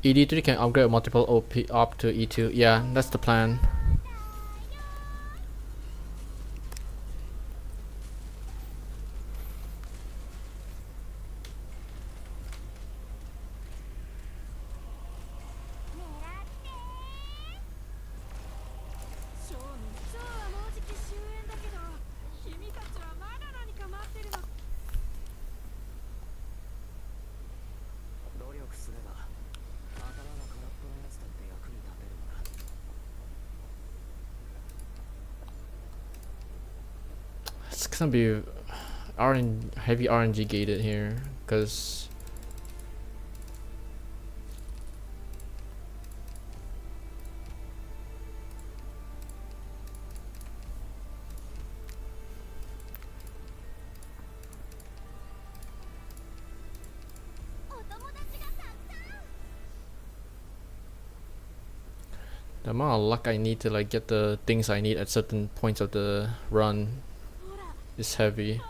ED3 can upgrade multiple op to E2. Yeah, that's the plan. It's gonna be heavy RNG gated here, because the amount of luck I need to like get the things I need at certain points of the run is heavy.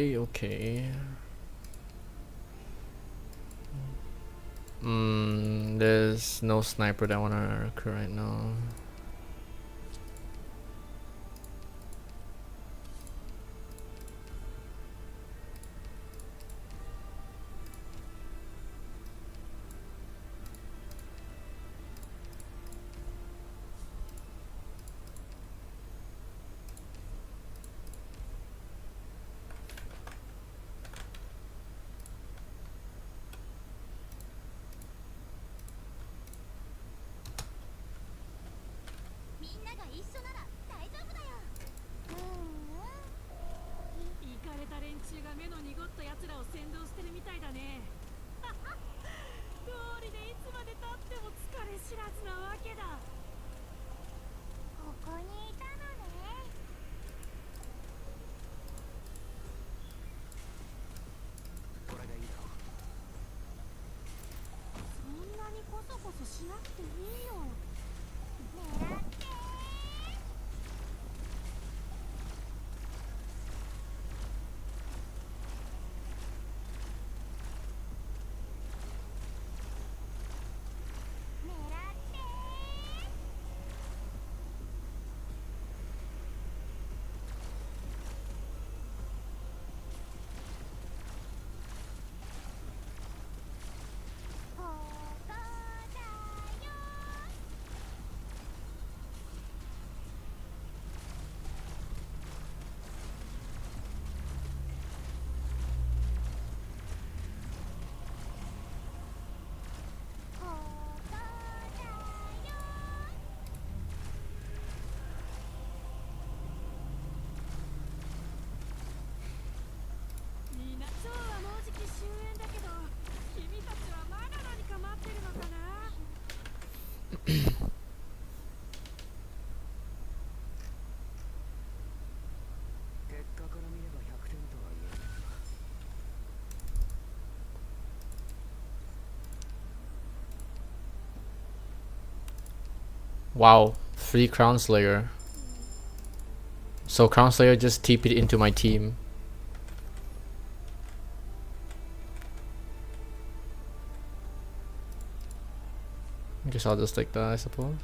melee, okay. There's no sniper that wanna occur right now. Wow, free Crown Slayer. So Crown Slayer just TP'd into my team. I guess I'll just take that, I suppose.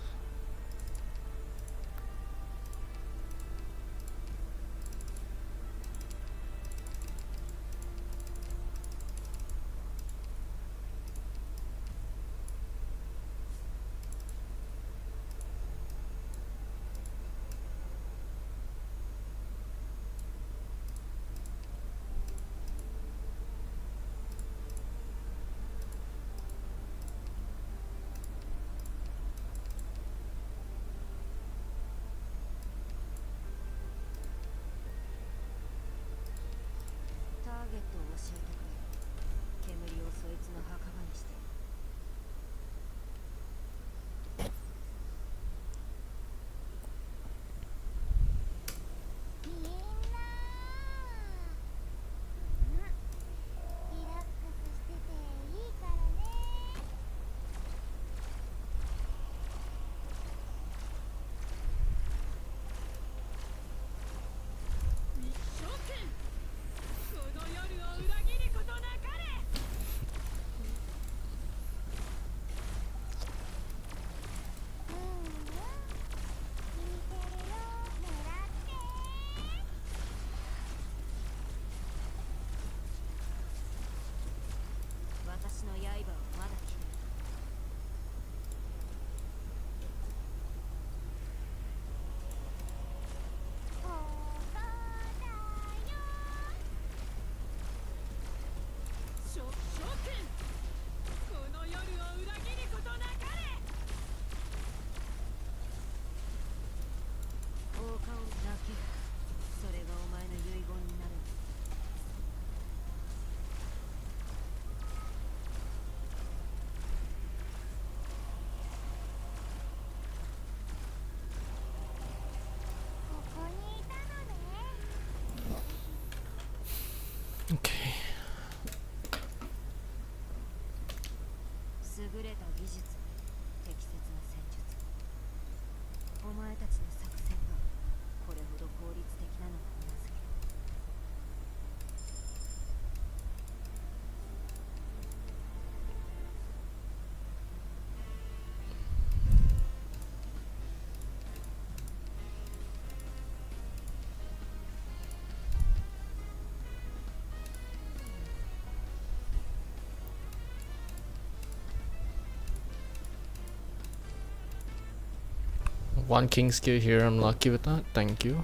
Okay. 優れた技術、適切な戦術。お前たちの作戦がこれほど効率的なのはうなずける。One king skill here, I'm lucky with that, thank you.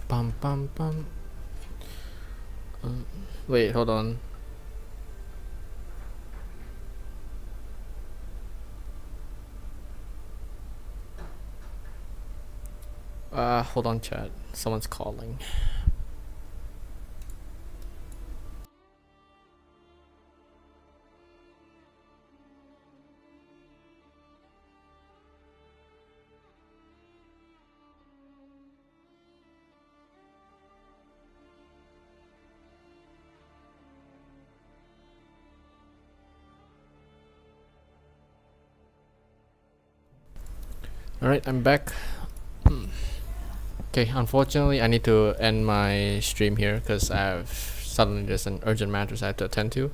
Bum bum bum. Wait, hold on. Hold on, chat. Someone's calling. Alright, I'm back. Okay, unfortunately, I need to end my stream here because suddenly there's an urgent matters I have to attend to.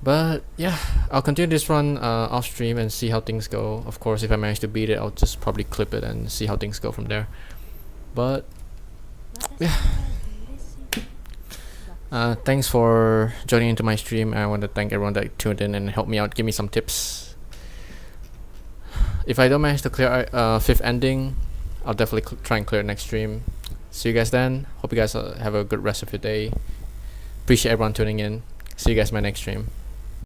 But yeah, I'll continue this run off stream and see how things go. Of course, if I manage to beat it, I'll just probably clip it and see how things go from there. But yeah, thanks for joining into my stream. I want to thank everyone that tuned in and helped me out, give me some tips. If I don't manage to clear 5th ending, I'll definitely try and clear it next stream. See you guys then. Hope you guys have a good rest of your day. Appreciate everyone tuning in. See you guys in my next stream.